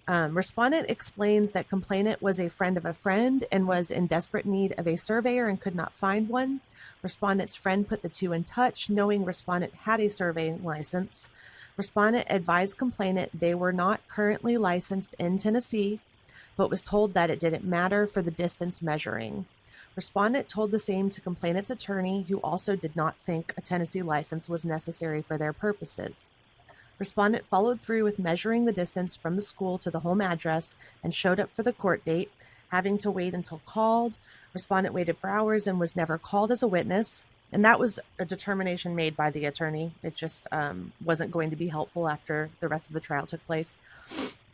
Respondent explains that complainant was a friend of a friend and was in desperate need of a surveyor and could not find one. Respondent's friend put the two in touch, knowing respondent had a surveying license. Respondent advised complainant they were not currently licensed in Tennessee. but was told that it didn't matter for the distance measuring. Respondent told the same to complainant's attorney, who also did not think a Tennessee license was necessary for their purposes. Respondent followed through with measuring the distance from the school to the home address and showed up for the court date, having to wait until called. Respondent waited for hours and was never called as a witness. And that was a determination made by the attorney. It just wasn't going to be helpful after the rest of the trial took place.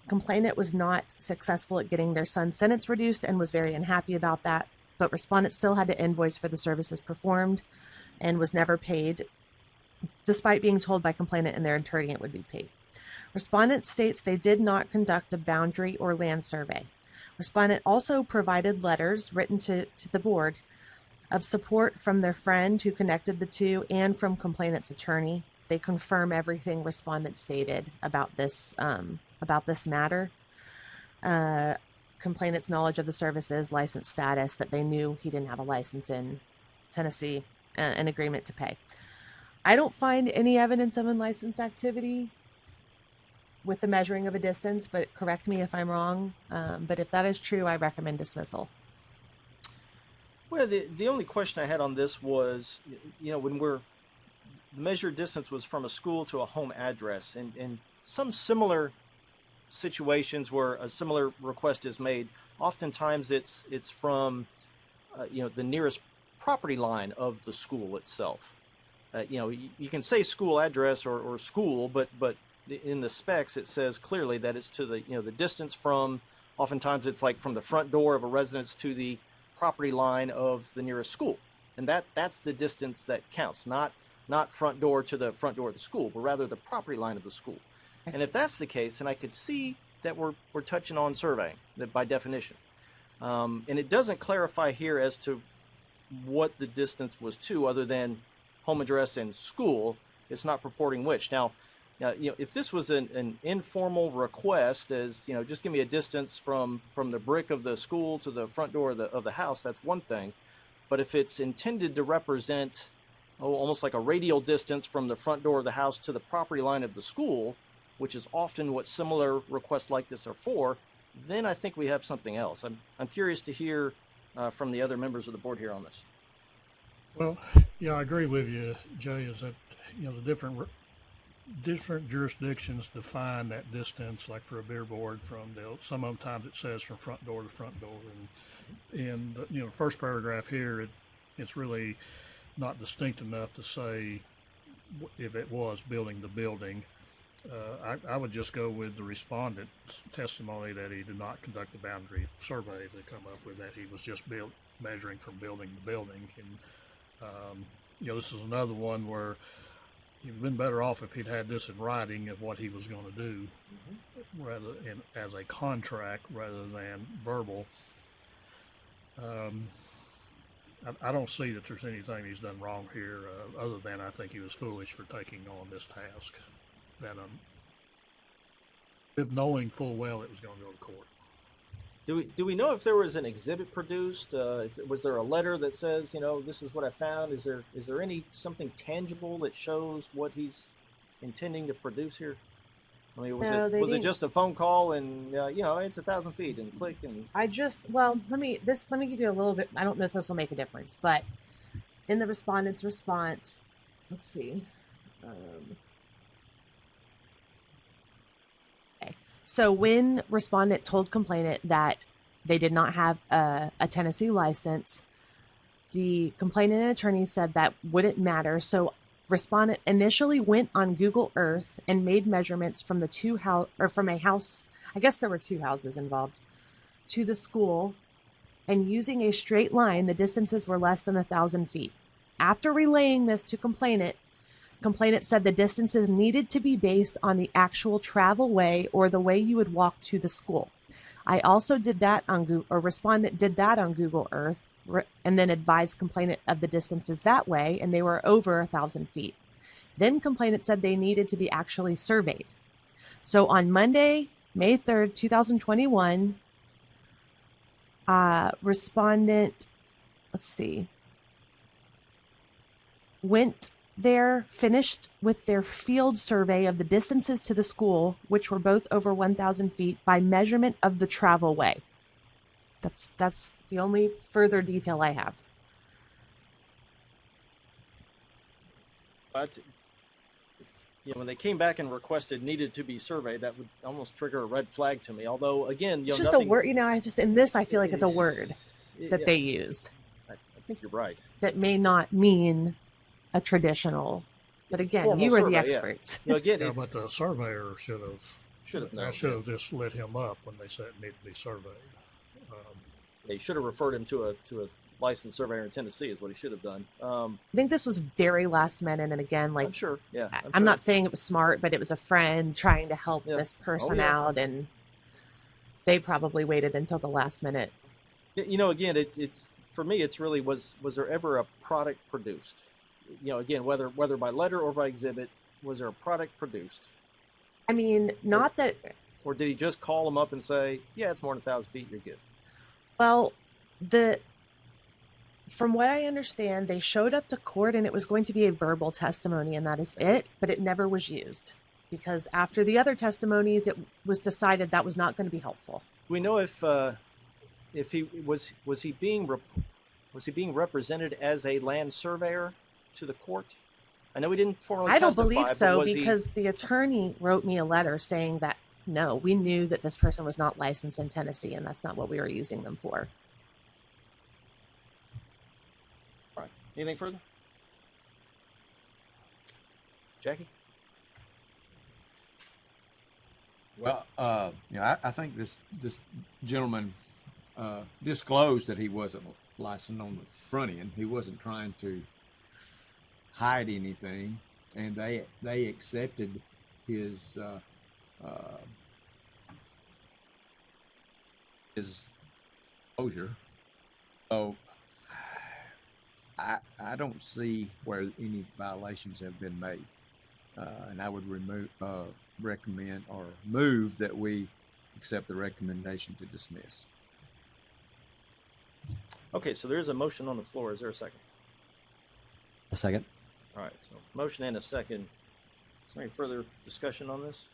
Complainant was not successful at getting their son's sentence reduced and was very unhappy about that. But respondent still had to invoice for the services performed and was never paid, despite being told by complainant and their attorney it would be paid. Respondent states they did not conduct a boundary or land survey. Respondent also provided letters written to the board of support from their friend who connected the two and from complainant's attorney. They confirm everything respondent stated about this matter. Complainant's knowledge of the services, license status, that they knew he didn't have a license in Tennessee, an agreement to pay. I don't find any evidence of unlicensed activity with the measuring of a distance, but correct me if I'm wrong. But if that is true, I recommend dismissal. Well, the only question I had on this was, when the measured distance was from a school to a home address, and some similar situations where a similar request is made, oftentimes it's from the nearest property line of the school itself. You can say school address or school, but in the specs it says clearly that it's to the the distance from, oftentimes it's like from the front door of a residence to the property line of the nearest school, and that's the distance that counts, not front door to the front door of the school, but rather the property line of the school. And if that's the case, then I could see that we're touching on surveying, that by definition. And it doesn't clarify here as to what the distance was to, other than home address and school. It's not purporting which. Now, if this was an informal request, as just give me a distance from the brick of the school to the front door of the house, that's one thing. But if it's intended to represent almost like a radial distance from the front door of the house to the property line of the school, which is often what similar requests like this are for, then I think we have something else. I'm curious to hear from the other members of the board here on this. Well, yeah, I agree with you, Jay, is that, the different jurisdictions define that distance, like for a billboard sometimes it says from front door to front door. And the first paragraph here, it's really not distinct enough to say if it was building to building. I would just go with the respondent's testimony that he did not conduct a boundary survey to come up with that. He was just measuring from building to building. And, this is another one where he'd been better off if he'd had this in writing of what he was going to do, as a contract rather than verbal. I don't see that there's anything he's done wrong here, other than I think he was foolish for taking on this task, with knowing full well it was going to go to court. Do we know if there was an exhibit produced? Was there a letter that says, this is what I found? Is there something tangible that shows what he's intending to produce here? I mean, was it just a phone call and it's 1,000 feet and click and? Let me give you a little bit. I don't know if this will make a difference, but in the respondent's response, let's see. So when respondent told complainant that they did not have a Tennessee license, the complainant and attorney said that wouldn't matter. So respondent initially went on Google Earth and made measurements from from a house. I guess there were two houses involved, to the school, and using a straight line, the distances were less than 1,000 feet. After relaying this to complainant said the distances needed to be based on the actual travel way or the way you would walk to the school. I also did that on Google, or respondent did that on Google Earth, and then advised complainant of the distances that way, and they were over 1,000 feet. Then complainant said they needed to be actually surveyed. So on Monday, May 3rd, 2021, respondent, went there, finished with their field survey of the distances to the school, which were both over 1,000 feet, by measurement of the travel way. That's the only further detail I have. But when they came back and requested needed to be surveyed, that would almost trigger a red flag to me. Although, again, It's just a word. I just in this I feel like it's a word that they use. I think you're right. That may not mean a traditional. But again, Formal you are survey, the experts. Yeah. Again, Yeah, but the surveyor should have known. should have just lit him up when they said it needed to be surveyed. They should have referred him to a licensed surveyor in Tennessee is what he should have done. I think this was very last minute, and again, like I'm sure. Yeah, I'm not saying it was smart, but it was a friend trying to help Yeah. this person Oh, yeah. out, and they probably waited until the last minute. Again, it's for me. It's really was there ever a product produced? Again, whether by letter or by exhibit, was there a product produced? I mean, not that. Or did he just call them up and say, "Yeah, it's more than 1,000 feet. You're good." Well, from what I understand, they showed up to court and it was going to be a verbal testimony, and that is it. But it never was used because after the other testimonies, it was decided that was not going to be helpful. Do we know if he was he being represented as a land surveyor to the court? I know he didn't formally I don't testify, believe but so was he- because the attorney wrote me a letter saying that no, we knew that this person was not licensed in Tennessee, and that's not what we were using them for. All right. Anything further? Jackie? Well, I think this gentleman disclosed that he wasn't licensed on the front end. He wasn't trying to hide anything, and they accepted his closure. So I don't see where any violations have been made, and I would recommend or move that we accept the recommendation to dismiss. Okay, so there's a motion on the floor. Is there a second? A second. All right, so motion and a second. Is there any further discussion on this?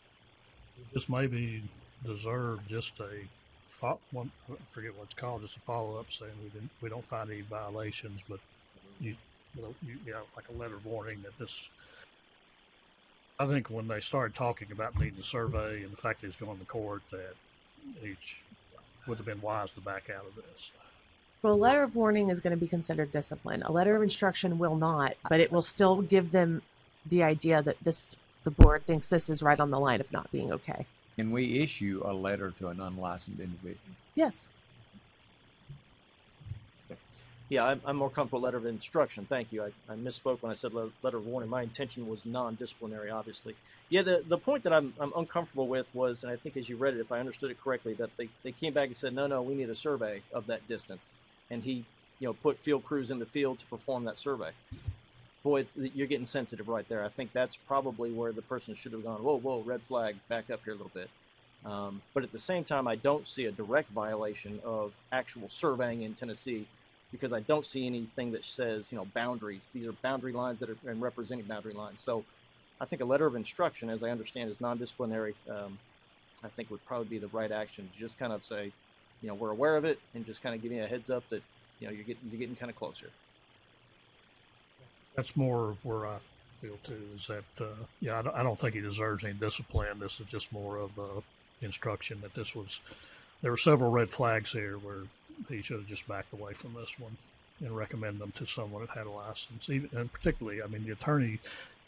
This maybe deserve just I forget what it's called, just a follow-up saying we don't find any violations, but you like a letter of warning that this. I think when they started talking about needing a survey and the fact that he's going to court, that each would have been wise to back out of this. Well, a letter of warning is going to be considered discipline. A letter of instruction will not, but it will still give them the idea that the board thinks this is right on the line of not being okay. Can we issue a letter to an unlicensed individual? Yes. Yeah, I'm more comfortable with letter of instruction. Thank you. I misspoke when I said letter of warning. My intention was non-disciplinary, obviously. Yeah, the point that I'm uncomfortable with was, and I think as you read it, if I understood it correctly, that they came back and said, no, we need a survey of that distance. And he, put field crews in the field to perform that survey. Boy, you're getting sensitive right there. I think that's probably where the person should have gone, whoa, red flag, back up here a little bit. But at the same time, I don't see a direct violation of actual surveying in Tennessee because I don't see anything that says, boundaries. These are boundary lines that are and representing boundary lines. So I think a letter of instruction, as I understand, is non-disciplinary. I think would probably be the right action. Just kind of say, we're aware of it, and just kind of giving you a heads up that, you're getting kind of closer. That's more of where I feel too. Is that I don't think he deserves any discipline. This is just more of instruction that there were several red flags here where he should have just backed away from this one and recommend them to someone that had a license. And particularly, the attorney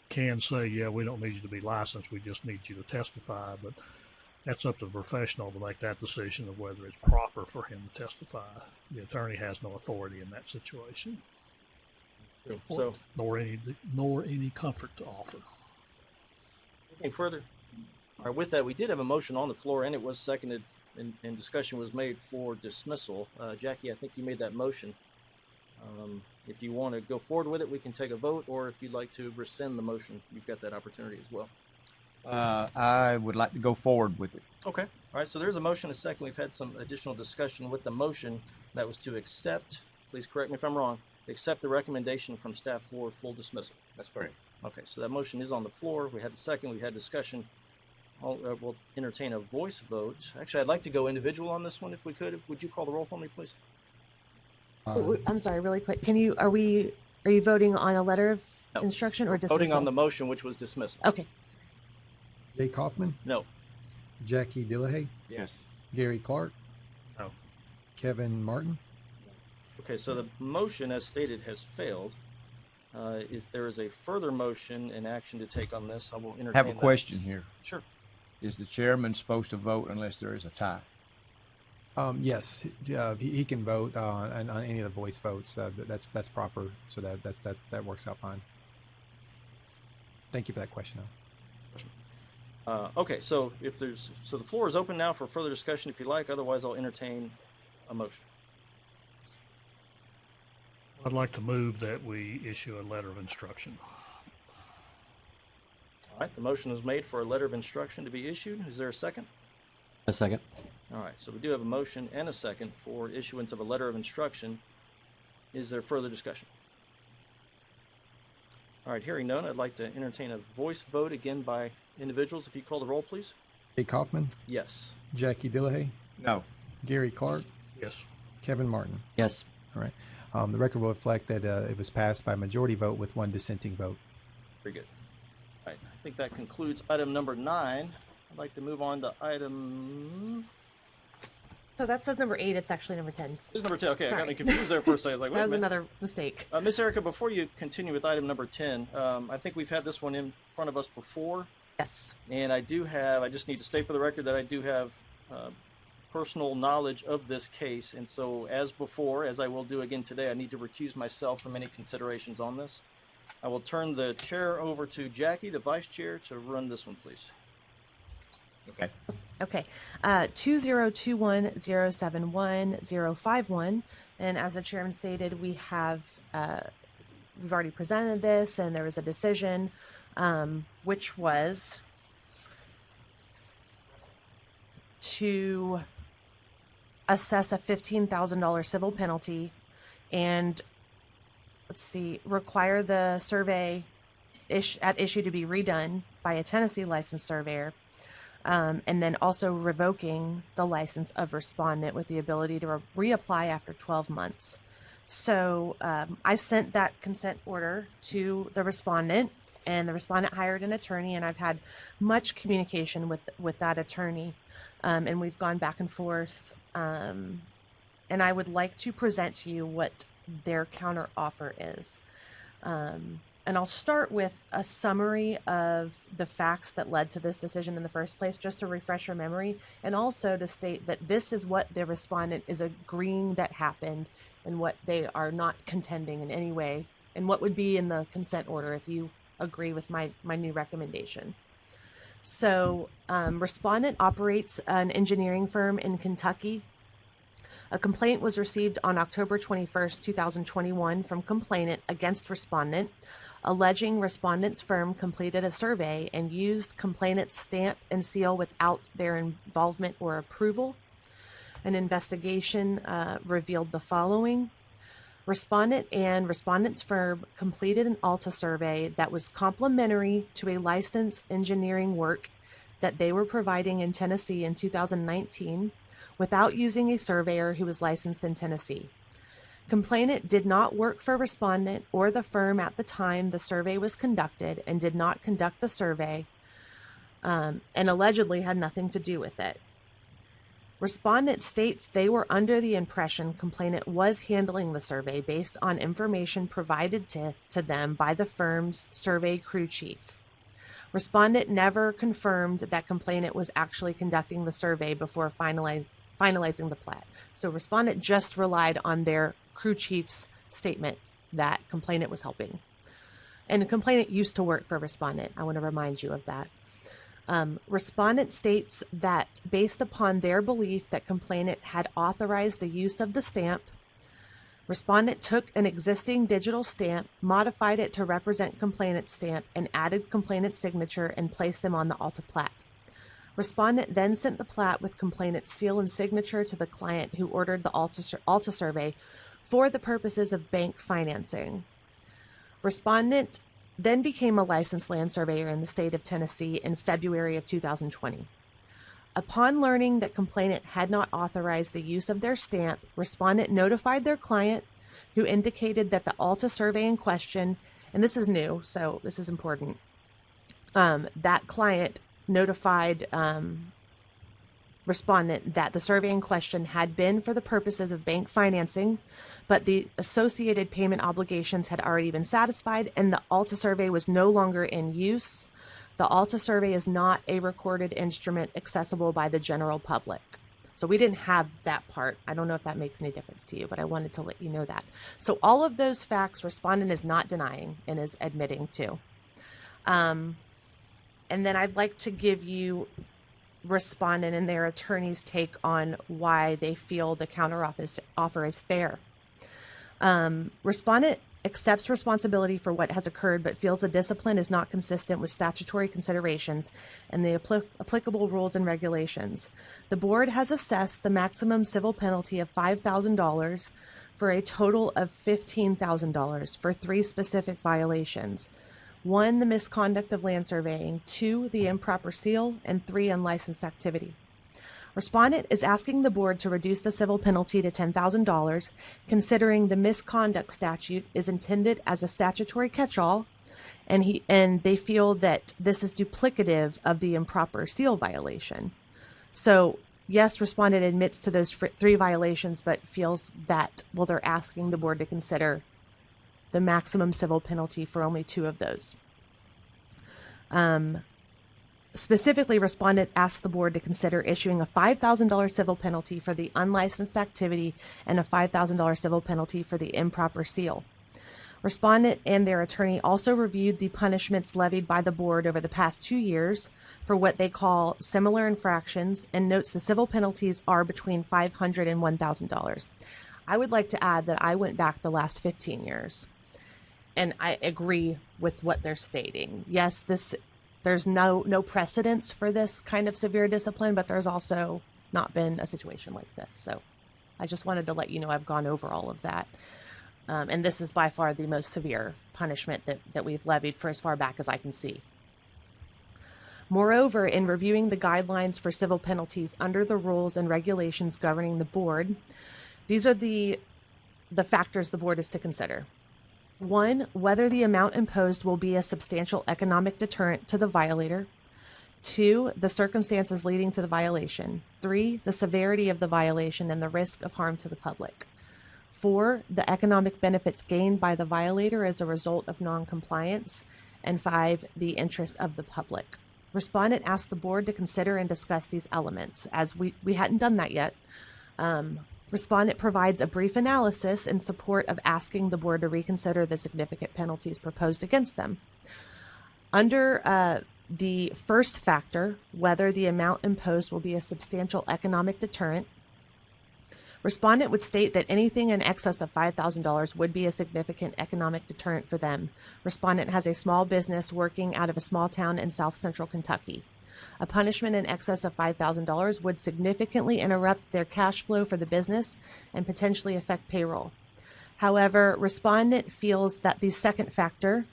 can say, yeah, we don't need you to be licensed. We just need you to testify. But that's up to the professional to make that decision of whether it's proper for him to testify. The attorney has no authority in that situation. So, nor any comfort to offer. Anything further? All right, with that, we did have a motion on the floor, and it was seconded, and discussion was made for dismissal. Jackie, I think you made that motion. If you want to go forward with it, we can take a vote, or if you'd like to rescind the motion, you've got that opportunity as well. I would like to go forward with it. Okay. All right, so there's a motion, a second. We've had some additional discussion with the motion that was to accept, please correct me if I'm wrong, accept the recommendation from staff for full dismissal. That's correct. Okay, so that motion is on the floor. We had the second. We had discussion. we'll entertain a voice vote. Actually, I'd like to go individual on this one if we could. Would you call the roll for me, please? I'm sorry, really quick. Are you voting on a letter of instruction or dismissal? Voting on the motion, which was dismissal. Okay. Jay Kaufman, No. Jackie Dillahay, Yes. Gary Clark, No. Kevin Martin. Okay, so the motion, as stated, has failed. If there is a further motion and action to take on this, I will entertain I have a that. question here. Sure. Is the chairman supposed to vote unless there is a tie? Yes, he can vote on any of the voice votes. That's proper. So that works out fine. Thank you for that question. Okay, so the floor is open now for further discussion if you like. Otherwise, I'll entertain a motion. I'd like to move that we issue a letter of instruction. All right, the motion is made for a letter of instruction to be issued. Is there a second? A second. All right, so we do have a motion and a second for issuance of a letter of instruction. Is there further discussion? All right, hearing none, I'd like to entertain a voice vote again by individuals. If you call the roll, please. Jay Kaufman, Yes. Jackie Dillahay, No. Gary Clark, Yes. Kevin Martin. Yes. All right. The record will reflect that it was passed by majority vote with one dissenting vote. Very good. All right, I think that concludes item number 9. I'd like to move on to item... So that says number 8. It's actually number 10. This is number 10. Okay, I got Sorry. me confused there for a second. I was like, wait That a was minute. another mistake. Miss Erica, before you continue with item number 10, I think we've had this one in front of us before. Yes. And I just need to state for the record that I do have personal knowledge of this case. And so as before, as I will do again today, I need to recuse myself from any considerations on this. I will turn the chair over to Jackie, the vice chair, to run this one, please. Okay. Okay. 2021-071-051. And as the chairman stated, we've already presented this, and there was a decision, which was to assess a $15,000 civil penalty and require the survey at issue to be redone by a Tennessee licensed surveyor, and then also revoking the license of respondent with the ability to reapply after 12 months. So I sent that consent order to the respondent, and the respondent hired an attorney, and I've had much communication with that attorney, and we've gone back and forth. And I would like to present to you what their counter offer is. And I'll start with a summary of the facts that led to this decision in the first place, just to refresh your memory, and also to state that this is what the respondent is agreeing that happened and what they are not contending in any way, and what would be in the consent order if you agree with my new recommendation. So, respondent operates an engineering firm in Kentucky. A complaint was received on October 21st, 2021 from complainant against respondent, alleging respondent's firm completed a survey and used complainant's stamp and seal without their involvement or approval. An investigation revealed the following. Respondent and respondent's firm completed an ALTA survey that was complementary to a licensed engineering work that they were providing in Tennessee in 2019 without using a surveyor who was licensed in Tennessee. Complainant did not work for respondent or the firm at the time the survey was conducted and did not conduct the survey, and allegedly had nothing to do with it. Respondent states they were under the impression complainant was handling the survey based on information provided to them by the firm's survey crew chief. Respondent never confirmed that complainant was actually conducting the survey before finalizing the plat. So respondent just relied on their crew chief's statement that complainant was helping. And the complainant used to work for respondent. I want to remind you of that. Respondent states that based upon their belief that complainant had authorized the use of the stamp, respondent took an existing digital stamp, modified it to represent complainant's stamp, and added complainant's signature and placed them on the ALTA plat. Respondent then sent the plat with complainant's seal and signature to the client who ordered the ALTA survey for the purposes of bank financing. Respondent then became a licensed land surveyor in the state of Tennessee in February of 2020. Upon learning that complainant had not authorized the use of their stamp, respondent notified their client, who indicated that the ALTA survey in question, and this is new, so this is important, that client notified respondent that the survey in question had been for the purposes of bank financing, but the associated payment obligations had already been satisfied and the ALTA survey was no longer in use. The ALTA survey is not a recorded instrument accessible by the general public. So we didn't have that part. I don't know if that makes any difference to you, but I wanted to let you know that. So all of those facts, respondent is not denying and is admitting to. And then I'd like to give you respondent and their attorney's take on why they feel the counteroffer is fair. Respondent accepts responsibility for what has occurred, but feels the discipline is not consistent with statutory considerations and the applicable rules and regulations. The board has assessed the maximum civil penalty of $5,000 for a total of $15,000 for 3 specific violations. 1, the misconduct of land surveying, 2, the improper seal, and 3, unlicensed activity. Respondent is asking the board to reduce the civil penalty to $10,000, considering the misconduct statute is intended as a statutory catch-all, and they feel that this is duplicative of the improper seal violation. So, yes, respondent admits to those 3 violations, but feels that, well, they're asking the board to consider the maximum civil penalty for only 2 of those. Specifically, respondent asked the board to consider issuing a $5,000 civil penalty for the unlicensed activity and a $5,000 civil penalty for the improper seal. Respondent and their attorney also reviewed the punishments levied by the board over the past 2 years for what they call similar infractions and notes the civil penalties are between $500 and $1,000. I would like to add that I went back the last 15 years and I agree with what they're stating. Yes, there's no precedence for this kind of severe discipline, but there's also not been a situation like this. So I just wanted to let you know I've gone over all of that. And this is by far the most severe punishment that we've levied for as far back as I can see. Moreover, in reviewing the guidelines for civil penalties under the rules and regulations governing the board, these are the factors the board is to consider. 1, whether the amount imposed will be a substantial economic deterrent to the violator. 2, the circumstances leading to the violation. 3, the severity of the violation and the risk of harm to the public. 4, the economic benefits gained by the violator as a result of noncompliance. And 5, the interest of the public. Respondent asked the board to consider and discuss these elements, as we hadn't done that yet. Respondent provides a brief analysis in support of asking the board to reconsider the significant penalties proposed against them. Under the first factor, whether the amount imposed will be a substantial economic deterrent, respondent would state that anything in excess of $5,000 would be a significant economic deterrent for them. Respondent has a small business working out of a small town in south central Kentucky. A punishment in excess of $5,000 would significantly interrupt their cash flow for the business and potentially affect payroll. However, respondent feels that the second factor,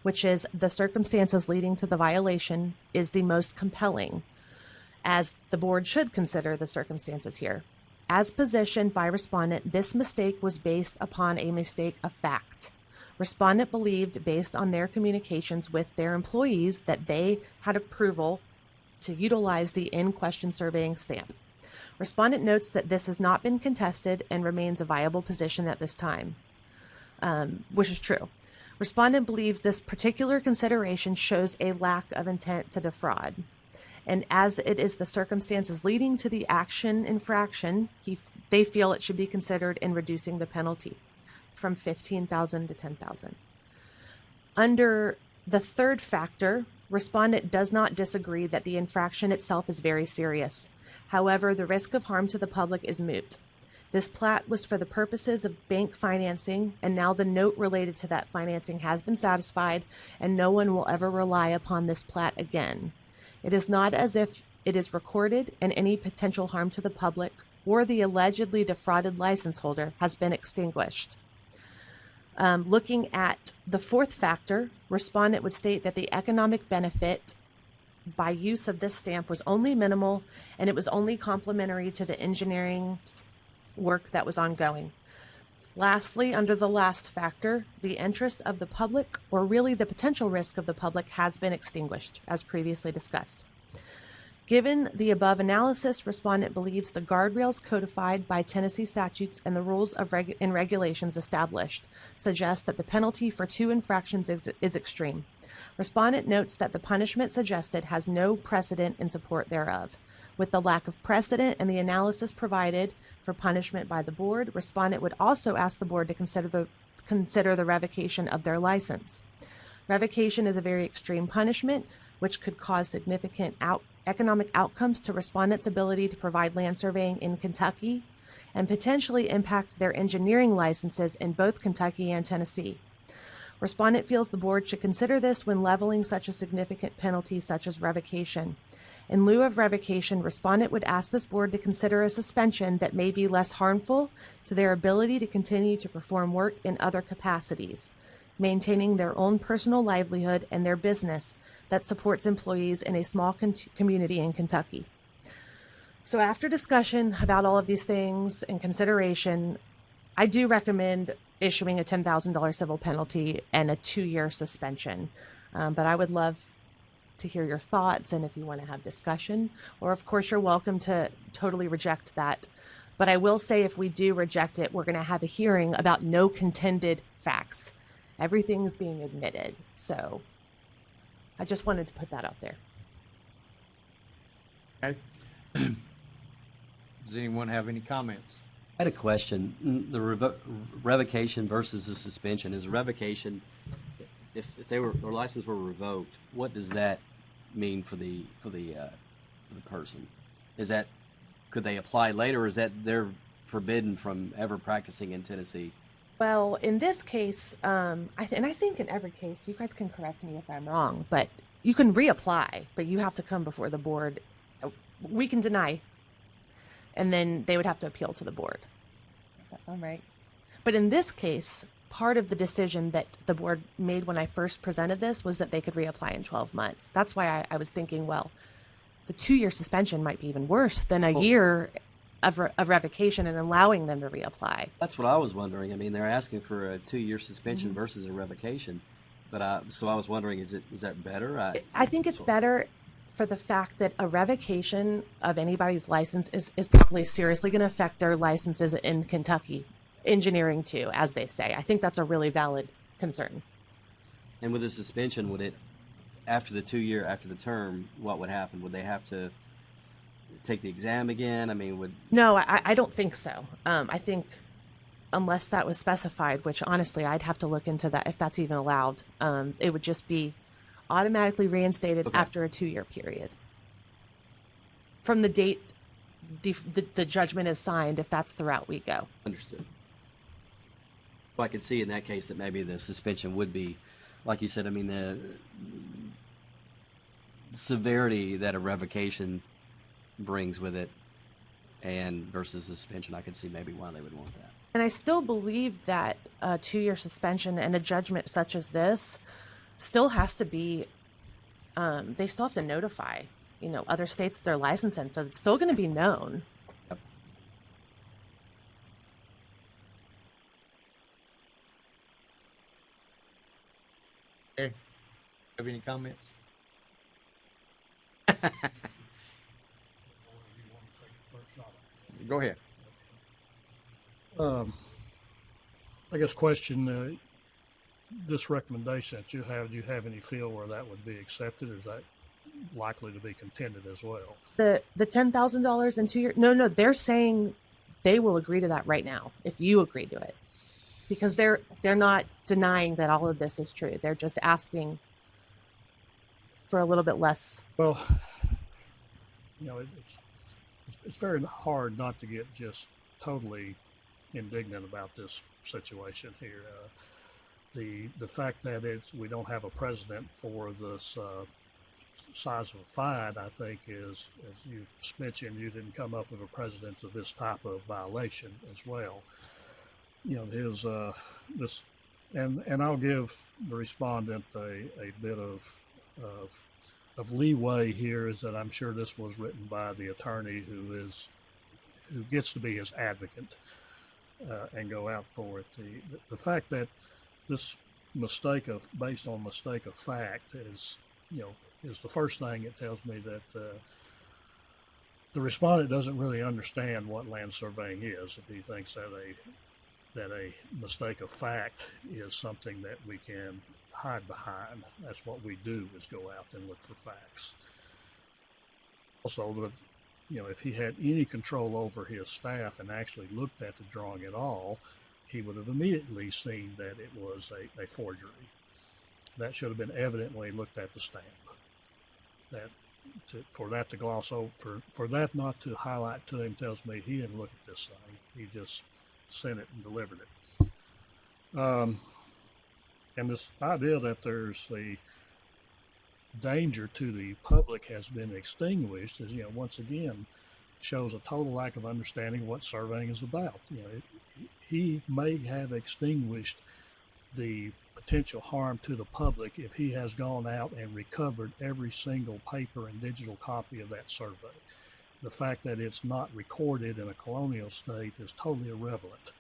which is the circumstances leading to the violation, is the most compelling, as the board should consider the circumstances here. As positioned by respondent, this mistake was based upon a mistake of fact. Respondent believed, based on their communications with their employees, that they had approval to utilize the in-question surveying stamp. Respondent notes that this has not been contested and remains a viable position at this time, which is true. Respondent believes this particular consideration shows a lack of intent to defraud. And as it is the circumstances leading to the action infraction, they feel it should be considered in reducing the penalty from $15,000 to $10,000. Under the third factor, respondent does not disagree that the infraction itself is very serious. However, the risk of harm to the public is moot. This plat was for the purposes of bank financing, and now the note related to that financing has been satisfied, and no one will ever rely upon this plat again. It is not as if it is recorded and any potential harm to the public or the allegedly defrauded license holder has been extinguished. Looking at the fourth factor, respondent would state that the economic benefit by use of this stamp was only minimal and it was only complementary to the engineering work that was ongoing. Lastly, under the last factor, the interest of the public, or really the potential risk of the public, has been extinguished, as previously discussed. Given the above analysis, respondent believes the guardrails codified by Tennessee statutes and the rules and regulations established suggest that the penalty for 2 infractions is extreme. Respondent notes that the punishment suggested has no precedent in support thereof. With the lack of precedent and the analysis provided for punishment by the board, respondent would also ask the board to consider the revocation of their license. Revocation is a very extreme punishment, which could cause significant economic outcomes to respondents' ability to provide land surveying in Kentucky and potentially impact their engineering licenses in both Kentucky and Tennessee. Respondent feels the board should consider this when leveling such a significant penalty such as revocation. In lieu of revocation, respondent would ask this board to consider a suspension that may be less harmful to their ability to continue to perform work in other capacities, maintaining their own personal livelihood and their business that supports employees in a small community in Kentucky. So after discussion about all of these things and consideration, I do recommend issuing a $10,000 civil penalty and a 2-year suspension. But I would love to hear your thoughts, and if you want to have discussion, or of course you're welcome to totally reject that. But I will say if we do reject it, we're going to have a hearing about no contended facts. Everything's being admitted. So I just wanted to put that out there. Okay. Does anyone have any comments? I had a question. The revocation versus the suspension. Is a revocation, if their license were revoked, what does that mean for the person? Is that, could they apply later, or is that they're forbidden from ever practicing in Tennessee? Well, in this case, and I think in every case, you guys can correct me if I'm wrong, but you can reapply, but you have to come before the board. We can deny, and then they would have to appeal to the board. Does that sound right? But in this case, part of the decision that the board made when I first presented this was that they could reapply in 12 months. That's why I was thinking, well, the 2-year suspension might be even worse than a year of revocation and allowing them to reapply. That's what I was wondering. I mean, they're asking for a 2-year suspension versus a revocation. But so I was wondering, is that better? I think it's better for the fact that a revocation of anybody's license is probably seriously going to affect their licenses in Kentucky, engineering too, as they say. I think that's a really valid concern. And with a suspension, would it, after the 2-year, after the term, what would happen? Would they have to take the exam again? I mean, No, I don't think so. I think unless that was specified, which honestly I'd have to look into that if that's even allowed, it would just be automatically reinstated after a 2-year period from the date the judgment is signed, if that's the route we go. Understood. So I could see in that case that maybe the suspension would be, like you said, I mean, the severity that a revocation brings with it and versus suspension, I could see maybe why they would want that. And I still believe that a 2-year suspension and a judgment such as this still has to be, they still have to notify, other states that they're licensed in, so it's still going to be known. Yep. Okay. Have any comments? Go ahead. I guess question, this recommendation that you have, do you have any feel where that would be accepted, or is that likely to be contended as well? The $10,000 in 2 years? No, they're saying they will agree to that right now if you agree to it, because they're not denying that all of this is true. They're just asking for a little bit less. Well, it's very hard not to get just totally indignant about this situation here. The fact that we don't have a precedent for this size of a fine, I think, is, as you mentioned, you didn't come up with a precedent of this type of violation as well. This and I'll give the respondent a bit of leeway here, is that I'm sure this was written by the attorney who gets to be his advocate and go out for it. The fact that this based on mistake of fact is the first thing it tells me that the respondent doesn't really understand what land surveying is if he thinks that a mistake of fact is something that we can hide behind. That's what we do, is go out and look for facts. Also, if he had any control over his staff and actually looked at the drawing at all, he would have immediately seen that it was a forgery. That should have been evident when he looked at the stamp. For that to gloss over, for that not to highlight to him, tells me he didn't look at this thing. He just sent it and delivered it. And this idea that there's the danger to the public has been extinguished is, once again, shows a total lack of understanding of what surveying is about. He may have extinguished the potential harm to the public if he has gone out and recovered every single paper and digital copy of that survey. The fact that it's not recorded in a colonial state is totally irrelevant.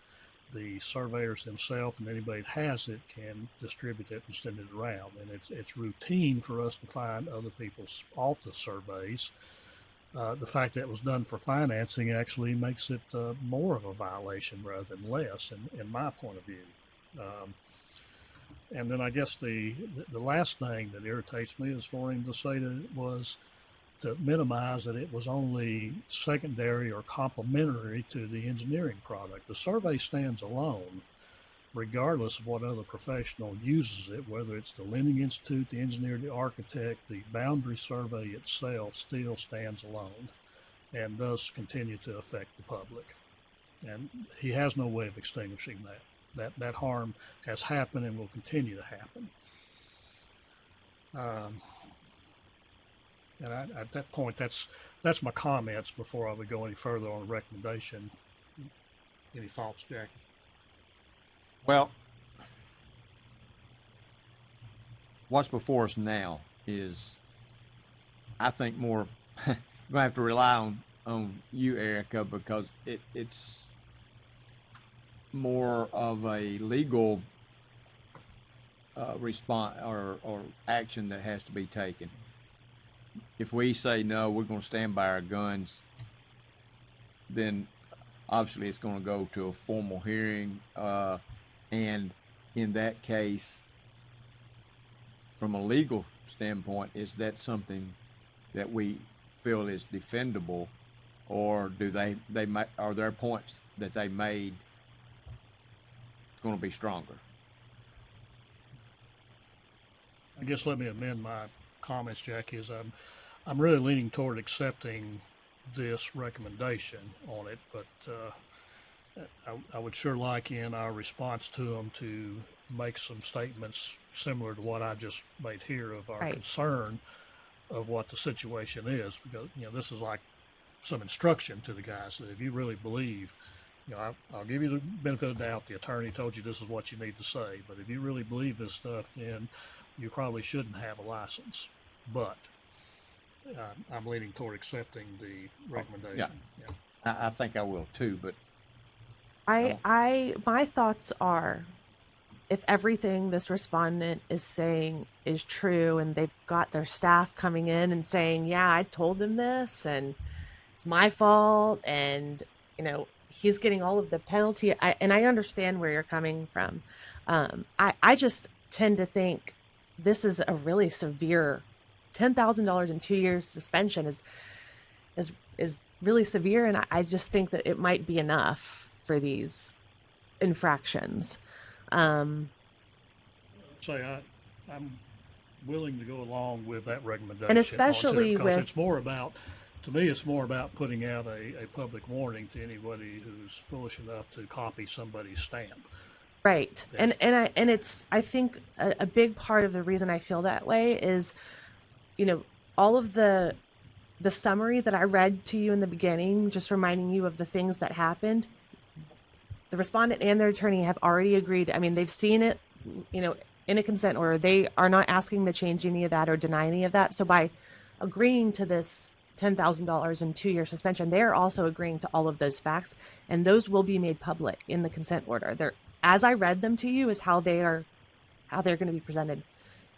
The surveyors themselves and anybody that has it can distribute it and send it around. And it's routine for us to find other people's Alta surveys. The fact that it was done for financing actually makes it more of a violation rather than less, in my point of view. And then I guess the last thing that irritates me is for him to say that it was to minimize that it was only secondary or complementary to the engineering product. The survey stands alone, regardless of what other professional uses it, whether it's the Lending Institute, the engineer, the architect. The boundary survey itself still stands alone and does continue to affect the public. And he has no way of extinguishing that. That harm has happened and will continue to happen. And at that point, that's my comments before I would go any further on the recommendation. Any thoughts, Jackie? Well, what's before us now is, I think, more going to have to rely on you, Erica, because it's more of a legal response or action that has to be taken. If we say no, we're going to stand by our guns, then obviously it's going to go to a formal hearing, and in that case, from a legal standpoint, is that something that we feel is defendable, or are there points that they made going to be stronger? I guess let me amend my comments, Jackie, is I'm really leaning toward accepting this recommendation on it, but I would sure like in our response to them to make some statements similar to what I just made here of our concern of what the situation is, because this is like some instruction to the guys that if you really believe, I'll give you the benefit of the doubt. The attorney told you this is what you need to say, but if you really believe this stuff, then you probably shouldn't have a license. But I'm leaning toward accepting the recommendation. Yeah. I think I will too, but my thoughts are, if everything this respondent is saying is true and they've got their staff coming in and saying, yeah, I told him this and it's my fault, and he's getting all of the penalty, and I understand where you're coming from. I just tend to think this is a really severe $10,000 in 2 years suspension is really severe, and I just think that it might be enough for these infractions. I'm willing to go along with that recommendation, and especially because it's more about, to me, it's more about putting out a public warning to anybody who's foolish enough to copy somebody's stamp. Right. And it's, I think a big part of the reason I feel that way is, all of the summary that I read to you in the beginning, just reminding you of the things that happened. The respondent and their attorney have already agreed. I mean, they've seen it. in a consent order, they are not asking to change any of that or deny any of that. So by agreeing to this $10,000 and 2-year suspension, they are also agreeing to all of those facts, and those will be made public in the consent order. They're, as I read them to you, is how they're going to be presented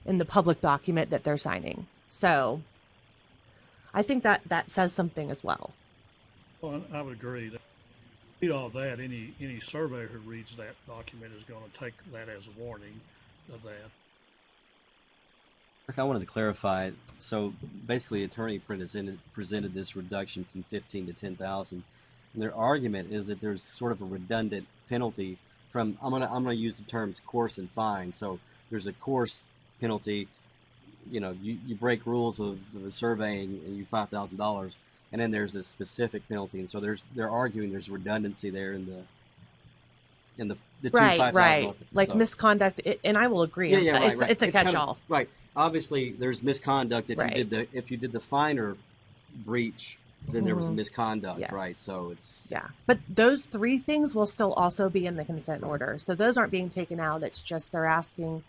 in the public document that they're signing. So I think that says something as well. Well, I would agree. Read all that. Any surveyor who reads that document is going to take that as a warning of that. I wanted to clarify. So basically, Attorney presented this reduction from 15 to 10,000, and their argument is that there's sort of a redundant penalty from. I'm gonna use the terms course and fine. So there's a course penalty. You break rules of surveying and you $5,000, and then there's a specific penalty, and so they're arguing there's redundancy there in the two right, like misconduct, and I will agree. Right. It's a catch-all. Right. Obviously, there's misconduct if you did the finer breach, then there was a misconduct, yes. right? So it's But those 3 things will still also be in the consent order, so those aren't being taken out. It's just they're asking,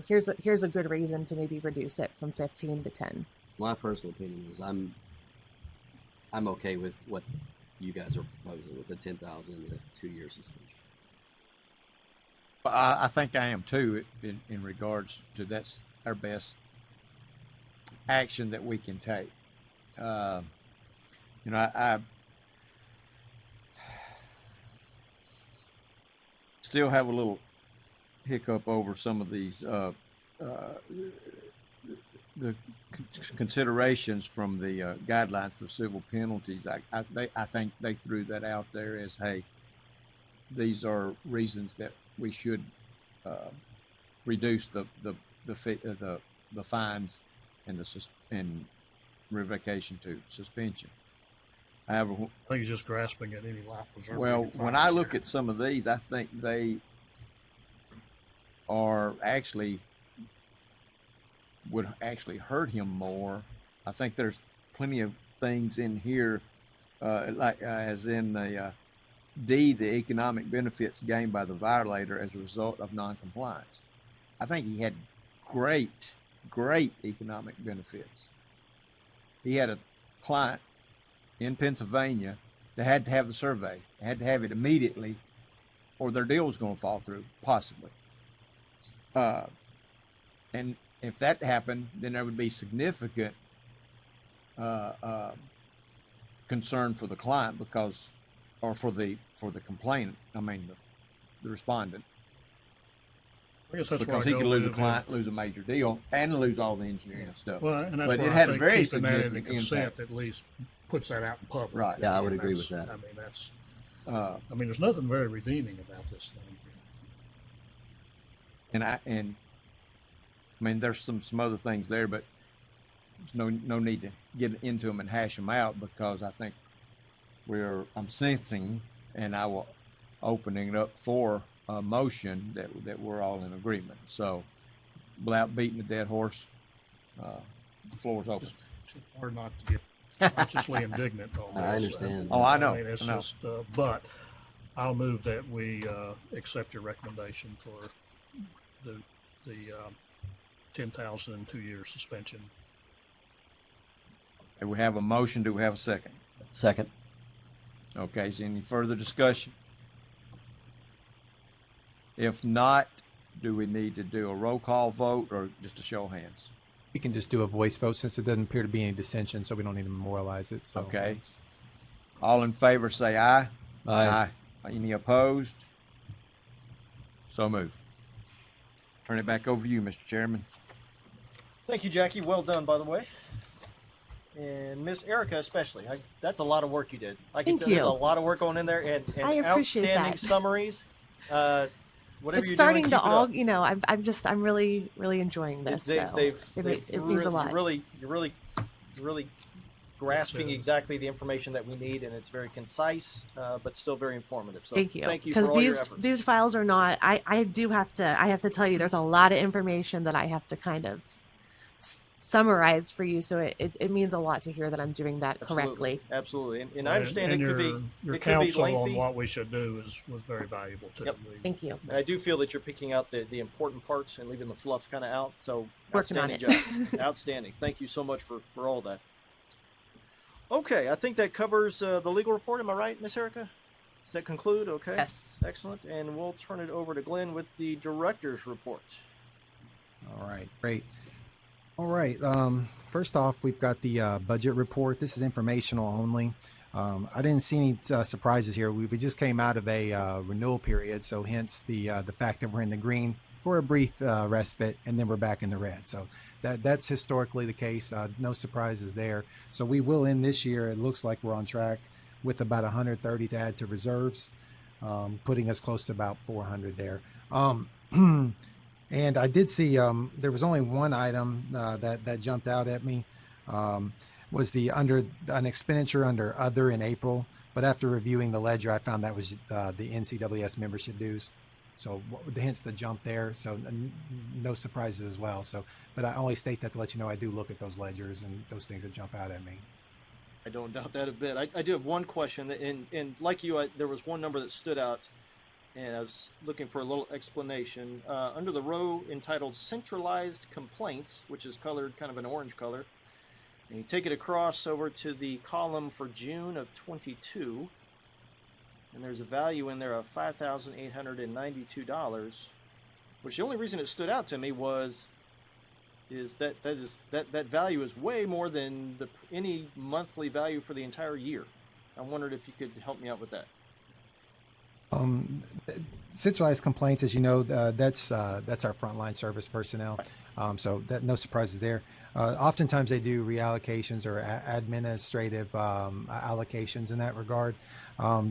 here's a good reason to maybe reduce it from 15 to 10. My personal opinion is I'm okay with what you guys are proposing with the 10,000 and the 2-year suspension. I think I am too, in regards to that's our best action that we can take. I still have a little hiccup over some of these the considerations from the guidelines for civil penalties. I think they threw that out there as, hey, these are reasons that we should reduce the fines and revocation to suspension. However, I think he's just grasping at any life preserving. well, when I look at some of these, I think they would actually hurt him more. I think there's plenty of things in here, as in the D, the economic benefits gained by the violator as a result of noncompliance. I think he had great economic benefits. He had a client in Pennsylvania that had to have the survey, had to have it immediately, or their deal was going to fall through, possibly. And if that happened, then there would be significant concern for the client or for the complainant. I mean, the respondent. I guess that's because he could lose a client, lose a major deal, and lose all the engineering stuff. Well, and that's but why it I had a think very keeping that in the significant consent impact. at least puts that out in public. Right. Yeah, I would agree with that. I mean, that's. I mean, there's nothing very redeeming about this thing. And I mean, there's some other things there, but there's no need to get into them and hash them out, because I think I'm sensing, and I will opening it up for a motion that we're all in agreement. So, without beating the dead horse, the floor is open. It's hard not to get consciously indignant on this. I understand. Oh, I know. I mean, it's I know. just, but I'll move that we accept your recommendation for the 10,000 and 2-year suspension. And we have a motion. Do we have a second? Second. Okay. Is there any further discussion? If not, do we need to do a roll call vote or just a show of hands? We can just do a voice vote since it doesn't appear to be any dissension, so we don't need to memorialize it. So. Okay. All in favor say aye. Aye. Any opposed? So moved. Turn it back over to you, Mr. Chairman. Thank you, Jackie. Well done, by the way. And Miss Erica especially. That's a lot of work you did. I can Thank tell you. there's a lot of work going in there, and I appreciate outstanding that. summaries. Whatever It's you're starting doing, to keep it all, up. I'm really enjoying this. It means a lot. You're really grasping exactly the information that we need, and it's very concise, but still very informative. So Thank you. Thank you for all your efforts. These files are not. I have to tell you, there's a lot of information that I have to kind of summarize for you. So it means a lot to hear that I'm doing that correctly. Absolutely. And I understand your it could be counsel lengthy. on what we should do was very valuable too. Yep. Thank you. And I do feel that you're picking out the important parts and leaving the fluff kind of out. So Working on outstanding job. Outstanding. Thank you so much for all that. Okay, I think that covers the legal report. Am I right, Miss Erica? Does that conclude? Okay. Yes. Excellent. And we'll turn it over to Glenn with the director's report. All right, great. All right. First off, we've got the budget report. This is informational only. I didn't see any surprises here. We just came out of a renewal period, so hence the fact that we're in the green for a brief respite, and then we're back in the red. So that's historically the case. No surprises there. So we will end this year. It looks like we're on track with about 130 to add to reserves, putting us close to about 400 there. And I did see there was only one item that jumped out at me, was the under an expenditure under other in April. But after reviewing the ledger, I found that was the NCWS membership dues. So hence the jump there. So no surprises as well. So, but I only state that to let you know I do look at those ledgers and those things that jump out at me. I don't doubt that a bit. I do have one question, and like you, there was one number that stood out, and I was looking for a little explanation. Under the row entitled Centralized Complaints, which is colored kind of an orange color, and you take it across over to the column for June of 22, and there's a value in there of $5,892, which the only reason it stood out to me is that value is way more than any monthly value for the entire year. I wondered if you could help me out with that. Centralized complaints, as you know, that's our frontline service personnel. So no surprises there. Oftentimes they do reallocations or administrative allocations in that regard.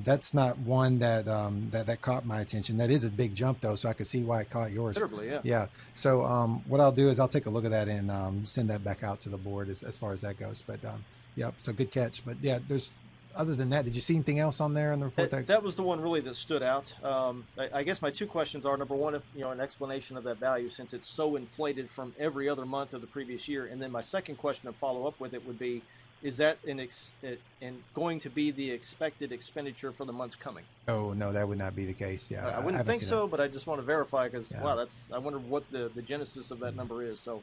That's not one that caught my attention. That is a big jump though, so I could see why it caught yours. Considerably, yeah. Yeah. So what I'll do is I'll take a look at that and send that back out to the board as far as that goes. But yeah, it's a good catch. But yeah, other than that, did you see anything else on there in the report? That was the one really that stood out. I guess my two questions are, number one, an explanation of that value since it's so inflated from every other month of the previous year. And then my second question to follow up with it would be, is that going to be the expected expenditure for the months coming? Oh, no, that would not be the case. Yeah, I wouldn't think so, but I just want to verify because, wow, I wonder what the genesis of that number is. So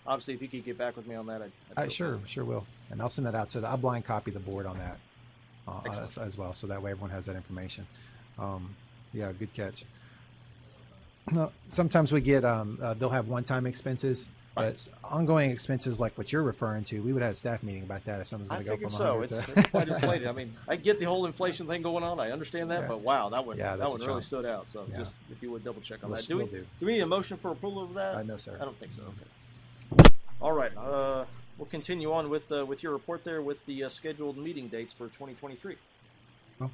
obviously, if you could get back with me on that, I'd sure will. And I'll send that out I'll blind copy the board on that. As well, so that way everyone has that information. Yeah, good catch. Sometimes we get they'll have one-time expenses, but ongoing expenses like what you're referring to, we would have a staff meeting about that if something's going to go from 100 so. to... It's quite inflated. I mean, I get the whole inflation thing going on. I understand that, but wow, that one really stood out. So just if you would double check on that. Do we need a motion for approval of that? No, sir. I don't think so. Okay. All right. We'll continue on with your report there with the scheduled meeting dates for 2023. Well,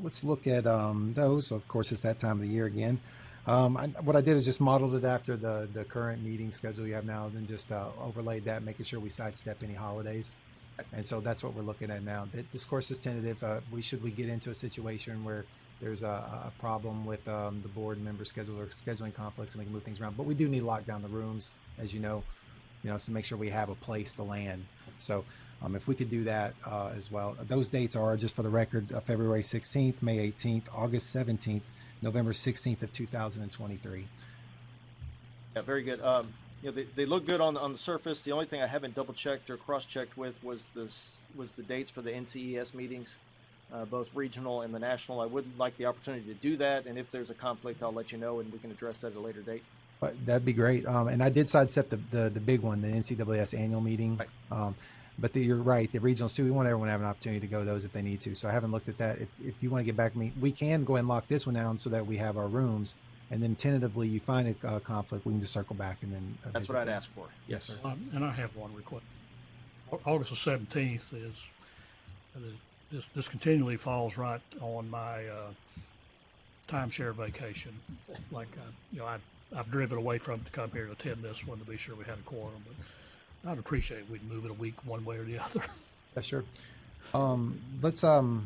let's look at those. Of course, it's that time of the year again. What I did is just modeled it after the current meeting schedule you have now, then just overlaid that, making sure we sidestep any holidays. And so that's what we're looking at now. This course is tentative. We get into a situation where there's a problem with the board member schedule or scheduling conflicts, and we can move things around. But we do need to lock down the rooms, as you know, to make sure we have a place to land. So if we could do that as well. Those dates are, just for the record, February 16th, May 18th, August 17th, November 16th of 2023. Yeah, very good. They look good on the surface. The only thing I haven't double checked or cross checked with was the dates for the NCES meetings, both regional and the national. I would like the opportunity to do that, and if there's a conflict, I'll let you know, and we can address that at a later date. That'd be great. And I did sidestep the big one, the NCWS annual meeting. Right. But you're right, the regionals too. We want everyone to have an opportunity to go to those if they need to. So I haven't looked at that. If you want to get back to me, we can go ahead and lock this one down so that we have our rooms. And then tentatively, you find a conflict, we can just circle back and then. That's what I'd ask for. Yes, sir. And I have one request. August the 17th this continually falls right on my timeshare vacation. Like I've driven away from it to come here to attend this one to be sure we had a quorum, but I'd appreciate if we'd move it a week one way or the other. Yeah, sure. Let's or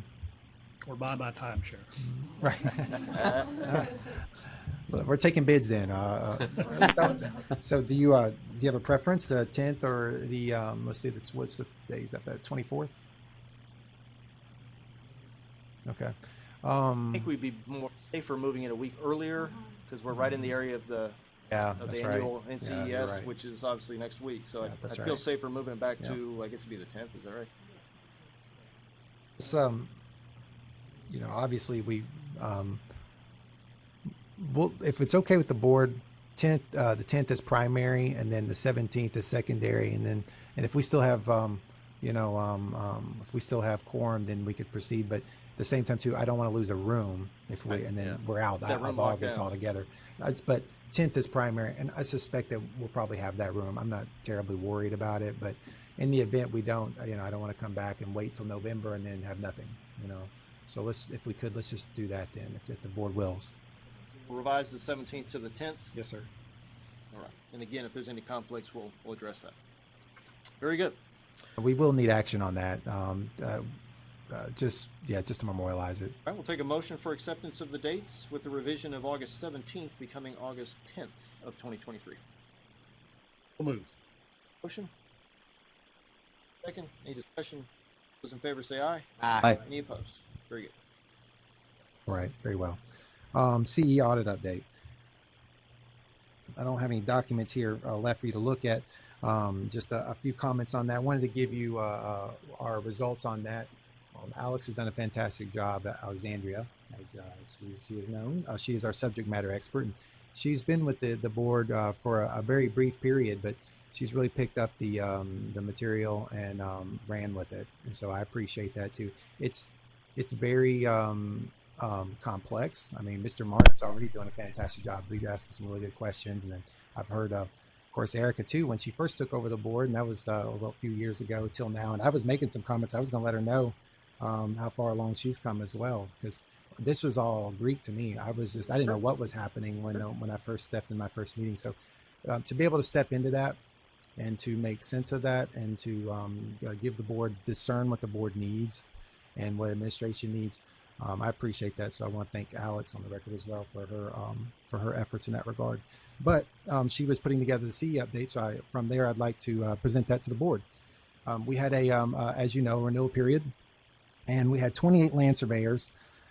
buy my timeshare. Right. We're taking bids then. So do you you have a preference, the 10th or the, let's see, what's the day? Is that the 24th? Okay. I think we'd be more safer moving it a week earlier because we're right in the area of the annual NCES, Yeah, right. which is obviously next week. So that's I'd feel right. safer moving it back to, I guess it'd be the 10th. Is that right? It's, you know, obviously we, well, if it's okay with the board, the 10th is primary, and then the 17th is secondary, and if we still have, if we still have quorum, then we could proceed. But at the same time, too, I don't want to lose a room if we, and then we're out of August altogether. But 10th is primary, and I suspect that we'll probably have that room. I'm not terribly worried about it, but in the event we don't, I don't want to come back and wait till November and then have nothing, So if we could, let's just do that then, if the board wills. We'll revise the 17th to the 10th. Yes, sir. All right. And again, if there's any conflicts, we'll address that. Very good. We will need action on that. Just to memorialize it. All right. We'll take a motion for acceptance of the dates with the revision of August 17th becoming August 10th of 2023. We'll move. Motion. Second. Any discussion? Those in favor say aye. Aye. Any opposed? Very good. All right. Very well. CE audit update. I don't have any documents here left for you to look at. Just a few comments on that. I wanted to give you our results on that. Alex has done a fantastic job at Alexandria, as she is known. She is our subject matter expert, and she's been with the board for a very brief period, but she's really picked up the material and ran with it, and so I appreciate that too. It's very complex. I mean, Mr. Martin's already doing a fantastic job. He's asking some really good questions, and then I've heard of course, Erica too, when she first took over the board, and that was a few years ago till now. And I was making some comments. I was going to let her know how far along she's come as well, because this was all Greek to me. I didn't know what was happening when I first stepped in my first meeting. So to be able to step into that and to make sense of that and to give the board, discern what the board needs and what administration needs, I appreciate that. So I want to thank Alex on the record as well for her efforts in that regard. But she was putting together the CE update, so from there I'd like to present that to the board. We had as you know, renewal period, and we had 28 land surveyors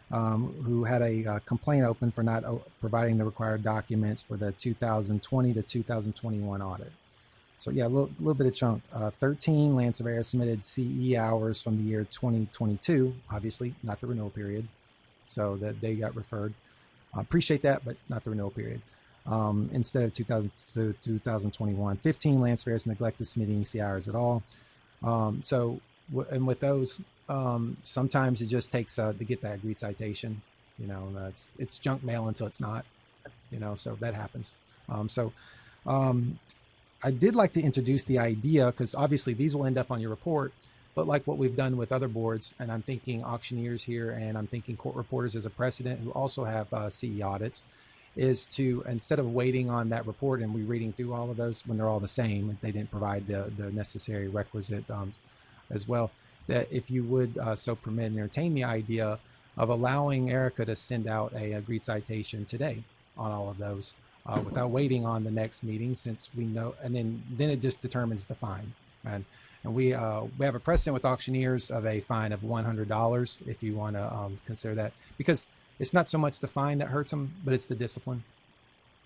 who had a complaint open for not providing the required documents for the 2020 to 2021 audit. So yeah, a little bit of chunk. 13 land surveyors submitted CE hours from the year 2022, obviously not the renewal period, so that they got referred. Appreciate that, but not the renewal period. Instead of 2021, 15 land surveyors neglected submitting CE hours at all. And with those, sometimes it just takes to get that agreed citation. It's junk mail until it's not. So that happens. I did like to introduce the idea, because obviously these will end up on your report, but like what we've done with other boards, and I'm thinking auctioneers here, and I'm thinking court reporters as a precedent who also have CE audits, is to, instead of waiting on that report and reading through all of those when they're all the same, they didn't provide the necessary requisite as well, that if you would so permit and entertain the idea of allowing Erica to send out a agreed citation today on all of those without waiting on the next meeting, since we know, and then it just determines the fine. And we have a precedent with auctioneers of a fine of $100 if you want to consider that, because it's not so much the fine that hurts them, but it's the discipline,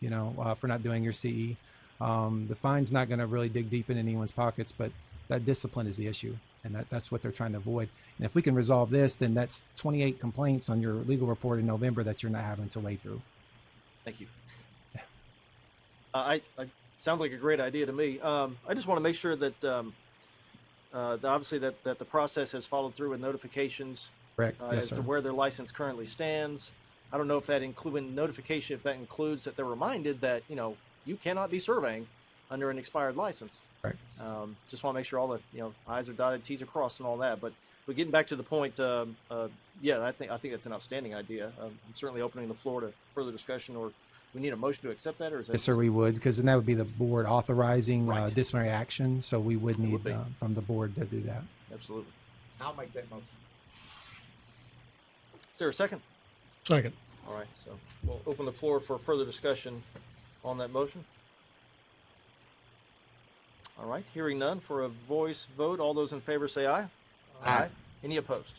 for not doing your CE. The fine's not going to really dig deep in anyone's pockets, but that discipline is the issue, and that's what they're trying to avoid. And if we can resolve this, then that's 28 complaints on your legal report in November that you're not having to wade through. Thank you. I sounds like a great idea to me. I just want to make sure that obviously that the process has followed through with notifications. Correct. Yes, as to where their license currently stands. I don't know if that notification, if that includes that they're reminded that you cannot be surveying under an expired license. Right. Just want to make sure all the I's are dotted, T's are crossed, and all that. But getting back to the point, yeah, I think that's an outstanding idea. I'm certainly opening the floor to further discussion. Or we need a motion to accept that, or is that? Yes, sir, we would, because then that would be the board authorizing disciplinary action. So we would need from the board to do that. Absolutely. I'll make that motion. Is there a second? Second. All right, so we'll open the floor for further discussion on that motion. All right, hearing none, for a voice vote, all those in favor say aye. Aye. Any opposed?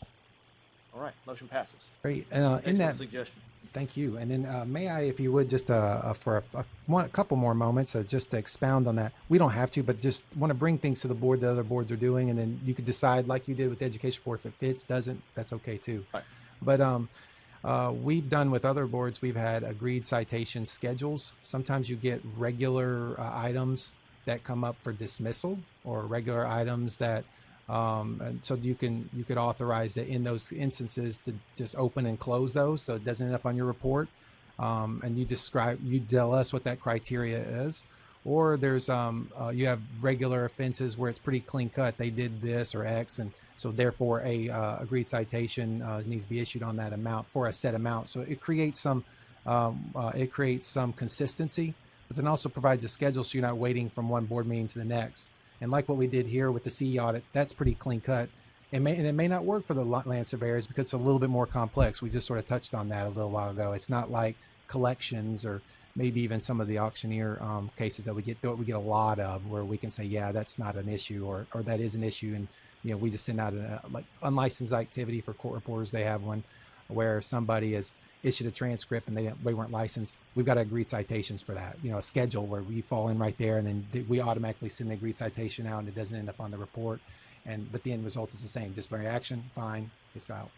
All right, motion passes. Great. Excellent In that, suggestion. thank you. And then may I, if you would, just for a couple more moments, just to expound on that. We don't have to, but just want to bring things to the board that other boards are doing, and then you could decide, like you did with the education board, if it fits, doesn't, that's okay too. Right. But we've done with other boards, we've had agreed citation schedules. Sometimes you get regular items that come up for dismissal, or regular items that and so you could authorize that in those instances to just open and close those, so it doesn't end up on your report. And you tell us what that criteria is. Or there's you have regular offenses where it's pretty clean cut. They did this or X, and so therefore a agreed citation needs to be issued on that amount for a set amount. So it creates some consistency, but then also provides a schedule so you're not waiting from one board meeting to the next. And like what we did here with the CE audit, that's pretty clean cut. And it may not work for the land surveyors because it's a little bit more complex. We just sort of touched on that a little while ago. It's not like collections or maybe even some of the auctioneer cases that we get a lot of, where we can say, yeah, that's not an issue, or that is an issue. And, we just send out like unlicensed activity for court reporters. They have one where somebody has issued a transcript and they weren't licensed. We've got agreed citations for that, a schedule where we fall in right there, and then we automatically send the agreed citation out, and it doesn't end up on the report. But the end result is the same. Disciplinary action, fine, it's out.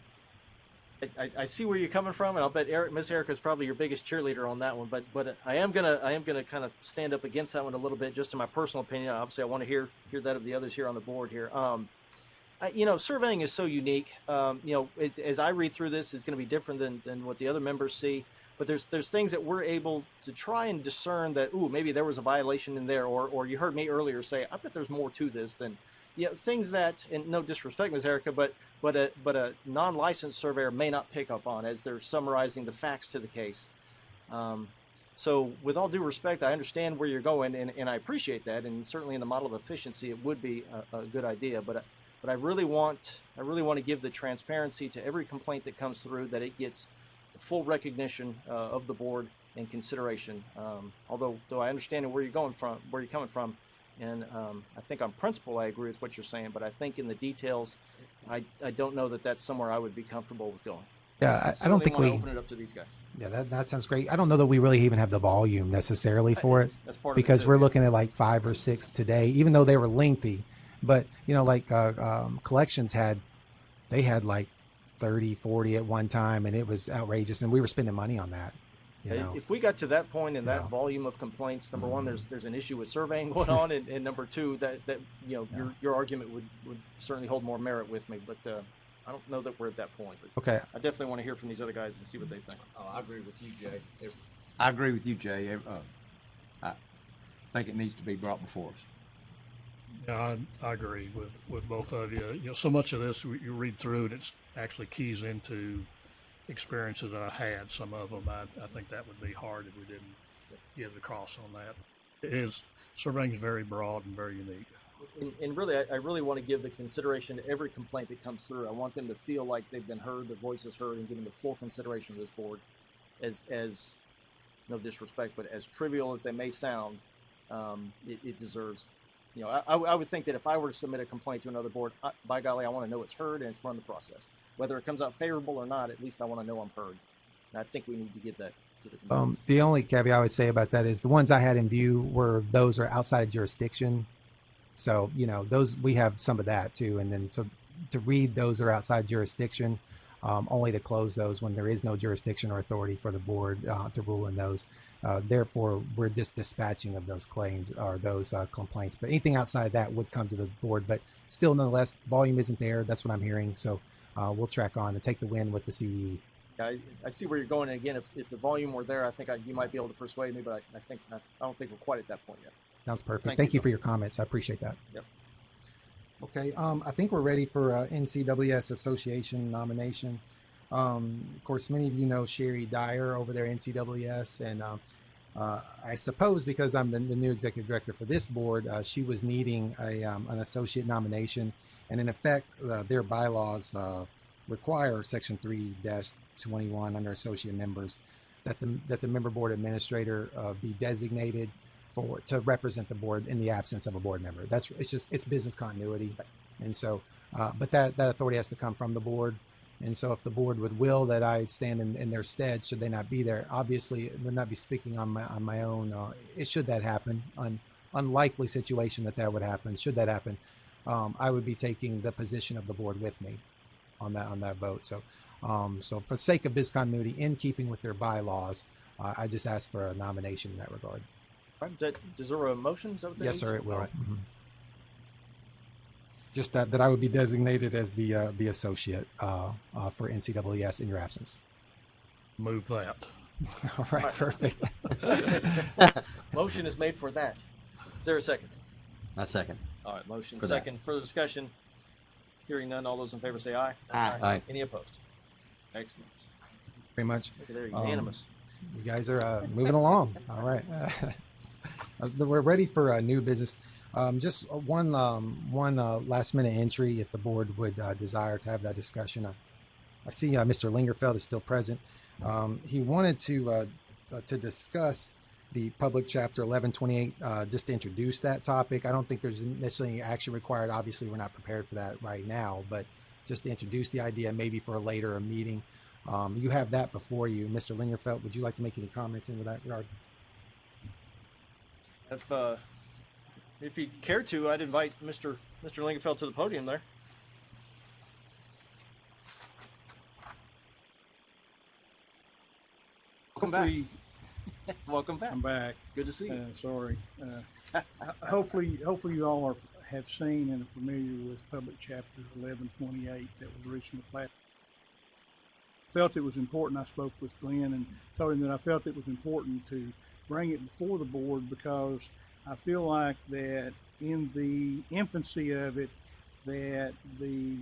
I see where you're coming from, and I'll bet Miss Erica is probably your biggest cheerleader on that one. But I am gonna kind of stand up against that one a little bit, just in my personal opinion. Obviously, I want to hear that of the others here on the board here. Surveying is so unique. As I read through this, it's going to be different than what the other members see. But there's things that we're able to try and discern that, maybe there was a violation in there, or you heard me earlier say, I bet there's more to this than, things that, and no disrespect, Ms. Erica, but a non-licensed surveyor may not pick up on as they're summarizing the facts to the case. So with all due respect, I understand where you're going, and I appreciate that, and certainly in the model of efficiency, it would be a good idea. But I really want to give the transparency to every complaint that comes through, that it gets the full recognition of the board and consideration. Though I understand where you're coming from, and I think on principle I agree with what you're saying, but I think in the details, I don't know that that's somewhere I would be comfortable with going. Yeah, I don't think we open it up to these guys. Yeah, that sounds great. I don't know that we really even have the volume necessarily for it, that's part because of it too, we're looking at like 5 or 6 today, even though they were lengthy. But collections had like 30, 40 at one time, and it was outrageous, and we were spending money on that. If we got to that point in that volume of complaints, number one, there's an issue with surveying going on, and number two, that your argument would certainly hold more merit with me. But I don't know that we're at that point. But okay, I definitely want to hear from these other guys and see what they think. Oh, I agree with you, Jay. I agree with you, Jay. I think it needs to be brought before us. Yeah, I agree with both of you. So much of this you read through, and it actually keys into experiences that I had. Some of them, I think that would be hard if we didn't get it across on that. Surveying is very broad and very unique. And really, I really want to give the consideration to every complaint that comes through. I want them to feel like they've been heard, their voices heard, and given the full consideration of this board. As no disrespect, but as trivial as they may sound, it deserves. I would think that if I were to submit a complaint to another board, by golly, I want to know it's heard and it's run the process. Whether it comes out favorable or not, at least I want to know I'm heard. And I think we need to give that to the complaints. The only caveat I would say about that is the ones I had in view were those are outside of jurisdiction. So, those, we have some of that too. And then, so to read those are outside jurisdiction, only to close those when there is no jurisdiction or authority for the board to rule in those. Therefore, we're just dispatching of those claims or those complaints. But anything outside that would come to the board. But still, nonetheless, volume isn't there. That's what I'm hearing. So we'll track on and take the win with the CE. I see where you're going. And again, if the volume were there, I think you might be able to persuade me. But I don't think we're quite at that point yet. Sounds perfect. Thank you for your comments. I appreciate that. Yep. Okay. I think we're ready for NCWS Association nomination. Of course, many of you know Sherry Dyer over there at NCWS, and I suppose because I'm the new executive director for this board, she was needing an associate nomination, and in effect, their bylaws require Section 3-21 under associate members that the member board administrator be designated to represent the board in the absence of a board member. It's business continuity. And so, but that authority has to come from the board. And so if the board would will that I stand in their stead, should they not be there, obviously they'll not be speaking on my own. Should that happen, unlikely situation that would happen, should that happen, I would be taking the position of the board with me on that vote. So, so for the sake of business continuity, in keeping with their bylaws, I just ask for a nomination in that regard. Is there a motion? Is that what that Yes, is? sir, it will. All right. Mm-hmm. Just that I would be designated as the associate for NCEES in your absence. Move that. All right, perfect. Motion is made for that. Is there a second? A second. All right, motion For second. Further discussion? Hearing none, all those in favor say aye. Aye. Any opposed? Excellent. Very much. Look at there, unanimous. You guys are moving along. All right. We're ready for new business. Just one last minute entry, if the board would desire to have that discussion. I see Mr. Lingerfeldt is still present. He wanted to discuss the public chapter 1128, just to introduce that topic. I don't think there's necessarily any action required. Obviously, we're not prepared for that right now, but just to introduce the idea, maybe for a later meeting. You have that before you. Mr. Lingerfeldt, would you like to make any comments in that regard? If you care to, I'd invite Mr. Lingerfeldt to the podium there. Welcome back. Welcome back. I'm back. Good to see you. Sorry. Hopefully you all have seen and are familiar with Public Chapter 1128 that was recently platted. Felt it was important. I spoke with Glenn and told him that I felt it was important to bring it before the board because I feel like that in the infancy of it, that the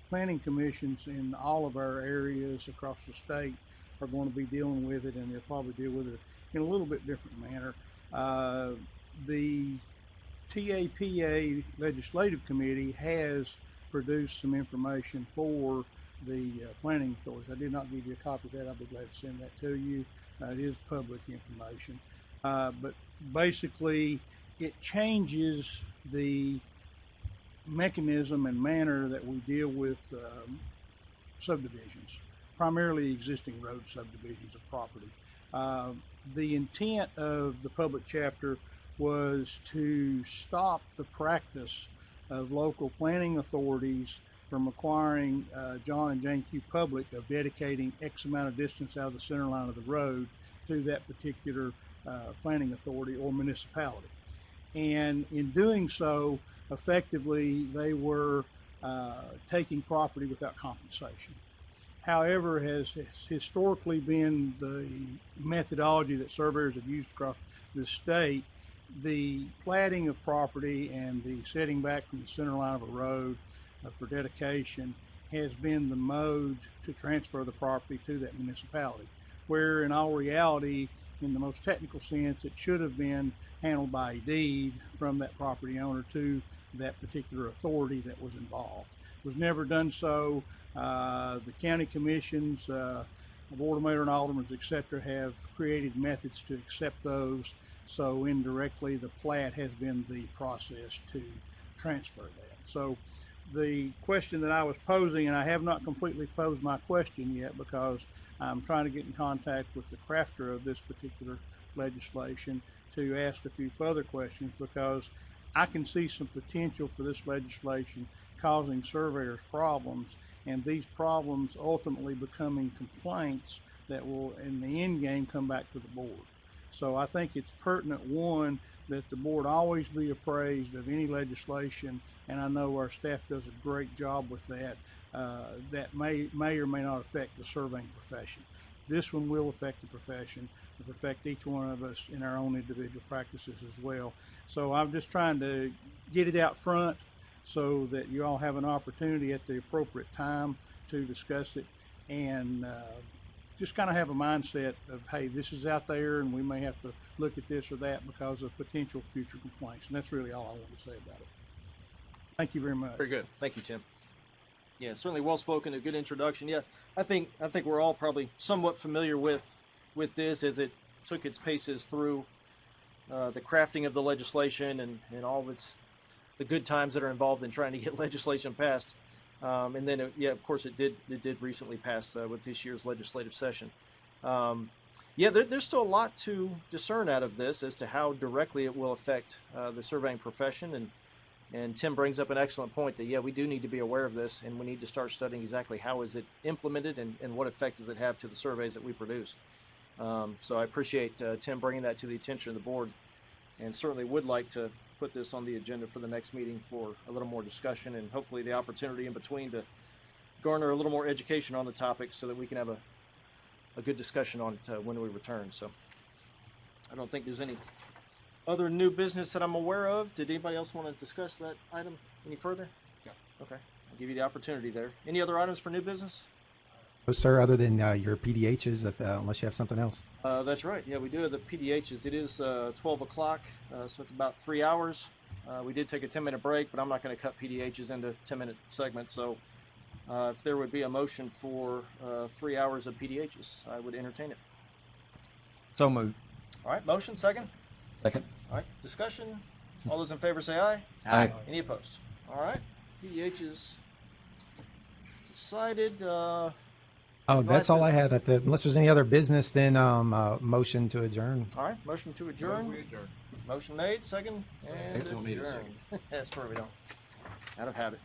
planning commissions in all of our areas across the state are going to be dealing with it, and they'll probably deal with it in a little bit different manner. The TAPA Legislative Committee has produced some information for the planning authorities. I did not give you a copy of that. I'll be glad to send that to you. It is public information. But basically, it changes the mechanism and manner that we deal with subdivisions, primarily existing road subdivisions of property. The intent of the public chapter was to stop the practice of local planning authorities from acquiring John and Jane Q. Public of dedicating X amount of distance out of the center line of the road to that particular planning authority or municipality. And in doing so, effectively, they were taking property without compensation. However, has historically been the methodology that surveyors have used across the state. The platting of property and the setting back from the center line of a road for dedication has been the mode to transfer the property to that municipality, where in all reality, in the most technical sense, it should have been handled by a deed from that property owner to that particular authority that was involved. It was never done so. The county commissions, the board of mayor and aldermen, etc., have created methods to accept those. So indirectly, the plat has been the process to transfer that. So the question that I was posing, and I have not completely posed my question yet because I'm trying to get in contact with the crafter of this particular legislation to ask a few further questions, because I can see some potential for this legislation causing surveyors problems, and these problems ultimately becoming complaints that will in the end game come back to the board. So I think it's pertinent, one, that the board always be appraised of any legislation, and I know our staff does a great job with that, that may or may not affect the surveying profession. This one will affect the profession. It will affect each one of us in our own individual practices as well. So I'm just trying to get it out front so that you all have an opportunity at the appropriate time to discuss it, and just kind of have a mindset of, hey, this is out there and we may have to look at this or that because of potential future complaints. And that's really all I want to say about it. Thank you very much. Very good. Thank you, Tim. Yeah, certainly well spoken, a good introduction. Yeah, I think we're all probably somewhat familiar with this as it took its paces through the crafting of the legislation and all the good times that are involved in trying to get legislation passed. And then, of course, it did recently pass with this year's legislative session. There's still a lot to discern out of this as to how directly it will affect the surveying profession. And Tim brings up an excellent point that, we do need to be aware of this, and we need to start studying exactly how is it implemented and what effect does it have to the surveys that we produce. So I appreciate Tim bringing that to the attention of the board, and certainly would like to put this on the agenda for the next meeting for a little more discussion and hopefully the opportunity in between to garner a little more education on the topic so that we can have a good discussion on it when we return. So I don't think there's any other new business that I'm aware of. Did anybody else want to discuss that item any further? No. Okay, I'll give you the opportunity there. Any other items for new business? No, sir, other than your PDHs, unless you have something else. That's right. Yeah, we do have the PDHs. It is 12 o'clock, so it's about 3 hours. We did take a 10-minute break, but I'm not going to cut PDHs into 10-minute segments. So if there would be a motion for 3 hours of PDHs, I would entertain it. So moved. All right, motion, second? Second. All right, discussion. All those in favor say aye. Aye. Any opposed? All right, PDHs decided. That's all I had. Unless there's any other business, then motion to adjourn. All right, motion to adjourn. We adjourn. Motion made, second, and Don't need a adjourned. That's true, we don't. Out of habit.